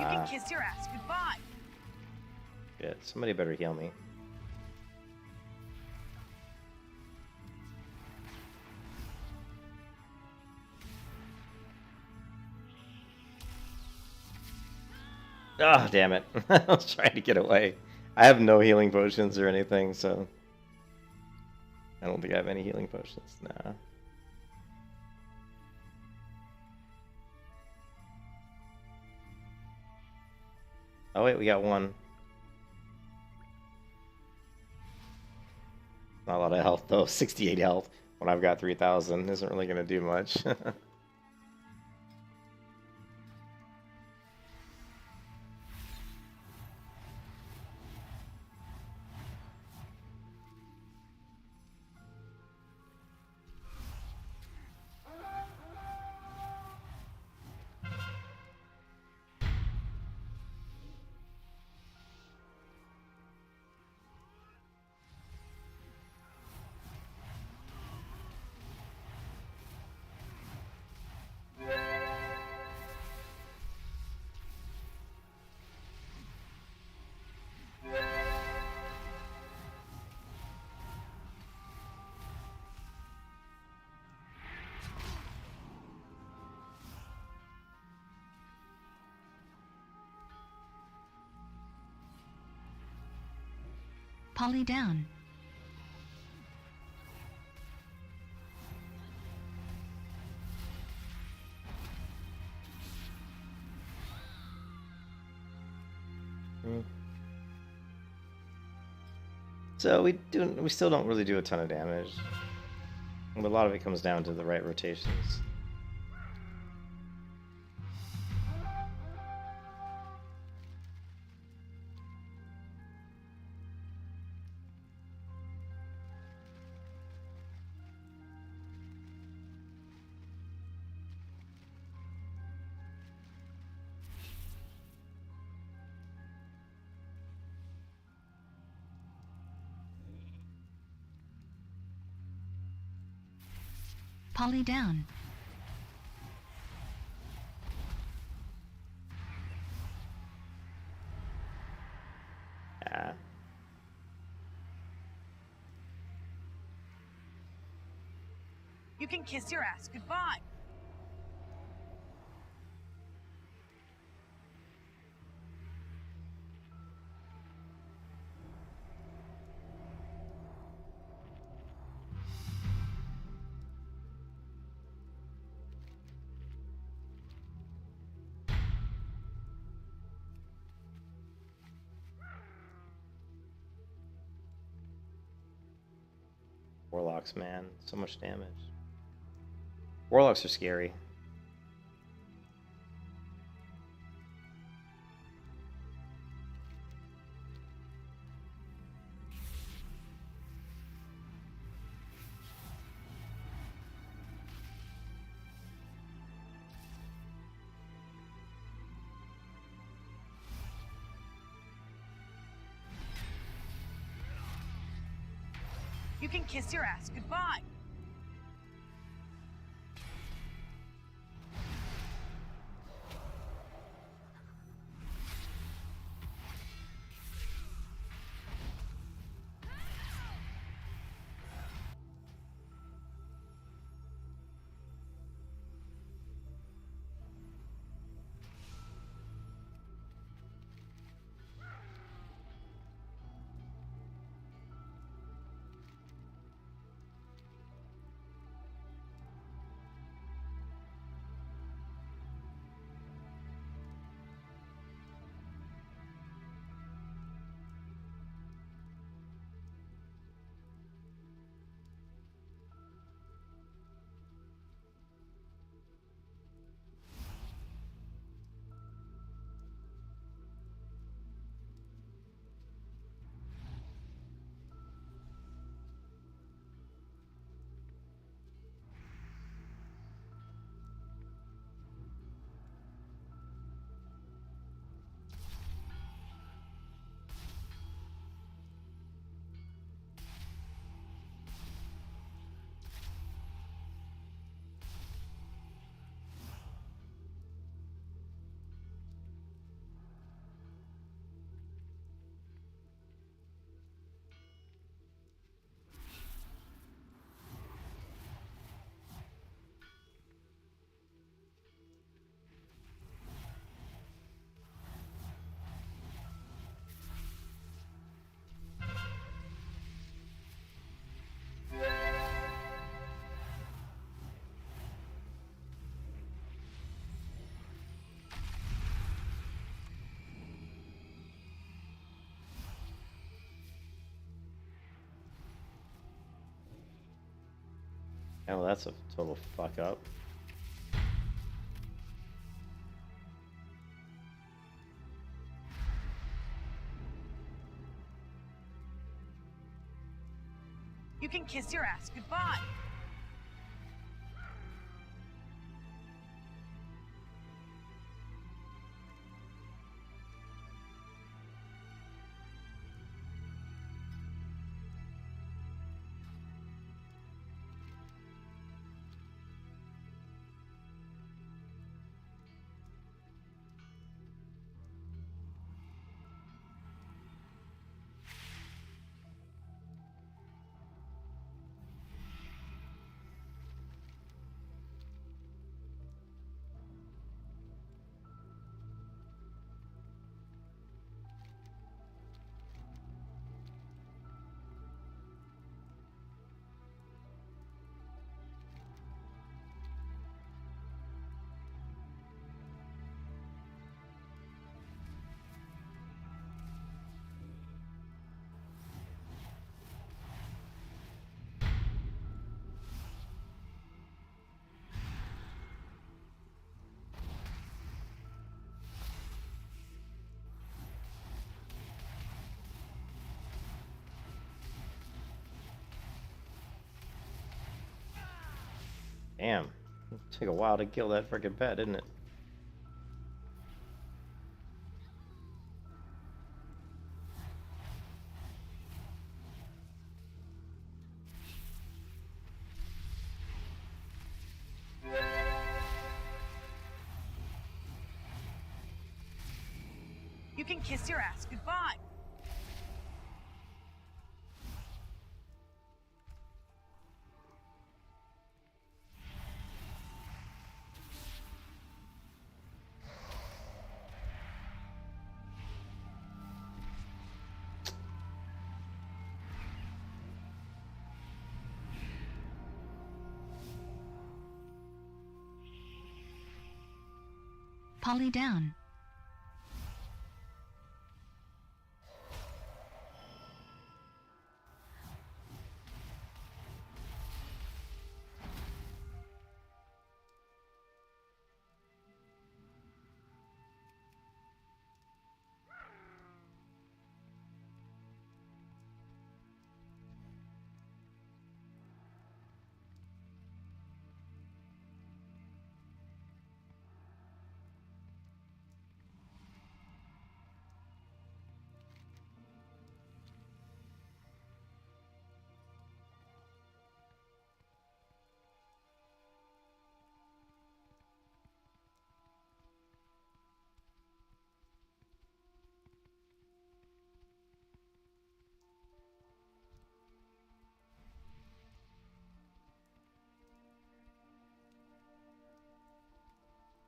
You can kiss your ass goodbye. Shit, somebody better heal me. Oh, damn it. I was trying to get away. I have no healing potions or anything, so... I don't think I have any healing potions. Nah. Oh wait, we got one. Not a lot of health though. 68 health when I've got 3,000 isn't really gonna do much. Polly down. So we still don't really do a ton of damage. But a lot of it comes down to the right rotations. Polly down. Yeah. You can kiss your ass goodbye. Warlocks, man. So much damage. Warlocks are scary. You can kiss your ass goodbye. Oh, that's a total fuck up. You can kiss your ass goodbye. Damn. It took a while to kill that freaking pet, didn't it? You can kiss your ass goodbye. Polly down.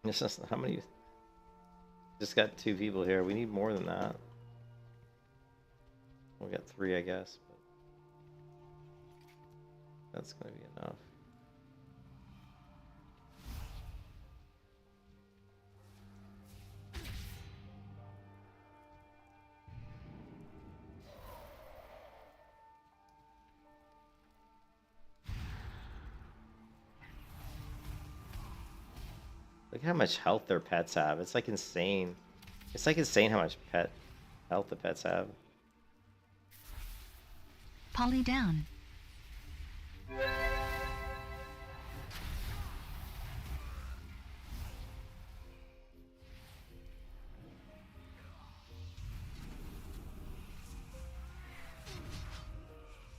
This is how many? Just got 2 people here. We need more than that. We got 3, I guess. But that's gonna be enough. Look how much health their pets have. It's like insane. It's like insane how much pet health the pets have. Polly down.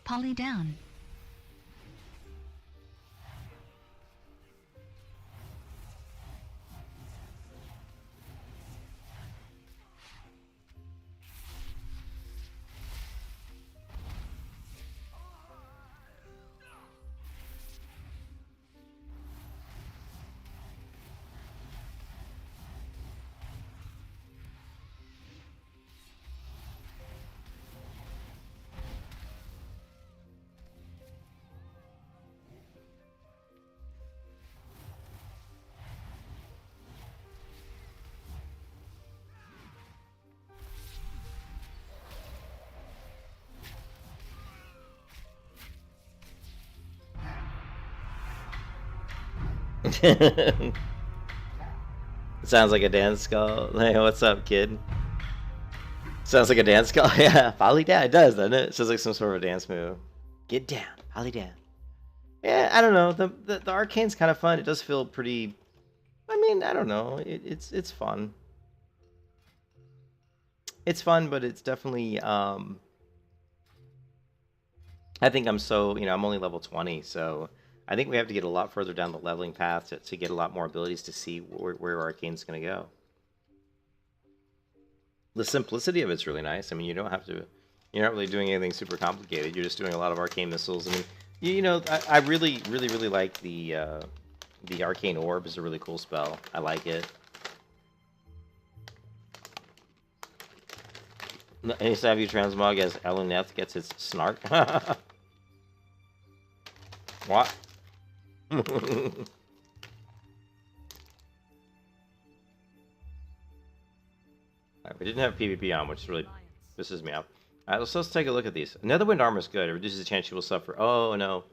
Polly down. It sounds like a dance call. Hey, what's up, kid? Sounds like a dance call. Yeah, volley down. It does, doesn't it? It sounds like some sort of a dance move. Get down, volley down. Yeah, I don't know. The arcane's kind of fun. It does feel pretty. I mean, I don't know. It's fun. It's fun, but it's definitely. I think I'm so, I'm only level 20, so I think we have to get a lot further down the leveling path to get a lot more abilities to see where Arcane's going to go. The simplicity of it's really nice. I mean, you're not really doing anything super complicated. You're just doing a lot of arcane missiles. I mean, I really, really, really like the Arcane Orb is a really cool spell. I like it. Any savvy transmog as Eluneth gets his snark. What? Alright, we didn't have PvP on, which really pisses me off. Alright, let's take a look at these. Netherwind armor is good. It reduces the chance you will suffer. Oh, no.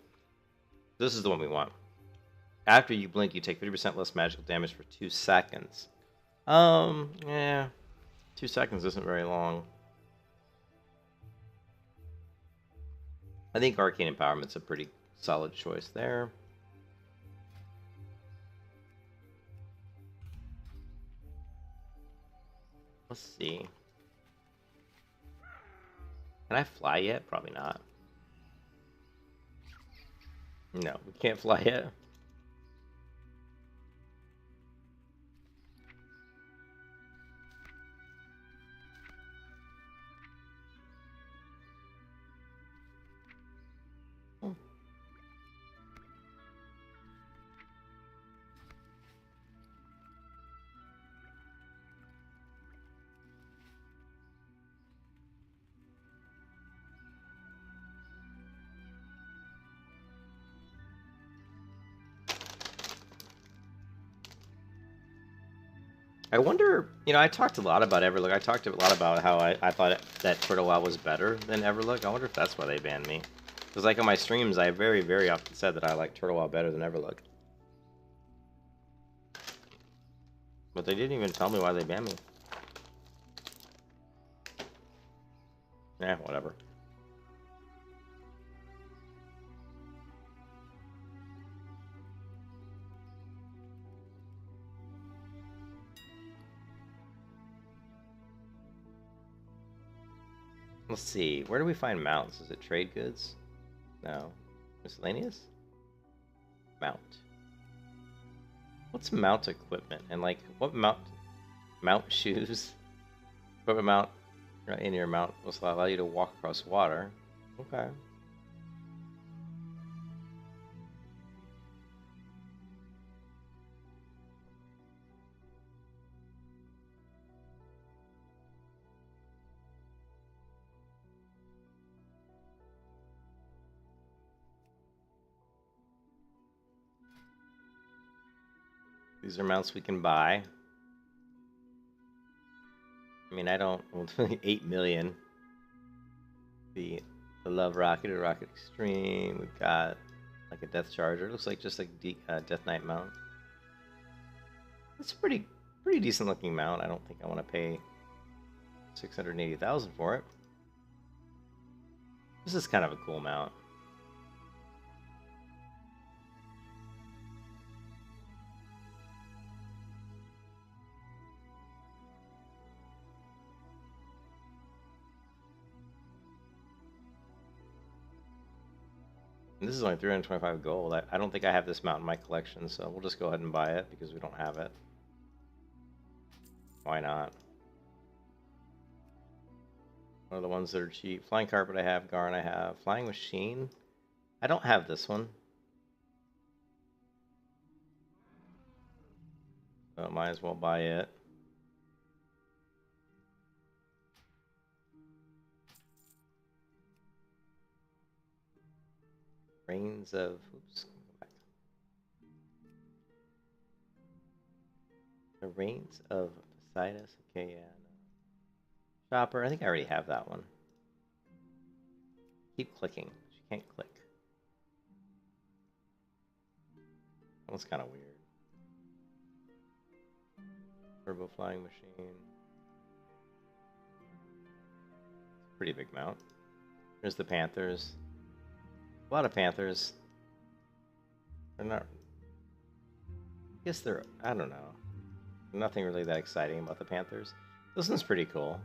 This is the one we want. After you blink, you take 50% less magical damage for 2 seconds. Yeah. 2 seconds isn't very long. I think Arcane Empowerment's a pretty solid choice there. Let's see. Can I fly yet? Probably not. No, we can't fly yet. I wonder, I talked a lot about Everlook. I talked a lot about how I thought that Turtle WoW was better than Everlook. I wonder if that's why they banned me. Because, like, on my streams, I very, very often said that I like Turtle WoW better than Everlook. But they didn't even tell me why they banned me. Eh, whatever. Let's see. Where do we find mounts? Is it trade goods? No. Miscellaneous? Mount. What's mount equipment? And like, what mount shoes? Equipment mount in your mount will allow you to walk across water. Okay. These are mounts we can buy. I mean, I don't... 8 million. The Love Rocket or Rocket Extreme. We've got like a Death Charger. It looks like just like Death Knight mount. It's a pretty decent looking mount. I don't think I want to pay 680,000 for it. This is kind of a cool mount. And this is only 325 gold. I don't think I have this mount in my collection, so we'll just go ahead and buy it because we don't have it. Why not? One of the ones that are cheap. Flying Carpet I have, Garn I have. Flying Machine? I don't have this one. So I might as well buy it. Reigns of... Oops. Go back. The Reigns of Poseidon. Okay, yeah. No. Chopper. I think I already have that one. Keep clicking. You can't click. That one's kind of weird. Turbo flying machine. Pretty big mount. There's the Panthers. A lot of Panthers. They're not. I guess they're. I don't know. Nothing really that exciting about the Panthers. This one's pretty cool.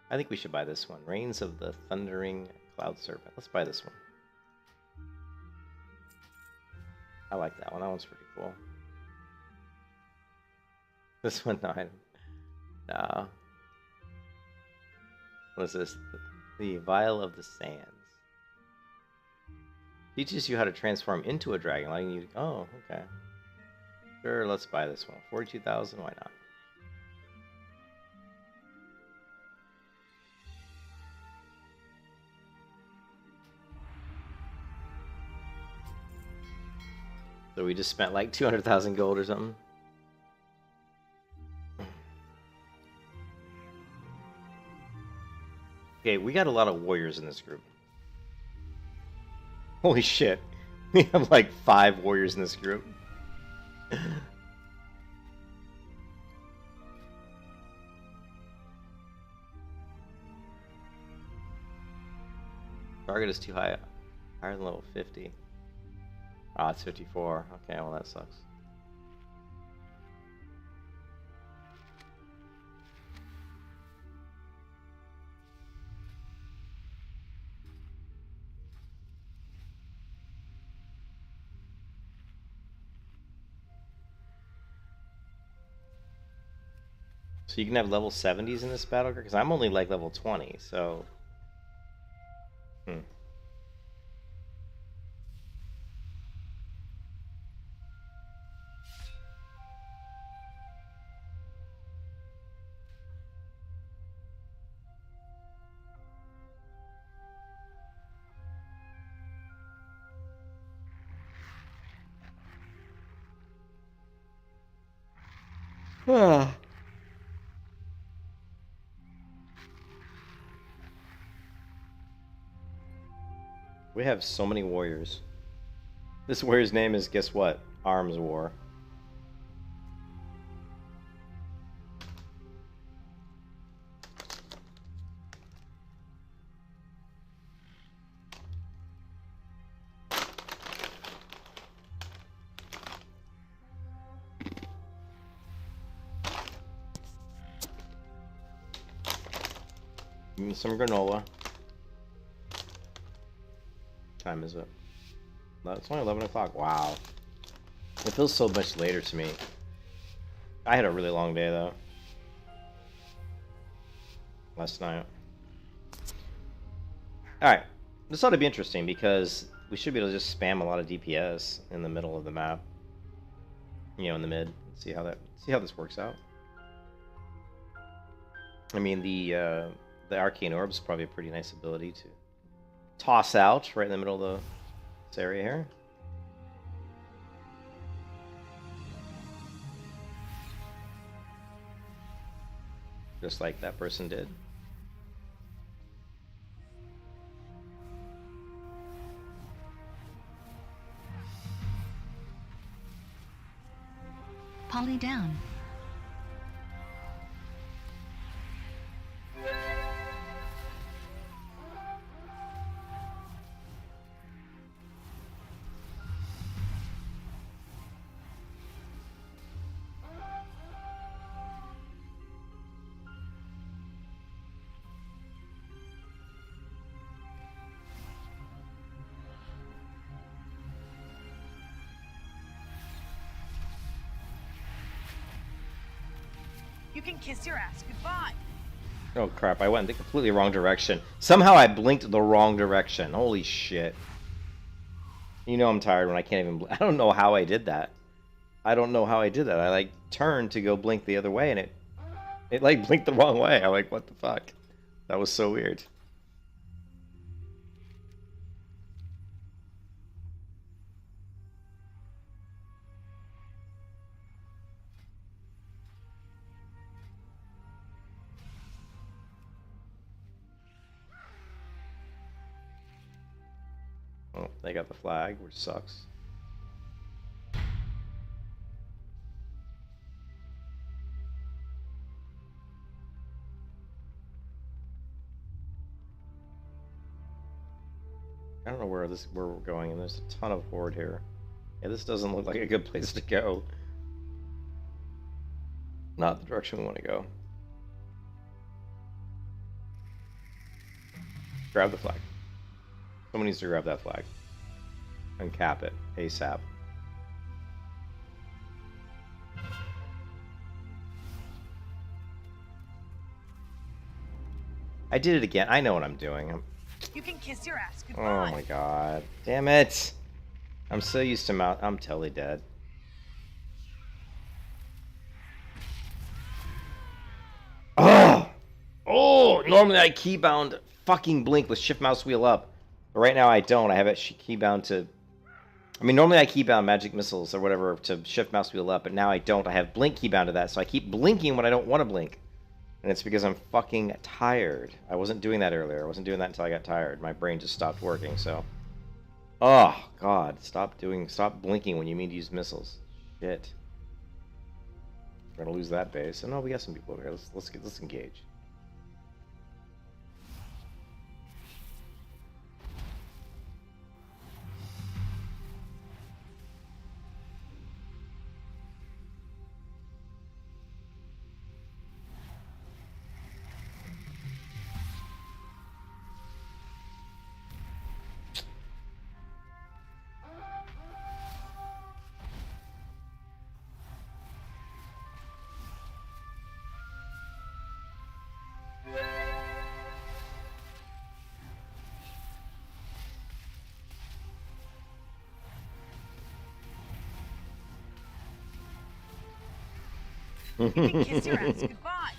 I think we should buy this one. Reigns of the Thundering Cloud Serpent. Let's buy this one. I like that one. That one's pretty cool. This one, no. What is this? The Vial of the Sands. Teaches you how to transform into a dragon, letting you. Oh, okay. Sure, let's buy this one. 42,000. Why not? So we just spent like 200,000 gold or something. Okay, we got a lot of warriors in this group. Holy shit. We have like 5 warriors in this group. Target is too high. Higher than level 50. Ah, it's 54. Okay, well that sucks. So you can have level 70s in this battle, because I'm only like level 20, so... Ah. We have so many warriors. This warrior's name is, guess what? Arms War. Give me some granola. Time is it? No, it's only 11 o'clock. Wow. It feels so much later to me. I had a really long day, though. Last night. Alright. This ought to be interesting, because we should be able to just spam a lot of DPS in the middle of the map. You know, in the mid. See how this works out. I mean, the Arcane Orb is probably a pretty nice ability to toss out right in the middle of this area here. Just like that person did. Polly down. You can kiss your ass goodbye. Oh crap, I went in the completely wrong direction. Somehow I blinked the wrong direction. Holy shit. You know I'm tired when I can't even I don't know how I did that. I don't know how I did that. I like turned to go blink the other way and it like blinked the wrong way. I'm like, what the fuck? That was so weird. Oh, they got the flag, which sucks. this where we're going, and there's a ton of horde here. Yeah, this doesn't look like a good place to go. Not the direction we want to go. Grab the flag. Someone needs to grab that flag. And cap it ASAP. I did it again. I know what I'm doing. You can kiss your ass Oh goodbye. my god. Damn it. I'm so used to mount. I'm totally dead. Oh! Oh! Normally I keybound fucking blink with shift mouse wheel up. But right now I don't. I have it keybound to... I mean, normally I keybound magic missiles or whatever to shift mouse wheel up, but now I don't. I have blink keybound to that, so I keep blinking when I don't want to blink. And it's because I'm fucking tired. I wasn't doing that earlier. I wasn't doing that until I got tired. My brain just stopped working, so... Oh, God. Stop blinking when you mean to use missiles. Shit. We're gonna lose that base. Oh no, we got some people over here. Let's engage. You can kiss your ass goodbye.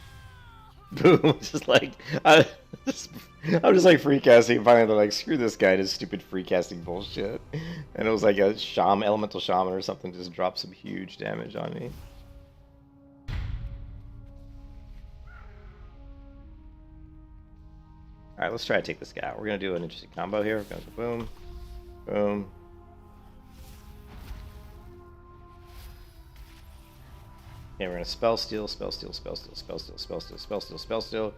Boom! Just like I'm just like free casting. Finally, they're like, screw this guy and his stupid free casting bullshit. And it was like a elemental shaman or something, just dropped some huge damage on me. All right, let's try to take this guy out. We're gonna do an interesting combo here. We're gonna go boom, boom. Okay, we're gonna spell steal, spell steal, spell steal, spell steal, spell steal, spell steal, spell steal.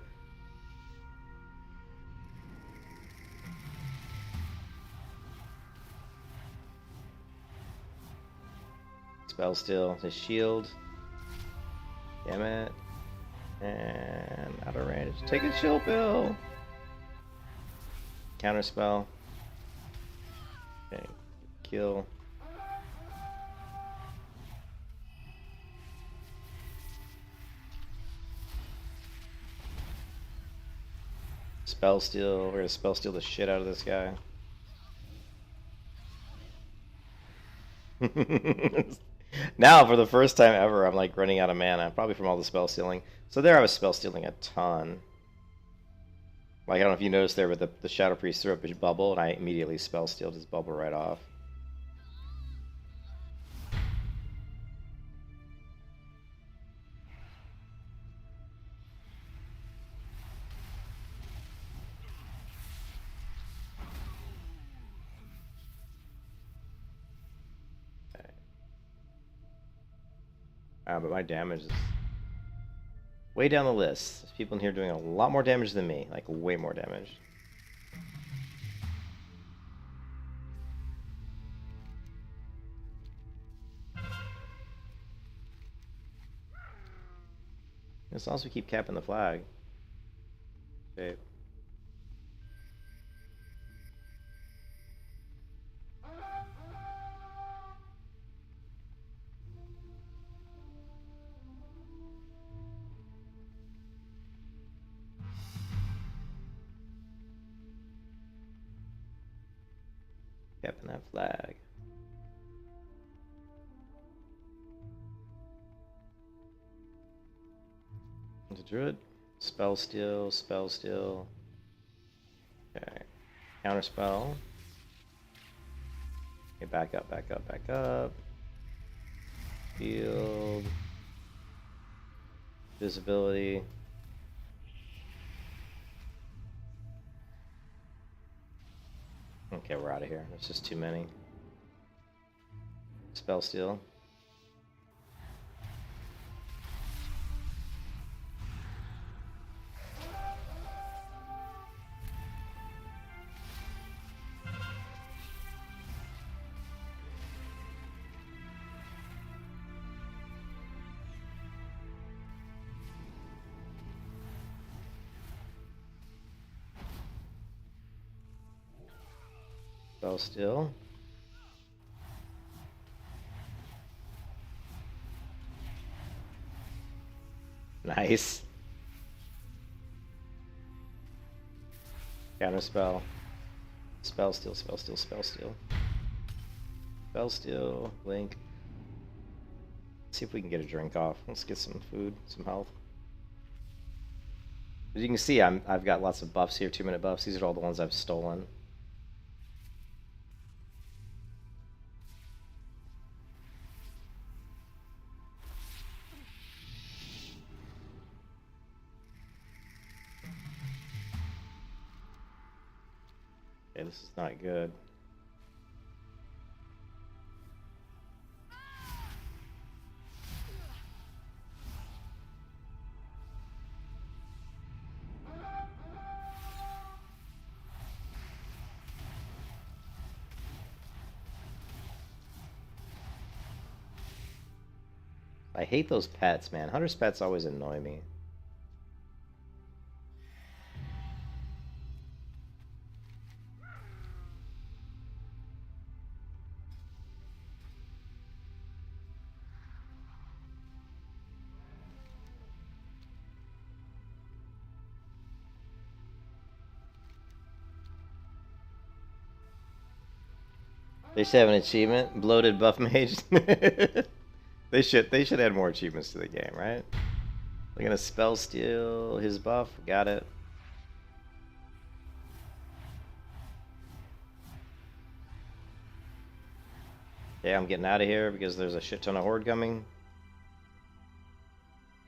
Spell steal, his shield. Damn it. And out of range. Take a chill pill. Counter spell. Okay, kill. Spell steal. We're gonna spell steal the shit out of this guy. Now, for the first time ever, I'm like running out of mana, probably from all the spell stealing. So there, I was spell stealing a ton. Like, I don't know if you noticed there, but the Shadow Priest threw up his bubble, and I immediately spell stealed his bubble right off. But my damage is way down the list. There's people in here doing a lot more damage than me, like way more damage. As long as we keep capping the flag. Okay. Capping that flag. The druid. Spell steal, spell steal. Okay. Counter spell. Okay, back up, back up, back up. Shield. Visibility. Okay, we're out of here. There's just too many. Spell steal. Spell still. Nice. Counter spell. Spell steal, spell steal, spell steal. Spell steal, blink. Let's see if we can get a drink off. Let's get some food, some health. As you can see, I've got lots of buffs here, 2-minute buffs. These are all the ones I've stolen. Okay, this is not good. I hate those pets, man. Hunter's pets always annoy me. They should have an achievement, bloated buff mage. They should add more achievements to the game, right? They're gonna spell steal his buff. Got it. Okay, I'm getting out of here because there's a shit ton of horde coming.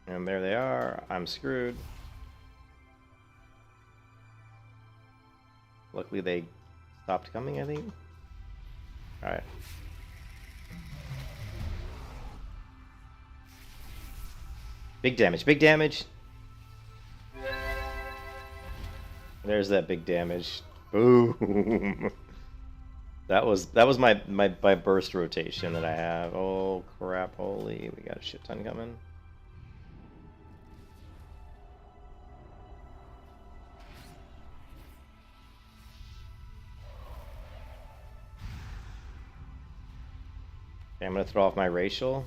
And there they are. I'm screwed. Luckily they stopped coming, I think. Alright. Big damage, big damage. There's that big damage. Boom. That was my burst rotation that I have. Oh crap, holy, we got a shit ton coming. Okay, I'm gonna throw off my racial.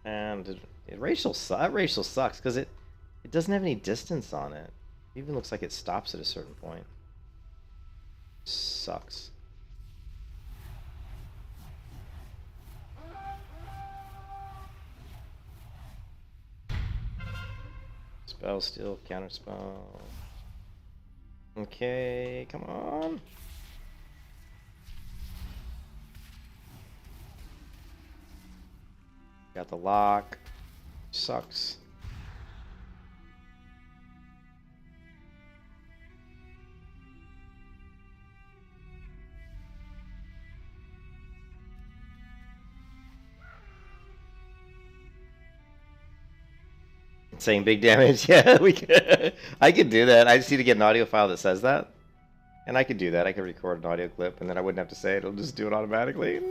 And that racial sucks because it doesn't have any distance on it. It even looks like it stops at a certain point. Sucks. Spell steal, counter spell. Okay, come on. Got the lock. Sucks. Saying big damage. Yeah, we could. I could do that. I just need to get an audio file that says that. And I could do that. I could record an audio clip and then I wouldn't have to say it. It'll just do it automatically.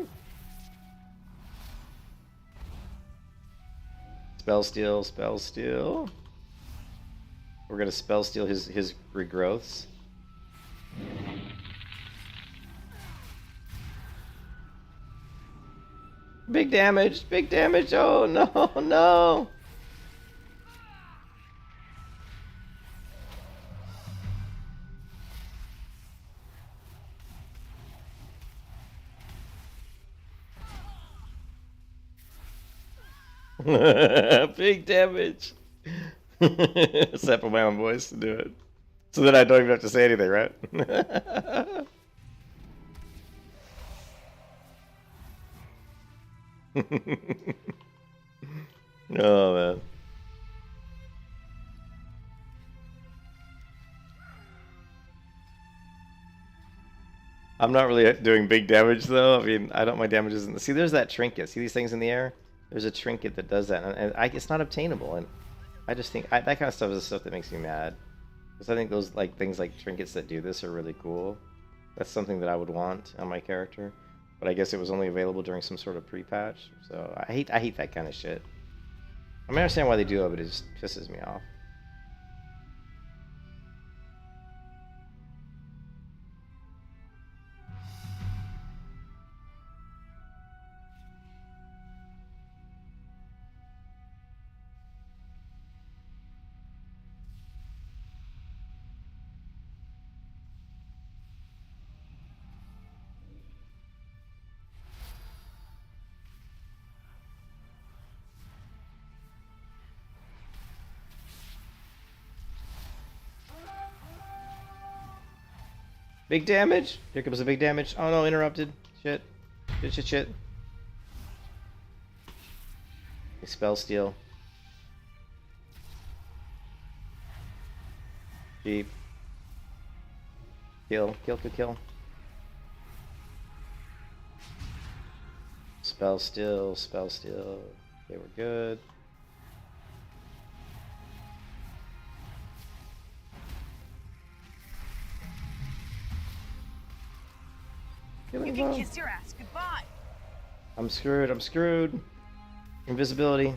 Spell steal, spell steal. We're gonna spell steal his regrowths. Big damage, big damage. Oh no, no. Big damage. Sample my own voice to do it. So that I don't even have to say anything, right? Oh, man. I'm not really doing big damage, though. I mean, I don't, my damage isn't... See, there's that trinket. See these things in the air? There's a trinket that does that, and it's not obtainable, and I just think that kind of stuff is the stuff that makes me mad. Because I think those things like trinkets that do this are really cool. That's something that I would want on my character, but I guess it was only available during some sort of pre-patch. So I hate that kind of shit. I mean, I understand why they do it, but it just pisses me off. Big damage. Here comes the big damage. Oh no, interrupted. Shit. Shit, shit, shit. Spell steal. Cheap. Kill, kill, kill, kill. Spell steal, spell steal. Okay, we're good. You can kiss your ass goodbye. I'm screwed, I'm screwed. Invisibility.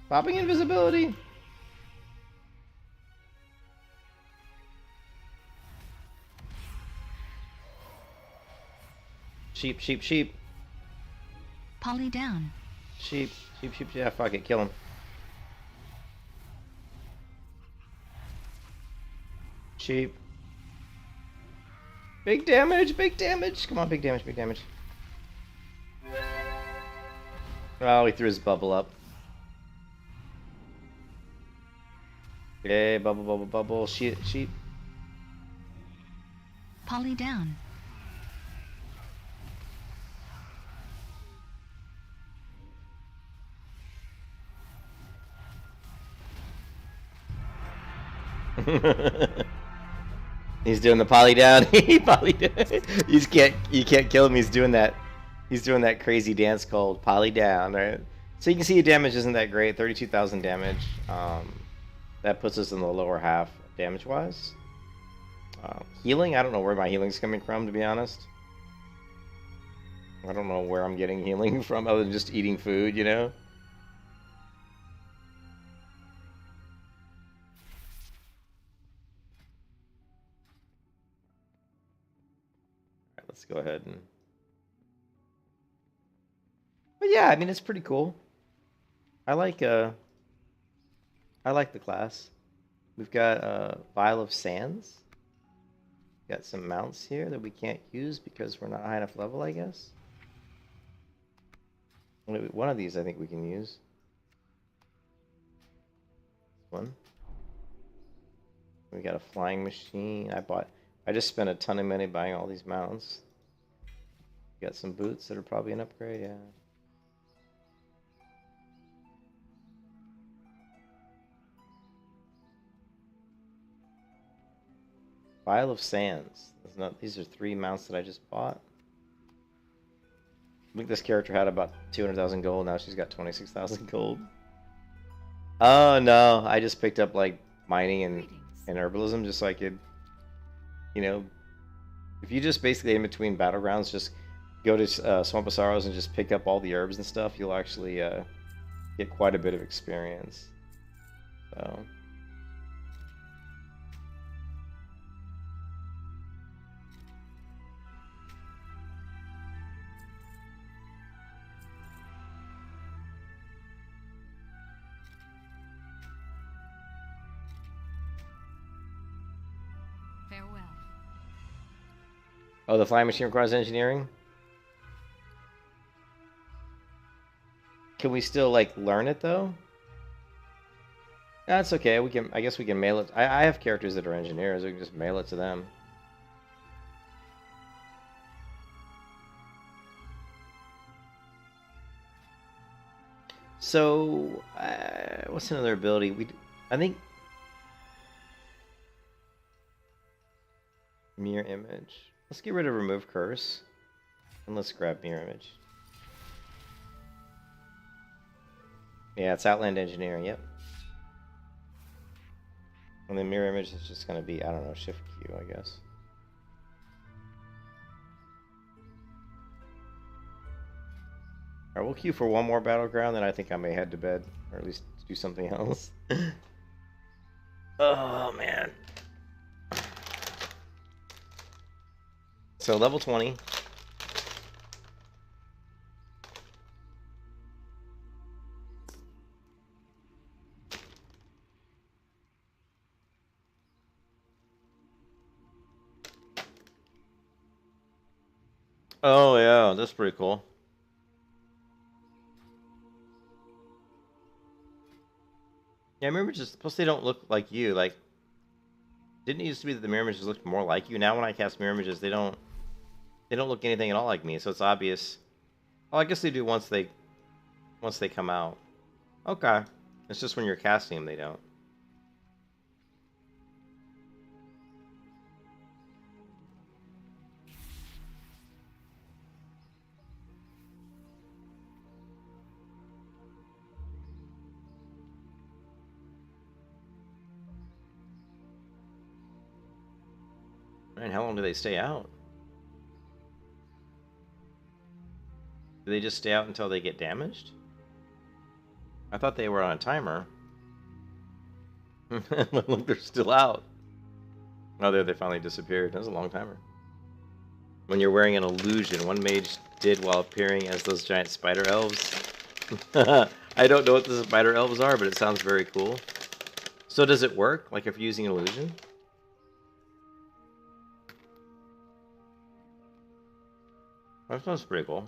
Popping invisibility. Sheep, sheep, sheep. Polly down. Sheep, sheep, sheep. Yeah, fuck it, kill him. Sheep. Big damage, big damage. Come on, big damage, big damage. Oh, he threw his bubble up. Okay, bubble, bubble, bubble. Sheep, sheep. Polly down. He's doing the poly down. He poly down. You can't kill him. He's doing that crazy dance called poly down, right? So you can see your damage isn't that great. 32,000 damage. That puts us in the lower half damage wise. Healing, I don't know where my healing's coming from, to be honest. I don't know where I'm getting healing from other than just eating food, you know? Let's go ahead and... But yeah, I mean, it's pretty cool. I like the class. We've got Vial of Sands. Got some mounts here that we can't use because we're not high enough level, I guess. One of these I think we can use. One. We got a flying machine. I just spent a ton of money buying all these mounts. Got some boots that are probably an upgrade, yeah. Vial of Sands. These are 3 mounts that I just bought. I think this character had about 200,000 gold. Now she's got 26,000 gold. Oh no, I just picked up like mining and herbalism just so I could, you know, if you just basically in between battlegrounds just go to Swamp of Sorrows and just pick up all the herbs and stuff, you'll actually get quite a bit of experience. So. Farewell. Oh, the flying machine requires engineering? Can we still like learn it though? That's okay. I guess we can mail it. I have characters that are engineers. We can just mail it to them. So, what's another ability? I think mirror image. Let's get rid of remove curse, and let's grab mirror image. Yeah, it's Outland Engineering, yep. And the mirror image is just going to be, I don't know, Shift Q, I guess. Alright, we'll queue for one more battleground, then I think I may head to bed, or at least do something else. Oh, man. So, level 20. Oh yeah, that's pretty cool. Yeah, I remember just plus they don't look like you. Like Didn't it used to be that the mirror images looked more like you? Now when I cast mirror images, they don't look anything at all like me, so it's obvious. Oh, I guess they do once they come out. Okay. It's just when you're casting them they don't. Man, how long do they stay out? Do they just stay out until they get damaged? I thought they were on a timer. Look, they're still out. Oh, there, they finally disappeared. That was a long timer. When you're wearing an illusion, one mage did while appearing as those giant spider elves. I don't know what the spider elves are, but it sounds very cool. So does it work, like if you're using an illusion? That sounds pretty cool.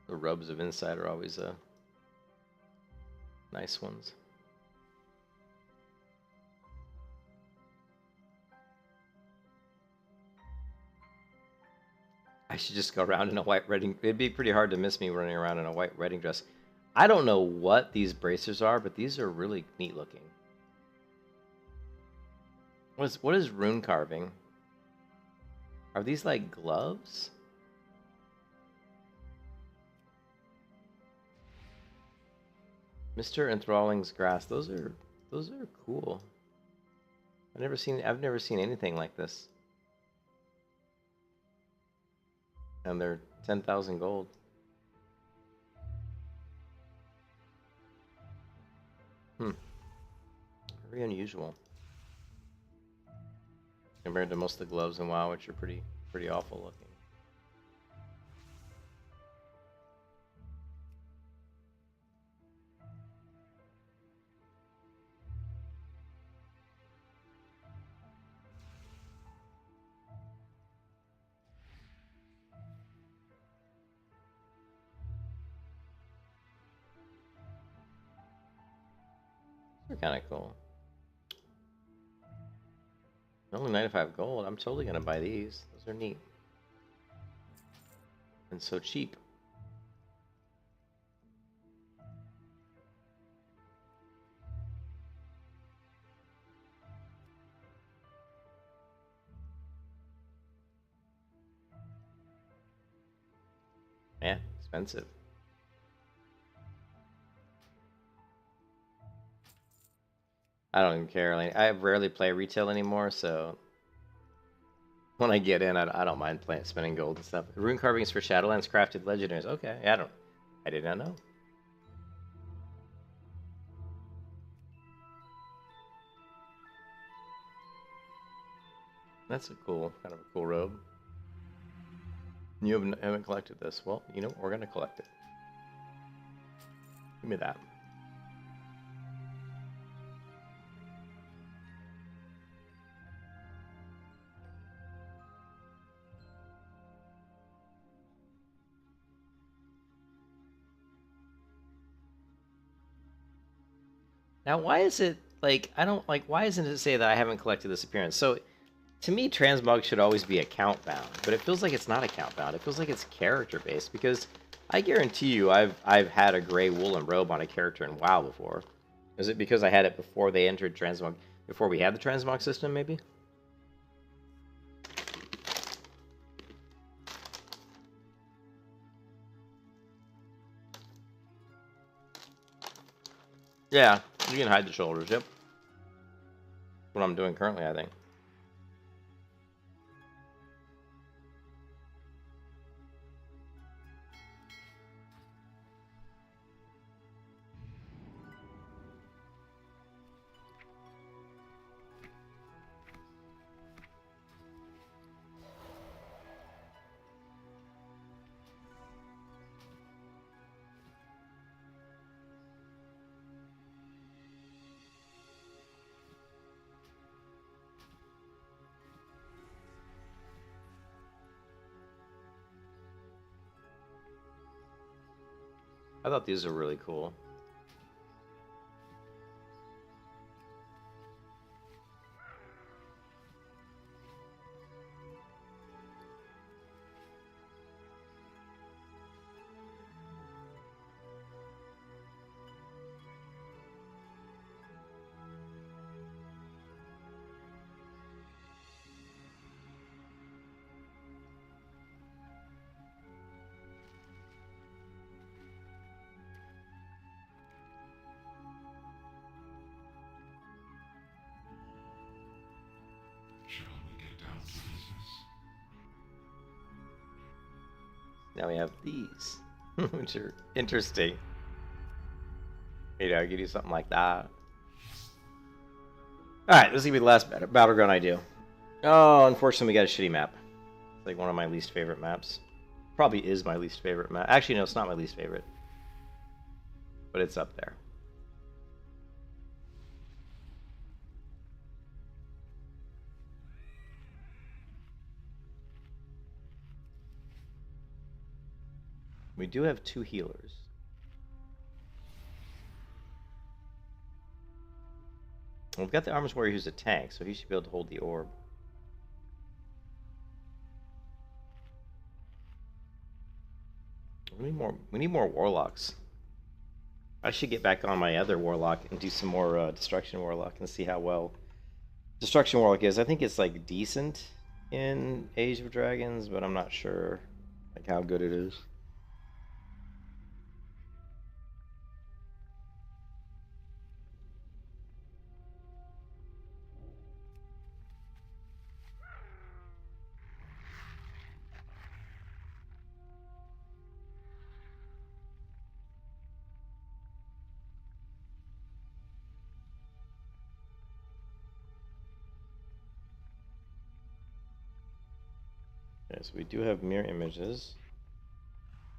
The rubs of Insight are always nice ones. I should just go around in a white wedding. It'd be pretty hard to miss me running around in a white wedding dress. I don't know what these bracers are, but these are really neat looking. What is rune carving? Are these like gloves? Mr. Enthralling's grass. Those are cool. I've never seen anything like this. And they're 10,000 gold. Very unusual. Compared to most of the gloves in WoW, which are pretty awful looking. They're kind of cool. Only 95 gold. I'm totally gonna buy these. Those are neat. And so cheap. Man, expensive. I don't even care. Like, I rarely play retail anymore, so when I get in, I don't mind spending gold and stuff. Rune carvings for Shadowlands crafted legendaries. Okay, I did not know. That's a kind of a cool robe. You haven't collected this. Well, you know, we're gonna collect it. Give me that. Now, why is it, like, why isn't it say that I haven't collected this appearance? So, to me, transmog should always be account bound, but it feels like it's not account bound. It feels like it's character based, because I guarantee you I've had a gray woolen robe on a character in WoW before. Is it because I had it before they entered transmog, before we had the transmog system, maybe? Yeah, you can hide the shoulders, yep. What I'm doing currently, I think. I thought these were really cool. Now we have these, which are interesting. Maybe I'll give you something like that. Alright, this is going to be the last battleground I do. Oh, unfortunately we got a shitty map. It's like one of my least favorite maps. Probably is my least favorite map. Actually, no, it's not my least favorite. But it's up there. We do have 2 healers. We've got the Armor's Warrior who's a tank, so he should be able to hold the orb. We need more warlocks. I should get back on my other warlock and do some more destruction warlock and see how well destruction warlock is. I think it's like decent in Age of Dragons, but I'm not sure like how good it is. Okay, so we do have mirror images.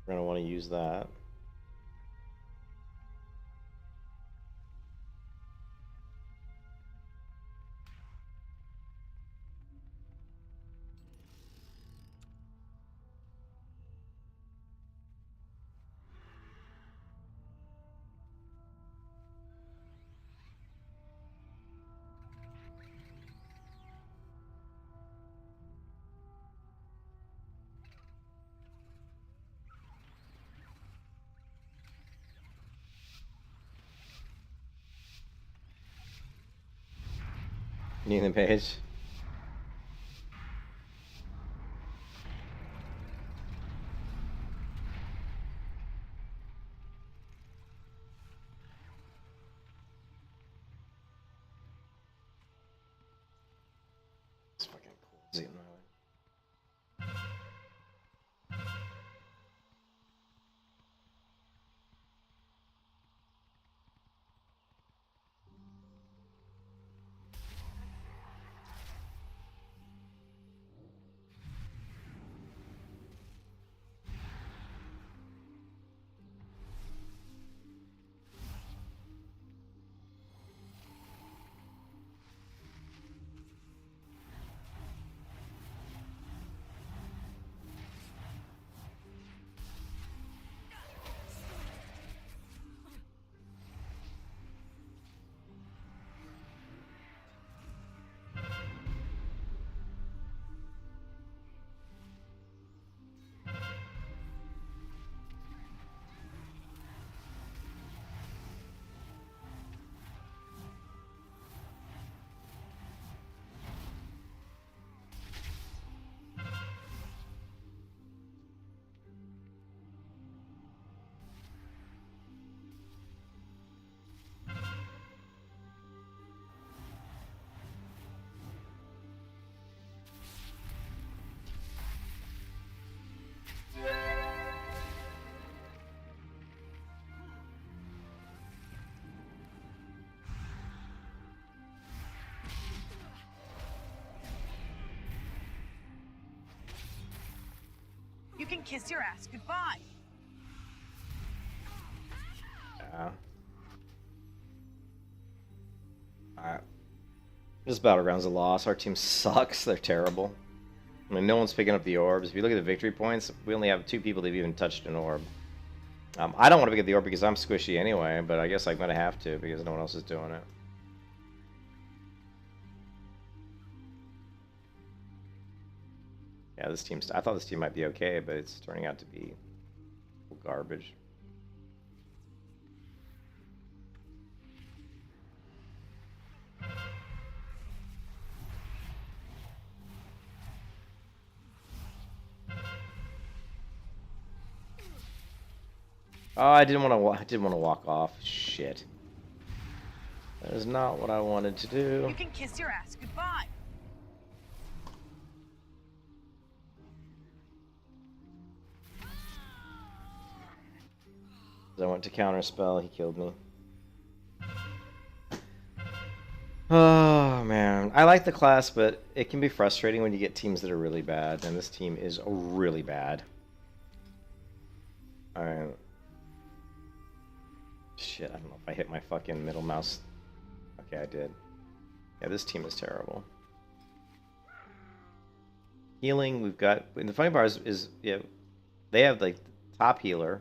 We're going to want to use that. Need the page. It's fucking cool. Zoom my way. You can kiss your ass goodbye. Yeah. Alright. This battleground's a loss. Our team sucks. They're terrible. I mean, no one's picking up the orbs. If you look at the victory points, we only have 2 people that have even touched an orb. I don't want to get the orb because I'm squishy anyway, but I guess I'm gonna have to because no one else is doing it. Yeah, this team's. I thought this team might be okay, but it's turning out to be garbage. Oh, I didn't want to. I didn't want to walk off. Shit. That is not what I wanted to do. You can kiss your ass goodbye. I went to counterspell. He killed me. Oh man, I like the class, but it can be frustrating when you get teams that are really bad, and this team is really bad. All right. Shit, I don't know if I hit my fucking middle mouse. Okay, I did. Yeah, this team is terrible. Healing, we've got... And the funny part is yeah, they have, like, top healer.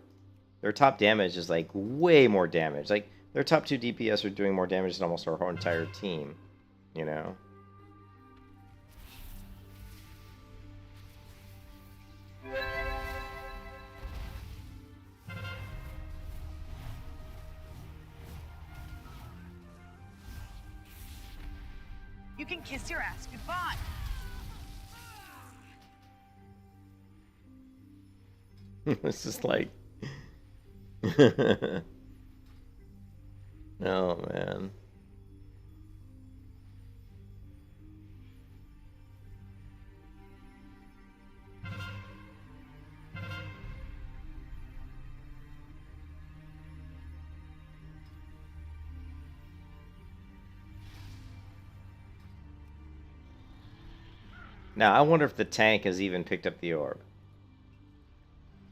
Their top damage is, like, way more damage. Like, their top 2 DPS are doing more damage than almost our whole entire team. You know? You can kiss your ass goodbye. It's just like... Oh, man. Now, I wonder if the tank has even picked up the orb.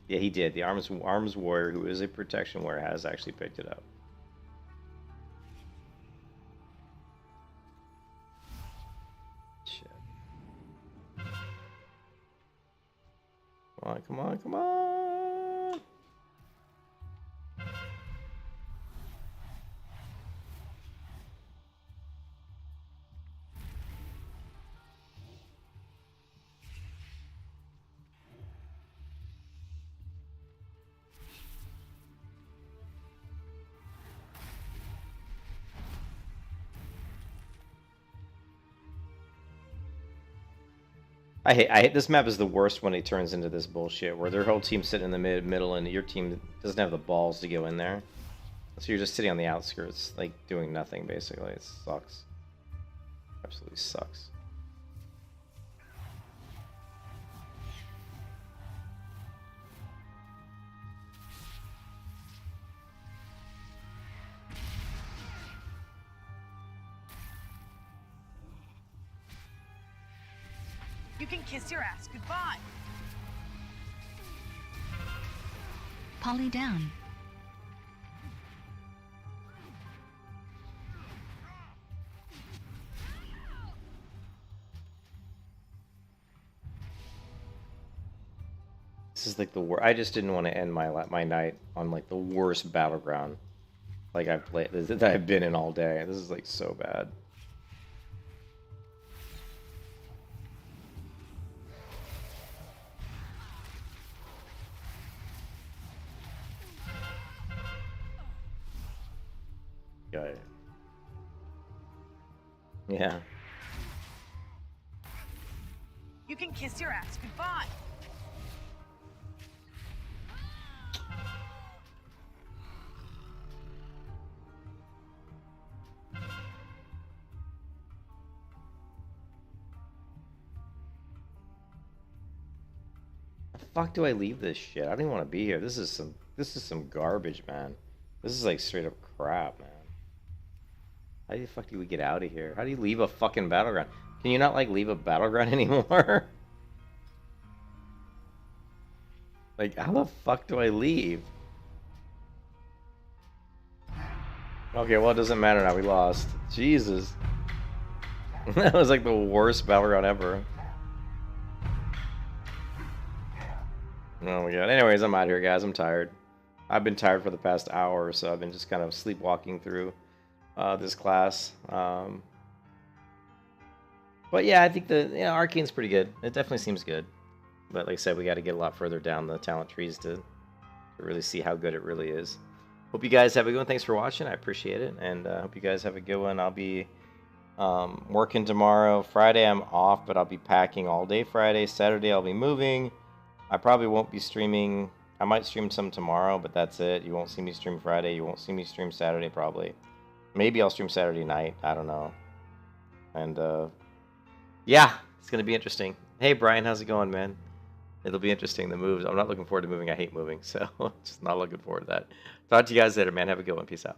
Yeah, he did. The arms warrior, who is a protection warrior, has actually picked it up. Shit. Come on, come on, come on! I hate this map is the worst when it turns into this bullshit where their whole team's sitting in the middle and your team doesn't have the balls to go in there. So you're just sitting on the outskirts, like doing nothing basically. It sucks. Absolutely sucks. You can kiss your ass goodbye. Polly down. This is like the worst. I just didn't want to end my night on like the worst battleground like I've played that I've been in all day. This is like so bad. Yeah. You can kiss your ass goodbye. The fuck do I leave this shit? I don't even want to be here. This is some garbage, man. This is like straight up crap, man. How the fuck do we get out of here? How do you leave a fucking battleground? Can you not, like, leave a battleground anymore? Like, how the fuck do I leave? Okay, well, it doesn't matter now. We lost. Jesus. That was, like, the worst battleground ever. Oh, my God. Anyways, I'm out here, guys. I'm tired. I've been tired for the past hour, so I've been just kind of sleepwalking through this class. But yeah, I think the Arcane's pretty good. It definitely seems good. But like I said, we got to get a lot further down the talent trees to really see how good it really is. Hope you guys have a good one. Thanks for watching. I appreciate it. And hope you guys have a good one. I'll be working tomorrow. Friday I'm off, but I'll be packing all day Friday. Saturday I'll be moving. I probably won't be streaming. I might stream some tomorrow, but that's it. You won't see me stream Friday. You won't see me stream Saturday probably. Maybe I'll stream Saturday night. I don't know. And yeah, it's going to be interesting. Hey, Brian, how's it going, man? It'll be interesting, the moves. I'm not looking forward to moving. I hate moving, so just not looking forward to that. Talk to you guys later, man. Have a good one. Peace out.